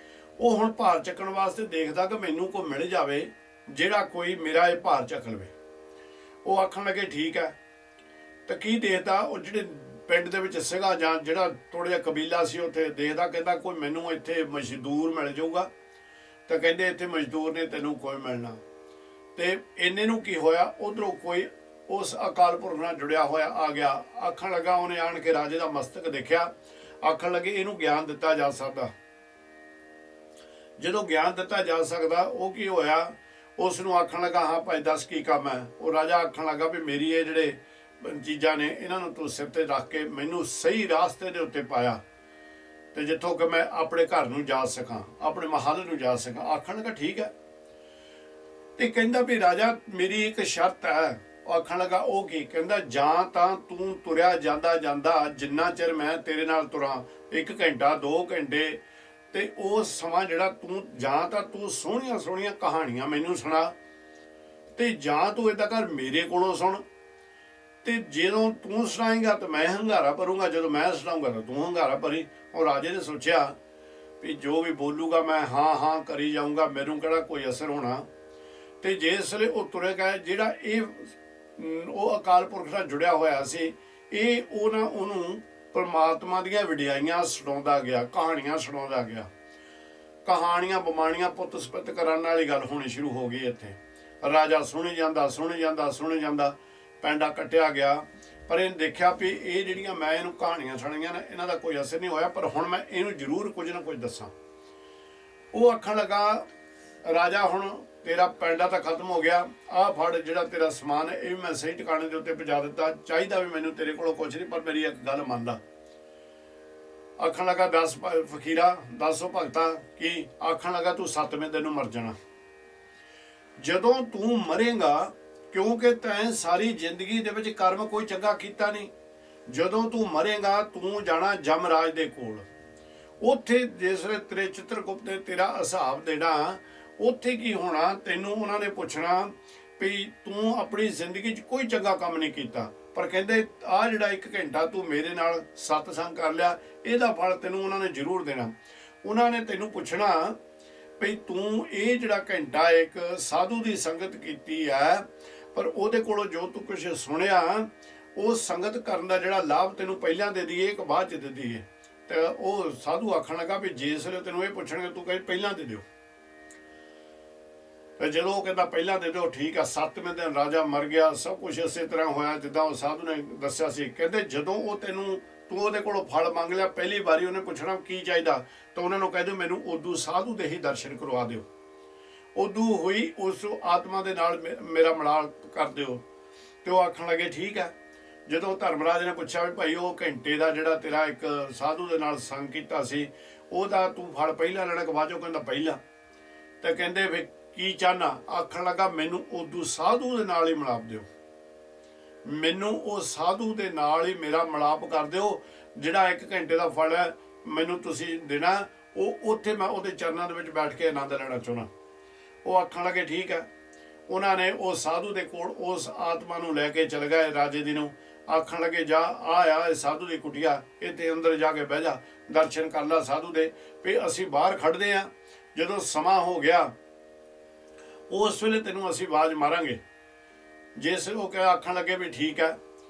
ਉਹ ਹੁਣ ਭਾਰ ਚੱਕਣ ਵਾਸਤੇ ਦੇਖਦਾ ਕਿ ਮੈਨੂੰ ਕੋਈ ਮਿਲ ਜਾਵੇ ਜਿਹੜਾ ਕੋਈ ਮੇਰਾ ਇਹ ਭਾਰ ਚੱਕ ਲਵੇ। ਉਹ ਆਖਣ ਲੱਗੇ ਠੀਕ ਹੈ। ਤਾਂ ਕੀ ਦੇਖਦਾ ਉਹ ਜਿਹੜੇ ਪਿੰਡ ਦੇ ਵਿੱਚ ਸੀਗਾ ਜਾਂ ਜਿਹੜਾ ਥੋੜਾ ਜਿਹਾ ਕਬੀਲਾ ਸੀ ਉੱਥੇ, ਦੇਖਦਾ ਕਹਿੰਦਾ ਕੋਈ ਮੈਨੂੰ ਇੱਥੇ ਮਜ਼ਦੂਰ ਮਿਲ ਜਾਊਗਾ। ਤਾਂ ਕਹਿੰਦੇ ਇੱਥੇ ਮਜ਼ਦੂਰ ਨੇ ਤੈਨੂੰ ਕੋਈ ਮਿਲਣਾ। ਤੇ ਇੰਨੇ ਨੂੰ ਕੀ ਹੋਇਆ, ਉਧਰੋਂ ਕੋਈ ਉਸ ਅਕਾਲ ਪੁਰਖ ਨਾਲ ਜੁੜਿਆ ਹੋਇਆ ਆ ਗਿਆ। ਆਖਣ ਲੱਗਾ, ਉਹਨੇ ਆਣ ਕੇ ਰਾਜੇ ਦਾ ਮਸਤਕ ਦੇਖਿਆ, ਆਖਣ ਲੱਗੇ ਇਹਨੂੰ ਗਿਆਨ ਦਿੱਤਾ ਜਾ ਸਕਦਾ। ਜਦੋਂ ਗਿਆਨ ਦਿੱਤਾ ਜਾ ਸਕਦਾ, ਉਹ ਕੀ ਹੋਇਆ, ਉਸ ਨੂੰ ਆਖਣ ਲੱਗਾ ਹਾਂ ਭਾਈ ਦੱਸ ਕੀ ਕੰਮ ਹੈ। ਉਹ ਰਾਜਾ ਆਖਣ ਲੱਗਾ ਵੀ ਮੇਰੀ ਇਹ ਜਿਹੜੇ ਚੀਜ਼ਾਂ ਨੇ ਇਹਨਾਂ ਨੂੰ ਤੂੰ ਸਿਰ ਤੇ ਰੱਖ ਕੇ ਮੈਨੂੰ ਸਹੀ ਰਾਸਤੇ ਦੇ ਉੱਤੇ ਪਾਇਆ, ਤੇ ਜਿੱਥੋਂ ਕਿ ਮੈਂ ਆਪਣੇ ਘਰ ਨੂੰ ਜਾ ਸਕਾਂ, ਆਪਣੇ ਮਹੱਲ ਨੂੰ ਜਾ ਸਕਾਂ। ਆਖਣ ਲੱਗਾ ਠੀਕ ਹੈ। ਤੇ ਕਹਿੰਦਾ ਵੀ ਰਾਜਾ ਮੇਰੀ ਇੱਕ ਸ਼ਰਤ ਹੈ। ਉਹ ਆਖਣ ਲੱਗਾ ਉਹ ਕੀ? ਕਹਿੰਦਾ ਜਾਂ ਤਾਂ ਤੂੰ ਤੁਰਿਆ ਜਾਂਦਾ ਜਾਂਦਾ ਜਿੰਨਾ ਚਿਰ ਮੈਂ ਤੇਰੇ ਨਾਲ ਤੁਰਾਂ, 1 ਘੰਟਾ 2 ਘੰਟੇ, ਤੇ ਉਹ ਸਮਾਂ ਜਿਹੜਾ ਤੂੰ ਜਾਂ ਤਾਂ ਤੂੰ ਸੋਹਣੀਆਂ ਸੋਹਣੀਆਂ ਕਹਾਣੀਆਂ ਮੈਨੂੰ ਸੁਣਾ, ਤੇ ਜਾਂ ਤੂੰ ਏਦਾਂ ਕਰ ਮੇਰੇ ਕੋਲੋਂ ਸੁਣ। ਤੇ ਜਦੋਂ ਤੂੰ ਸੁਣਾਏਂਗਾ ਤਾਂ ਮੈਂ ਹੰਗਾਰਾ ਭਰੂੰਗਾ, ਜਦੋਂ ਮੈਂ ਸੁਣਾਉਂਗਾ ਤਾਂ ਤੂੰ ਹੰਗਾਰਾ ਭਰੀ। ਉਹ ਰਾਜੇ ਨੇ ਸੋਚਿਆ ਵੀ ਜੋ ਵੀ ਬੋਲੂਗਾ ਮੈਂ ਹਾਂ ਹਾਂ ਕਰੀ ਜਾਊਂਗਾ, ਮੈਨੂੰ ਕਿਹੜਾ ਕੋਈ ਅਸਰ ਹੋਣਾ। ਤੇ ਜਿਸ ਵੇਲੇ ਉਹ ਤੁਰੇ ਗਏ, ਜਿਹੜਾ ਇਹ ਉਹ ਅਕਾਲ ਪੁਰਖ ਨਾਲ ਜੁੜਿਆ ਹੋਇਆ ਸੀ, ਇਹ ਉਹਨੂੰ ਪਰਮਾਤਮਾ ਦੀਆਂ ਵਡਿਆਈਆਂ ਸੁਣਾਉਂਦਾ ਗਿਆ, ਕਹਾਣੀਆਂ ਸੁਣਾਉਂਦਾ ਗਿਆ। ਕਹਾਣੀਆਂ ਬਮਾਣੀਆਂ ਪੁੱਤ ਸਪਿੱਤ ਕਰਨ ਵਾਲੀ ਗੱਲ ਹੋਣੀ ਸ਼ੁਰੂ ਹੋ ਗਈ ਇੱਥੇ। ਰਾਜਾ ਸੁਣੀ ਜਾਂਦਾ, ਪੈਂਡਾ ਕੱਟਿਆ ਗਿਆ। ਪਰ ਇਹਨੇ ਦੇਖਿਆ ਵੀ ਇਹ ਜਿਹੜੀਆਂ ਮੈਂ ਇਹਨੂੰ ਕਹਾਣੀਆਂ ਸੁਣਾਈਆਂ ਨੇ, ਇਹਨਾਂ ਦਾ ਕੋਈ ਅਸਰ ਨਹੀਂ ਹੋਇਆ, ਪਰ ਹੁਣ ਮੈਂ ਇਹਨੂੰ ਜ਼ਰੂਰ ਕੁਝ ਨਾ ਕੁਝ ਦੱਸਾਂ। ਉਹ ਆਖਣ ਲੱਗਾ ਰਾਜਾ ਹੁਣ ਤੇਰਾ ਪੈਂਡਾ ਤਾਂ ਖਤਮ ਹੋ ਗਿਆ, ਆਹ ਫੜ ਜਿਹੜਾ ਤੇਰਾ ਸਮਾਨ ਹੈ ਇਹ ਵੀ ਮੈਂ ਸਹੀ ਟਿਕਾਣੇ ਦੇ ਉੱਤੇ ਪਹੁੰਚਾ ਦਿੱਤਾ, ਚਾਹੀਦਾ ਵੀ ਮੈਨੂੰ ਤੇਰੇ ਕੋਲੋਂ ਕੁਝ ਨਹੀਂ, ਪਰ ਮੇਰੀ ਇੱਕ ਗੱਲ ਮੰਨ ਲਾ। ਆਖਣ ਲੱਗਾ ਦੱਸ ਫਕੀਰਾ, ਦੱਸੋ ਭਗਤਾ ਕੀ? ਆਖਣ ਲੱਗਾ ਤੂੰ 7ਵੇਂ ਦਿਨ ਨੂੰ ਮਰ ਜਾਣਾ। ਜਦੋਂ ਤੂੰ ਮਰੇਗਾ, ਕਿਉਂਕਿ ਤੈਂ ਸਾਰੀ ਜ਼ਿੰਦਗੀ ਦੇ ਵਿੱਚ ਕਰਮ ਕੋਈ ਚੰਗਾ ਕੀਤਾ ਨਹੀਂ, ਜਦੋਂ ਤੂੰ ਮਰੇਗਾ ਤੂੰ ਜਾਣਾ ਜਮਰਾਜ ਦੇ ਕੋਲ। ਉੱਥੇ ਜਿਸ ਵੇਲੇ ਤੇਰੇ ਚਿੱਤਰਗੁਪਤ ਨੇ ਤੇਰਾ ਹਿਸਾਬ ਦੇਣਾ, ਉੱਥੇ ਕੀ ਹੋਣਾ, ਤੈਨੂੰ ਉਹਨਾਂ ਨੇ ਪੁੱਛਣਾ ਵੀ ਤੂੰ ਆਪਣੀ ਜ਼ਿੰਦਗੀ 'ਚ ਕੋਈ ਚੰਗਾ ਕੰਮ ਨਹੀਂ ਕੀਤਾ, ਪਰ ਕਹਿੰਦੇ ਆਹ ਜਿਹੜਾ 1 ਘੰਟਾ ਤੂੰ ਮੇਰੇ ਨਾਲ ਸਤਸੰਗ ਕਰ ਲਿਆ, ਇਹਦਾ ਫਲ ਤੈਨੂੰ ਉਹਨਾਂ ਨੇ ਜ਼ਰੂਰ ਦੇਣਾ। ਉਹਨਾਂ ਨੇ ਤੈਨੂੰ ਪੁੱਛਣਾ ਵੀ ਤੂੰ ਇਹ ਜਿਹੜਾ ਘੰਟਾ ਇੱਕ ਸਾਧੂ ਦੀ ਸੰਗਤ ਕੀਤੀ ਹੈ, ਪਰ ਉਹਦੇ ਕੋਲੋਂ ਜੋ ਤੂੰ ਕੁਝ ਸੁਣਿਆ, ਉਹ ਸੰਗਤ ਕਰਨ ਦਾ ਜਿਹੜਾ ਲਾਭ ਤੈਨੂੰ ਪਹਿਲਾਂ ਦੇ ਦਈਏ ਕਿ ਬਾਅਦ 'ਚ ਦੇ ਦਈਏ? ਤੇ ਉਹ ਸਾਧੂ ਆਖਣ ਲੱਗਾ ਵੀ ਜਿਸ ਵੇਲੇ ਤੈਨੂੰ ਇਹ ਪੁੱਛਣਗੇ ਤੂੰ ਕਹੇ ਪਹਿਲਾਂ ਦੇ ਦਿਓ। ਤੇ ਜਦੋਂ ਉਹ ਕਹਿੰਦਾ ਪਹਿਲਾਂ ਦੇ ਦਿਓ, ਠੀਕ ਆ। 7ਵੇਂ ਦਿਨ ਰਾਜਾ ਮਰ ਗਿਆ, ਸਭ ਕੁਝ ਇਸੇ ਤਰ੍ਹਾਂ ਹੋਇਆ ਜਿੱਦਾਂ ਉਹ ਸਾਧੂ ਨੇ ਦੱਸਿਆ ਸੀ। ਕਹਿੰਦੇ ਜਦੋਂ ਉਹ ਤੂੰ ਉਹਦੇ ਕੋਲੋਂ ਫਲ ਮੰਗ ਲਿਆ, ਪਹਿਲੀ ਵਾਰੀ ਉਹਨੇ ਪੁੱਛਣਾ ਕੀ ਚਾਹੀਦਾ, ਤਾਂ ਉਹਨਾਂ ਨੂੰ ਕਹਿ ਦਿਓ ਮੈਨੂੰ ਉਦੋਂ ਸਾਧੂ ਦੇ ਹੀ ਦਰਸ਼ਨ ਕਰਵਾ ਦਿਓ, ਉਦੋਂ ਹੋਈ ਉਸ ਆਤਮਾ ਦੇ ਨਾਲ ਮੇਰਾ ਮਿਲਾਪ ਕਰ ਦਿਓ। ਤੇ ਉਹ ਆਖਣ ਲੱਗੇ ਠੀਕ ਹੈ। ਜਦੋਂ ਧਰਮਰਾਜ ਨੇ ਪੁੱਛਿਆ ਵੀ ਭਾਈ ਉਹ ਘੰਟੇ ਦਾ ਜਿਹੜਾ ਤੇਰਾ ਇੱਕ ਸਾਧੂ ਦੇ ਨਾਲ ਸੰਗ ਕੀਤਾ ਸੀ, ਉਹਦਾ ਤੂੰ ਫਲ ਪਹਿਲਾਂ ਲੈਣਾ ਕਿ ਬਾਅਦ ਚੋਂ? ਕਹਿੰਦਾ ਪਹਿਲਾਂ। ਤੇ ਕਹਿੰਦੇ ਵੀ ਕੀ ਚਾਹਨਾ? ਆਖਣ ਲੱਗਾ ਮੈਨੂੰ ਉਦੋਂ ਸਾਧੂ ਦੇ ਨਾਲ ਹੀ ਮਿਲਾਪ ਦਿਓ, ਮੈਨੂੰ ਉਹ ਸਾਧੂ ਦੇ ਨਾਲ ਹੀ ਮੇਰਾ ਮਿਲਾਪ ਕਰ ਦਿਓ, ਜਿਹੜਾ 1 ਘੰਟੇ ਦਾ ਫਲ ਹੈ ਮੈਨੂੰ ਤੁਸੀਂ ਦੇਣਾ, ਉਹ ਉੱਥੇ ਮੈਂ ਉਹਦੇ ਚਰਨਾਂ ਦੇ ਵਿੱਚ ਬੈਠ ਕੇ ਆਨੰਦ ਲੈਣਾ ਚਾਹੁੰਦਾ। ਉਹ ਆਖਣ ਲੱਗੇ ਠੀਕ ਹੈ। ਉਹਨਾਂ ਨੇ ਉਹ ਸਾਧੂ ਦੇ ਕੋਲ ਉਸ ਆਤਮਾ ਨੂੰ ਲੈ ਕੇ ਚਲੇ ਗਏ ਰਾਜੇ ਦੀ ਨੂੰ। ਆਖਣ ਲੱਗੇ ਜਾ ਆ ਸਾਧੂ ਦੀ ਕੁਟੀਆ, ਇੱਥੇ ਅੰਦਰ ਜਾ ਕੇ ਬਹਿ ਜਾ, ਦਰਸ਼ਨ ਕਰ ਲਾ ਸਾਧੂ ਦੇ, ਵੀ ਅਸੀਂ ਬਾਹਰ ਖੜਦੇ ਹਾਂ, ਜਦੋਂ ਸਮਾਂ ਹੋ ਗਿਆ ਉਸ ਵੇਲੇ ਤੈਨੂੰ ਅਸੀਂ ਆਵਾਜ਼ ਮਾਰਾਂਗੇ। ਜਿਸ ਉਹ ਕਹਿ ਆਖਣ ਲੱਗੇ ਵੀ ਠੀਕ ਹੈ।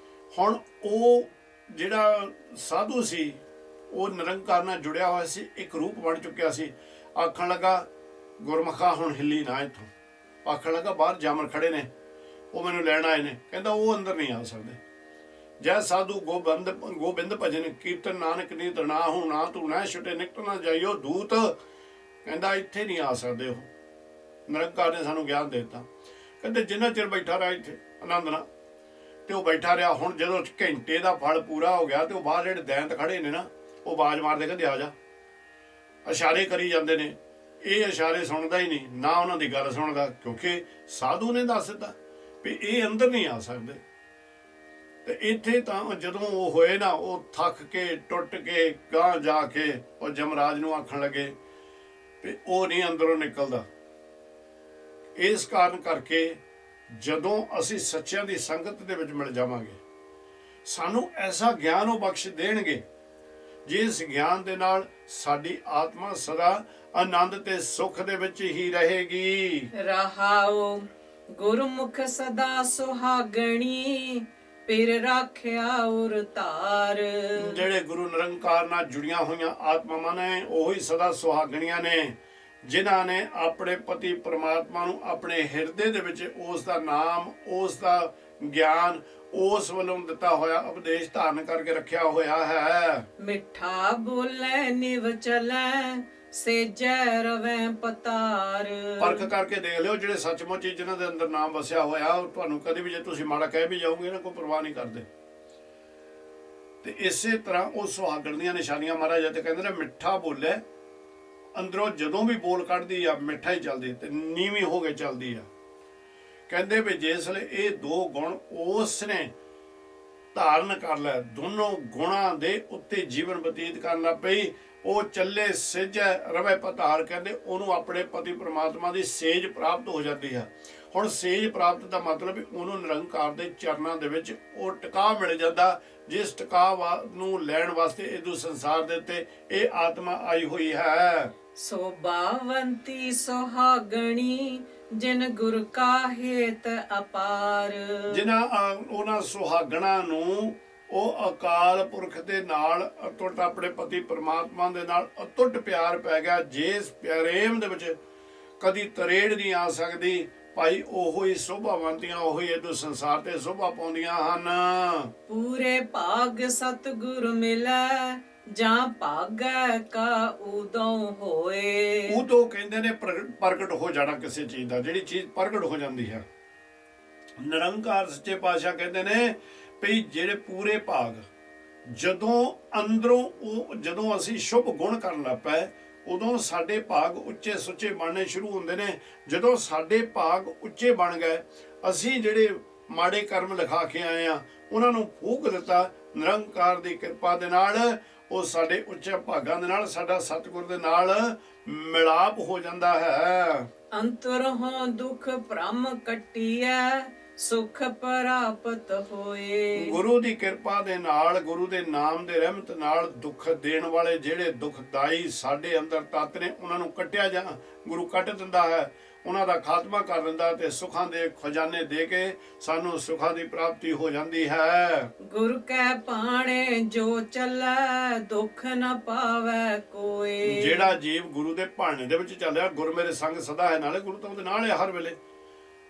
ਹੁਣ ਉਹ ਜਿਹੜਾ ਸਾਧੂ ਸੀ ਉਹ ਨਿਰੰਕਾਰ ਨਾਲ ਜੁੜਿਆ ਹੋਇਆ ਸੀ, ਇੱਕ ਰੂਪ ਬਣ ਚੁੱਕਿਆ ਸੀ। ਆਖਣ ਲੱਗਾ ਗੁਰਮੁਖਾ ਹੁਣ ਹਿੱਲੀ ਨਾ ਇੱਥੋਂ। ਆਖਣ ਲੱਗਾ ਬਾਹਰ ਜਾਮਨ ਖੜੇ ਨੇ, ਉਹ ਮੈਨੂੰ ਲੈਣ ਆਏ ਨੇ। ਕਹਿੰਦਾ ਉਹ ਅੰਦਰ ਨਹੀਂ ਆ ਸਕਦੇ। ਜੈ ਸਾਧੂ ਗੋਬਿੰਦ ਭਜਨ ਕੀਰਤਨ ਨਾਨਕ ਨੀਤ ਨਾਹੂ, ਨਾ ਤੂੰ ਨਾ ਛੁਟੇ ਨਿਕਟ ਨਾ ਜਾਈਓ ਦੂਤ। ਕਹਿੰਦਾ ਇੱਥੇ ਨਹੀਂ ਆ ਸਕਦੇ। ਉਹ ਨਿਰੰਕਾਰ ਨੇ ਸਾਨੂੰ ਗਿਆਨ ਦੇ ਦਿੱਤਾ। ਕਹਿੰਦੇ ਜਿੰਨਾ ਚਿਰ ਬੈਠਾ ਰਿਹਾ ਇੱਥੇ ਆਨੰਦ ਨਾਲ, ਤੇ ਉਹ ਬੈਠਾ ਰਿਹਾ। ਹੁਣ ਜਦੋਂ ਘੰਟੇ ਦਾ ਫਲ ਪੂਰਾ ਹੋ ਗਿਆ, ਤੇ ਉਹ ਬਾਹਰ ਜਿਹੜੇ ਦੈਂਤ ਖੜੇ ਨੇ ਨਾ, ਉਹ ਆਵਾਜ਼ ਮਾਰਦੇ ਕਹਿੰਦੇ ਆ ਜਾ, ਇਸ਼ਾਰੇ ਕਰੀ ਜਾਂਦੇ ਨੇ। ਇਹ ਇਸ਼ਾਰੇ ਸੁਣਦਾ ਹੀ ਨਹੀਂ, ਨਾ ਉਹਨਾਂ ਦੀ ਗੱਲ ਸੁਣਦਾ, ਕਿਉਂਕਿ ਸਾਧੂ ਨੇ ਦੱਸ ਦਿੱਤਾ ਵੀ ਇਹ ਅੰਦਰ ਨਹੀਂ ਆ ਸਕਦੇ। ਤੇ ਇੱਥੇ ਤਾਂ ਜਦੋਂ ਉਹ ਹੋਏ ਨਾ, ਉਹ ਥੱਕ ਕੇ ਟੁੱਟ ਕੇ ਗਾਂਹ ਜਾ ਕੇ ਉਹ ਜਮਰਾਜ ਨੂੰ ਆਖਣ ਲੱਗੇ ਵੀ ਉਹ ਨਹੀਂ ਅੰਦਰੋਂ ਨਿਕਲਦਾ। ਇਸ ਕਾਰਨ ਕਰਕੇ ਜਦੋਂ ਅਸੀਂ ਸੱਚਿਆਂ ਦੀ ਸੰਗਤ ਦੇ ਵਿੱਚ ਮਿਲ ਜਾਵਾਂਗੇ, ਸਾਨੂੰ ਐਸਾ ਗਿਆਨ ਉਹ ਬਖਸ਼ ਦੇਣਗੇ, ਜਿਸ ਗਿਆਨ ਦੇ ਨਾਲ ਸਾਡੀ ਆਤਮਾ ਸਦਾ ਆਨੰਦ ਤੇ ਸੁੱਖ ਦੇ ਵਿੱਚ ਹੀ ਰਹੇਗੀ। ਰਹਾਉ ਗੁਰਮੁਖ ਸਦਾ ਸੁਹਾਗਣੀ ਪਿਰ ਰਾਖਿਆ ਉਰ ਧਾਰ। ਜਿਹੜੇ ਗੁਰੂ ਨਿਰੰਕਾਰ ਨਾਲ ਜੁੜੀਆਂ ਹੋਈਆਂ ਆਤਮਾਵਾਂ ਨੇ ਉਹੀ ਸਦਾ ਸੁਹਾਗਣੀਆਂ ਨੇ, ਜਿਨ੍ਹਾਂ ਨੇ ਆਪਣੇ ਪਤੀ ਪ੍ਰਮਾਤਮਾ ਨੂੰ ਆਪਣੇ ਹਿਰਦੇ ਦੇ ਵਿੱਚ ਉਸ ਦਾ ਨਾਮ, ਉਸ ਦਾ ਗਿਆਨ, ਉਸ ਵੱਲੋਂ ਦਿੱਤਾ ਹੋਇਆ ਉਪਦੇਸ਼ ਧਾਰਨ ਕਰਕੇ ਰੱਖਿਆ ਹੋਇਆ ਹੈ। ਮਿੱਠਾ ਬੋਲੇ ਨਿਵ ਚਲੈ ਸੇਜੈ ਰਵੈ ਪਤਾਰ। ਪਰਖ ਕਰਕੇ ਦੇਖ ਲਿਓ, ਜਿਹੜੇ ਸੱਚਮੁੱਚ ਹੀ ਜਿਨ੍ਹਾਂ ਦੇ ਅੰਦਰ ਨਾਮ ਵਸਿਆ ਹੋਇਆ, ਉਹ ਤੁਹਾਨੂੰ ਕਦੇ ਵੀ ਜੇ ਤੁਸੀਂ ਮਾੜਾ ਕਹਿ ਵੀ ਜਾਓਗੇ ਨਾ, ਕੋਈ ਪਰਵਾਹ ਨਹੀਂ ਕਰਦੇ। ਤੇ ਇਸੇ ਤਰ੍ਹਾਂ ਉਹ ਸੁਹਾਗਣ ਦੀਆਂ ਨਿਸ਼ਾਨੀਆਂ ਮਹਾਰਾਜ ਤੇ ਕਹਿੰਦੇ ਨੇ, ਮਿੱਠਾ ਬੋਲੇ, ਅੰਦਰੋਂ ਜਦੋਂ ਵੀ ਬੋਲ ਕੱਢਦੀ ਆ ਮਿੱਠਾ ਹੀ ਚੱਲਦੀ ਤੇ ਨੀਵੀਂ ਹੋ ਕੇ ਚੱਲਦੀ ਆ। ਕਹਿੰਦੇ ਵੀ ਜਿਸ ਵੇਲੇ ਇਹ ਦੋ ਗੁਣ ਉਸ ਨੇ ਧਾਰਨ ਕਰ ਲਿਆ, ਦੋਨੋਂ ਗੁਣਾਂ ਦੇ ਉੱਤੇ ਜੀਵਨ ਬਤੀਤ ਕਰਨ ਲੱਗ ਪਈ, ਉਹ ਚੱਲੇ ਸਿੱਝੈ ਰਵੈ ਪਤਾਰ। ਕਹਿੰਦੇ ਉਹਨੂੰ ਆਪਣੇ ਪਤੀ ਪ੍ਰਮਾਤਮਾ ਦੀ ਸੇਜ ਪ੍ਰਾਪਤ ਹੋ ਜਾਂਦੀ ਹੈ। ਹੁਣ ਸੇਜ ਪ੍ਰਾਪਤ ਦਾ ਮਤਲਬ ਉਹਨੂੰ ਨਿਰੰਕਾਰ ਦੇ ਚਰਨਾਂ ਦੇ ਵਿੱਚ ਉਹ ਟਿਕਾ ਮਿਲ ਜਾਂਦਾ, ਜਿਸ ਟਿਕਾ ਨੂੰ ਲੈਣ ਵਾਸਤੇ ਇਹ ਸੰਸਾਰ ਦੇ ਉੱਤੇ ਇਹ ਆਤਮਾ ਆਈ ਹੋਈ ਹੈ। ਸੋਭਾਵੰਤੀ ਸੁਹਾਗਣੀ ਜਿਨ ਗੁਰ ਕਾ ਹੇਤ ਅਪਾਰ। ਜਿਨ੍ਹਾਂ ਉਹਨਾਂ ਸੁਹਾਗਣਾ ਨੂੰ ਉਹ ਅਕਾਲ ਪੁਰਖ ਦੇ ਨਾਲ ਅਟੁੱਟ, ਆਪਣੇ ਪਤੀ ਪ੍ਰਮਾਤਮਾ ਦੇ ਨਾਲ ਅਟੁੱਟ ਪਿਆਰ ਪੈ ਗਿਆ, ਜਿਸ ਪ੍ਰੇਮ ਦੇ ਵਿੱਚ ਕਦੀ ਤਰੇੜ ਨਹੀਂ ਆ ਸਕਦੀ। ਭਾਈ ਉਹੋ ਹੀ ਸੋਭਾਵੰਤੀਆਂ ਉਹੀ ਇਹ ਸੰਸਾਰ ਤੇ ਸੋਭਾ ਪਾਉਂਦੀਆਂ ਹਨ। ਪੂਰੇ ਭਾਗ ਸਤਿਗੁਰ ਮਿਲੈ ਜਾਂ ਭਾਗੈ ਕਾ ਉਦੋਂ ਹੋਏ। ਉਦੋਂ ਕਹਿੰਦੇ ਨੇ ਪ੍ਰਗਟ ਹੋ ਜਾਣਾ ਕਿਸੇ ਚੀਜ਼ ਦਾ, ਜਿਹੜੀ ਚੀਜ਼ ਪ੍ਰਗਟ ਹੋ ਜਾਂਦੀ ਹੈ। ਨਿਰੰਕਾਰ ਸੱਚੇ ਪਾਤਸ਼ਾਹ ਕਹਿੰਦੇ ਨੇ ਵੀ ਜਿਹੜੇ ਪੂਰੇ ਭਾਗ ਜਦੋਂ ਅੰਦਰੋਂ ਉਹ ਜਦੋਂ ਅਸੀਂ ਸ਼ੁਭ ਗੁਣ ਕਰਨ ਲੱਗ ਪਏ, ਉਦੋਂ ਸਾਡੇ ਭਾਗ ਉੱਚੇ ਸੁੱਚੇ ਬਣਨੇ ਸ਼ੁਰੂ ਹੁੰਦੇ ਨੇ। ਜਦੋਂ ਸਾਡੇ ਭਾਗ ਉੱਚੇ ਬਣ ਗਏ, ਅਸੀਂ ਜਿਹੜੇ ਮਾੜੇ ਕਰਮ ਲਿਖਾ ਕੇ ਆਏ ਆ ਉਹਨਾਂ ਨੂੰ ਫੂਕ ਦਿੱਤਾ। ਨਿਰੰਕਾਰ ਦੀ ਕਿਰਪਾ ਦੇ ਨਾਲ ਉਹ ਸਾਡੇ ਉੱਚੇ ਭਾਗਾਂ ਦੇ ਨਾਲ, ਸਾਡਾ ਸਤਿਗੁਰ ਦੇ ਨਾਲ ਮਿਲਾਪ ਹੋ ਜਾਂਦਾ ਹੈ। ਅੰਤਰੋਂ ਦੁੱਖ ਭ੍ਰਮ ਕੱਟੀਐ ਸੁਖ ਪ੍ਰਾਪਤ ਹੋਏ। ਗੁਰੂ ਦੀ ਕਿਰਪਾ ਦੇ ਨਾਲ, ਗੁਰੂ ਦੇ ਨਾਮ ਦੇ ਰਹਿਮਤ ਨਾਲ ਦੁੱਖ ਦੇਣ ਵਾਲੇ ਜਿਹੜੇ ਦੁਖਦਾਈ ਸਾਡੇ ਅੰਦਰ ਤੱਤ ਨੇ, ਉਹਨਾਂ ਨੂੰ ਕੱਟਿਆ ਜਾ ਗੁਰੂ ਕੱਟ ਦਿੰਦਾ ਹੈ, ਉਹਨਾਂ ਦਾ ਖਾਤਮਾ ਕਰ ਦਿੰਦਾ ਤੇ ਸੁੱਖਾਂ ਦੇ ਖਜ਼ਾਨੇ ਦੇ ਕੇ ਸਾਨੂੰ ਸੁੱਖਾਂ ਦੀ ਪ੍ਰਾਪਤੀ ਹੋ ਜਾਂਦੀ ਹੈ। ਗੁਰ ਕੈ ਭਾਣੇ ਜੋ ਚੱਲੈ ਦੁੱਖ ਨ ਪਾਵੈ ਕੋਈ। ਜਿਹੜਾ ਜੀਵ ਗੁਰੂ ਦੇ ਭਾਣੇ ਦੇ ਵਿੱਚ ਚੱਲਿਆ, ਗੁਰ ਮੇਰੇ ਸੰਗ ਸਦਾ ਹੈ, ਨਾਲੇ ਗੁਰੂ ਤਾਂ ਉਹਦੇ ਨਾਲ ਹੈ ਹਰ ਵੇਲੇ,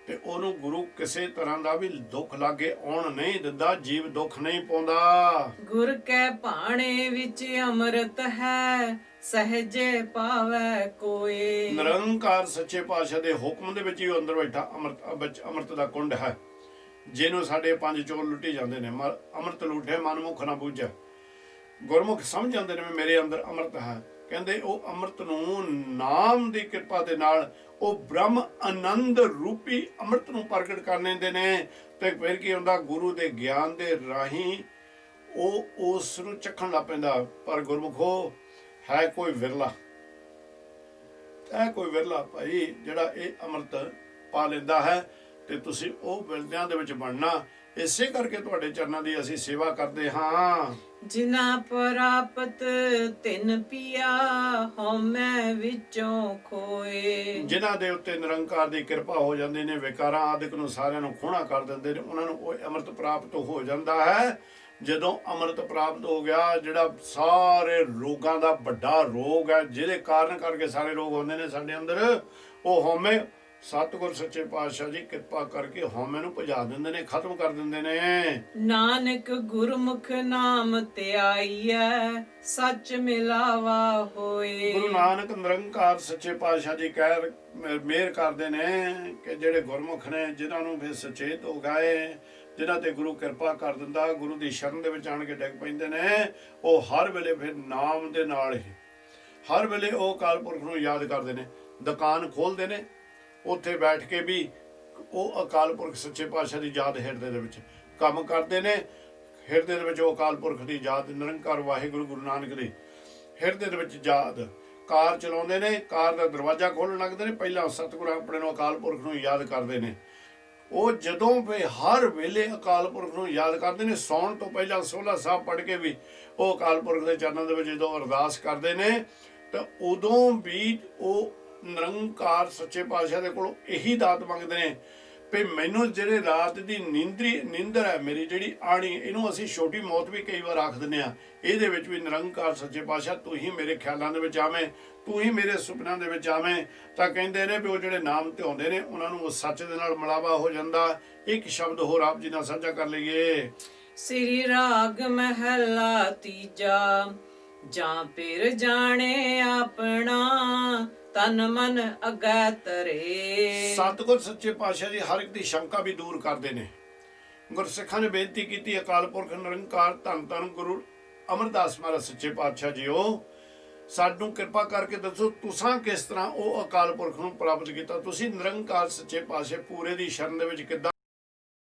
ਤੇ ਉਹਨੂੰ ਗੁਰੂ ਕਿਸੇ ਤਰ੍ਹਾਂ ਦਾ ਵੀ ਦੁੱਖ ਲਾਗੇ ਆਉਣ ਨਹੀਂ ਦਿੰਦਾ, ਜੀਵ ਦੁੱਖ ਨਹੀਂ ਪਾਉਂਦਾ। ਗੁਰ ਕੈ ਭਾਣੇ ਵਿੱਚ ਅੰਮ੍ਰਿਤ ਹੈ ਸਹਜੇ ਪਾਵੈ ਕੋਈ। ਨਿਰੰਕਾਰ ਸੱਚੇ ਪਾਤਸ਼ਾਹ ਦੇ ਹੁਕਮ ਦੇ ਵਿੱਚ ਹੀ ਅੰਦਰ ਬੈਠਾ ਅੰਮ੍ਰਿਤ ਦਾ ਕੁੰਡ ਹੈ, ਜਿਹਨੂੰ ਸਾਡੇ ਪੰਜ ਚੋਰ ਲੁੱਟੀ ਜਾਂਦੇ ਨੇ। ਅੰਮ੍ਰਿਤ ਲੁੱਟੇ ਮਨਮੁਖ ਨਾ ਬੂਝੈ। ਗੁਰਮੁਖ ਸਮਝ ਜਾਂਦੇ ਨੇ ਮੇਰੇ ਅੰਦਰ ਅੰਮ੍ਰਿਤ ਹੈ। ਕਹਿੰਦੇ ਉਹ ਅੰਮ੍ਰਿਤ ਨੂੰ ਨਾਮ ਦੀ ਕਿਰਪਾ ਦੇ ਨਾਲ ਉਹ ਬ੍ਰਹਮ ਆਨੰਦ ਰੂਪੀ ਅੰਮ੍ਰਿਤ ਨੂੰ ਪ੍ਰਗਟ ਕਰ ਲੈਂਦੇ ਨੇ। ਤੇ ਫਿਰ ਕੀ ਹੁੰਦਾ, ਗੁਰੂ ਦੇ ਗਿਆਨ ਦੇ ਰਾਹੀਂ ਉਹ ਉਸ ਨੂੰ ਚੱਖਣ ਲੱਗ ਪੈਂਦਾ। ਪਰ ਗੁਰਮੁਖੋ ਹੈ ਕੋਈ ਵਿਰਲਾ, ਹੈ ਕੋਈ ਵਿਰਲਾ ਭਾਈ ਜਿਹੜਾ ਇਹ ਅੰਮ੍ਰਿਤ ਪਾ ਲੈਂਦਾ ਹੈ। ਤੇ ਤੁਸੀਂ ਉਹ ਵਿਰਲਿਆਂ ਦੇ ਵਿੱਚ ਬਣਨਾ। ਇਸੇ ਕਰਕੇ ਤੁਹਾਡੇ ਚਰਨਾਂ ਦੀ ਅਸੀਂ ਸੇਵਾ ਕਰਦੇ ਹਾਂ। ਜਿਨ੍ਹਾਂ ਪ੍ਰਾਪਤ ਤਿਨ ਪੀਆ ਹਉਮੈ ਵਿੱਚੋਂ ਖੋਏ। ਜਿਨ੍ਹਾਂ ਦੇ ਉੱਤੇ ਨਿਰੰਕਾਰ ਦੀ ਕਿਰਪਾ ਹੋ ਜਾਂਦੀ ਨੇ, ਵਿਕਾਰਾਂ ਆਦਿਕ ਨੂੰ ਸਾਰਿਆਂ ਨੂੰ ਖੋਣਾ ਕਰ ਦਿੰਦੇ ਨੇ, ਉਹਨਾਂ ਨੂੰ ਉਹ ਅੰਮ੍ਰਿਤ ਪ੍ਰਾਪਤ ਹੋ ਜਾਂਦਾ ਹੈ। ਜਦੋਂ ਅੰਮ੍ਰਿਤ ਪ੍ਰਾਪਤ ਹੋ ਗਿਆ, ਜਿਹੜਾ ਸਾਰੇ ਰੋਗਾਂ ਦਾ ਵੱਡਾ ਰੋਗ ਹੈ, ਜਿਹਦੇ ਕਾਰਨ ਕਰਕੇ ਸਾਰੇ ਰੋਗ ਹੁੰਦੇ ਨੇ ਸਾਡੇ ਅੰਦਰ, ਉਹ ਹਉਮੈ ਸਤਿਗੁਰ ਸੱਚੇ ਪਾਤਸ਼ਾਹ ਜੀ ਕਿਰਪਾ ਕਰਕੇ ਹਉਮੈ ਨੂੰ ਭਜਾ ਦਿੰਦੇ ਨੇ, ਖਤਮ ਕਰ ਦਿੰਦੇ ਨੇ। ਨਾਨਕ ਗੁਰਮੁਖ ਨਾਮ ਧਿਆਈਐ ਸੱਚ ਮਿਲਾਵਾ ਹੋਏ। ਗੁਰੂ ਨਾਨਕ ਨਿਰੰਕਾਰ ਸੱਚੇ ਪਾਤਸ਼ਾਹ ਜੀ ਕਹਿ ਮਿਹਰ ਕਰਦੇ ਨੇ ਕਿ ਜਿਹੜੇ ਗੁਰਮੁਖ ਨੇ, ਜਿਨ੍ਹਾਂ ਨੂੰ ਫਿਰ ਸੁਚੇਤ ਹੋ ਗਏ, ਜਿਨ੍ਹਾਂ ਤੇ ਗੁਰੂ ਕਿਰਪਾ ਕਰ ਦਿੰਦਾ, ਗੁਰੂ ਦੀ ਸ਼ਰਨ ਦੇ ਵਿੱਚ ਆਣ ਕੇ ਡਿੱਗ ਪੈਂਦੇ ਨੇ, ਉਹ ਹਰ ਵੇਲੇ ਫਿਰ ਨਾਮ ਦੇ ਨਾਲ ਹੀ ਹਰ ਵੇਲੇ ਉਹ ਅਕਾਲ ਪੁਰਖ ਨੂੰ ਯਾਦ ਕਰਦੇ ਨੇ। ਦੁਕਾਨ ਖੋਲਦੇ ਨੇ, ਉੱਥੇ ਬੈਠ ਕੇ ਵੀ ਉਹ ਅਕਾਲ ਪੁਰਖ ਸੱਚੇ ਪਾਤਸ਼ਾਹ ਦੀ ਯਾਦ ਹਿਰਦੇ ਦੇ ਵਿੱਚ ਕੰਮ ਕਰਦੇ ਨੇ। ਹਿਰਦੇ ਦੇ ਵਿੱਚ ਉਹ ਅਕਾਲ ਪੁਰਖ ਦੀ ਯਾਦ, ਨਿਰੰਕਾਰ ਵਾਹਿਗੁਰੂ ਗੁਰੂ ਨਾਨਕ ਦੀ ਹਿਰਦੇ ਦੇ ਵਿੱਚ ਯਾਦ। ਕਾਰ ਚਲਾਉਂਦੇ ਨੇ, ਕਾਰ ਦਾ ਦਰਵਾਜ਼ਾ ਖੋਲ੍ਹਣ ਲੱਗਦੇ ਨੇ, ਪਹਿਲਾਂ ਸਤਿਗੁਰੂ ਆਪਣੇ ਨੂੰ ਅਕਾਲ ਪੁਰਖ ਨੂੰ ਯਾਦ ਕਰਦੇ ਨੇ। ਉਹ ਜਦੋਂ ਵੀ ਹਰ ਵੇਲੇ ਅਕਾਲ ਪੁਰਖ ਨੂੰ ਯਾਦ ਕਰਦੇ ਨੇ, ਸੌਣ ਤੋਂ ਪਹਿਲਾਂ ਸੋਹਲਾ ਸਾਹਿਬ ਪੜ੍ਹ ਕੇ ਵੀ ਉਹ ਅਕਾਲ ਪੁਰਖ ਦੇ ਚਰਨਾਂ ਦੇ ਵਿੱਚ ਜਦੋਂ ਅਰਦਾਸ ਕਰਦੇ ਨੇ, ਤਾਂ ਉਦੋਂ ਵੀ ਉਹ ਨਿਰੰਕਾਰ ਸੱਚੇ ਪਾਤਸ਼ਾਹ ਦੇ ਕੋਲੋਂ ਇਹੀ ਦਾਤ ਮੰਗਦੇ ਨੇ ਵੀ ਮੈਨੂੰ ਜਿਹੜੇ ਰਾਤ ਦੀ ਨੀਂਦਰ ਹੈ ਮੇਰੀ ਜਿਹੜੀ ਆਣੀ, ਇਹਨੂੰ ਅਸੀਂ ਛੋਟੀ ਮੌਤ ਵੀ ਕਈ ਵਾਰ ਆਖ ਦਿੰਦੇ ਆ, ਇਹਦੇ ਵਿੱਚ ਵੀ ਨਿਰੰਕਾਰ ਸੱਚੇ ਪਾਤਸ਼ਾਹ ਤੂੰ ਹੀ ਮੇਰੇ ਖਿਆਲਾਂ ਦੇ ਵਿੱਚ ਆਵੇਂ, ਤੂੰ ਹੀ ਮੇਰੇ ਸੁਪਨਿਆਂ ਦੇ ਵਿੱਚ ਆਵੇਂ। ਤਾਂ ਕਹਿੰਦੇ ਨੇ ਵੀ ਉਹ ਜਿਹੜੇ ਨਾਮ ਧਿਆਉਂਦੇ ਨੇ ਉਹਨਾਂ ਨੂੰ ਉਹ ਸੱਚ ਦੇ ਨਾਲ ਮਿਲਾਵਾ ਹੋ ਜਾਂਦਾ। ਇੱਕ ਸ਼ਬਦ ਹੋਰ ਆਪ ਜੀ ਨਾਲ ਸਾਂਝਾ ਕਰ ਲਈਏ। ਸ੍ਰੀ ਰਾਗ ਮਹਿਲਾ ਤੀਜਾ, ਜਾਂ ਪਿਰ ਜਾਣੇ ਆਪਣਾ, ਤਨ ਮਨ ਅਗੈ ਤਰੇ। ਸਤਿਗੁਰ ਸੱਚੇ ਪਾਤਸ਼ਾਹ ਜੀ ਹਰ ਇੱਕ ਦੀ ਸ਼ੰਕਾ ਵੀ ਦੂਰ ਕਰਦੇ ਨੇ। ਗੁਰਸਿੱਖਾਂ ਨੇ ਬੇਨਤੀ ਕੀਤੀ, ਅਕਾਲ ਪੁਰਖ ਨਿਰੰਕਾਰ ਧੰਨ ਧੰਨ ਗੁਰੂ ਅਮਰਦਾਸ ਮਹਾਰਾਜ ਸੱਚੇ ਪਾਤਸ਼ਾਹ ਜੀਓ, ਸਾਨੂੰ ਕਿਰਪਾ ਕਰਕੇ ਦੱਸੋ ਤੁਸਾਂ ਕਿਸ ਤਰ੍ਹਾਂ ਉਹ ਅਕਾਲ ਪੁਰਖ ਨੂੰ ਪ੍ਰਾਪਤ ਕੀਤਾ, ਤੁਸੀਂ ਨਿਰੰਕਾਰ ਸੱਚੇ ਪਾਤਸ਼ਾਹ ਪੂਰੇ ਦੀ ਸ਼ਰਨ ਦੇ ਵਿੱਚ ਕਿੱਦਾਂ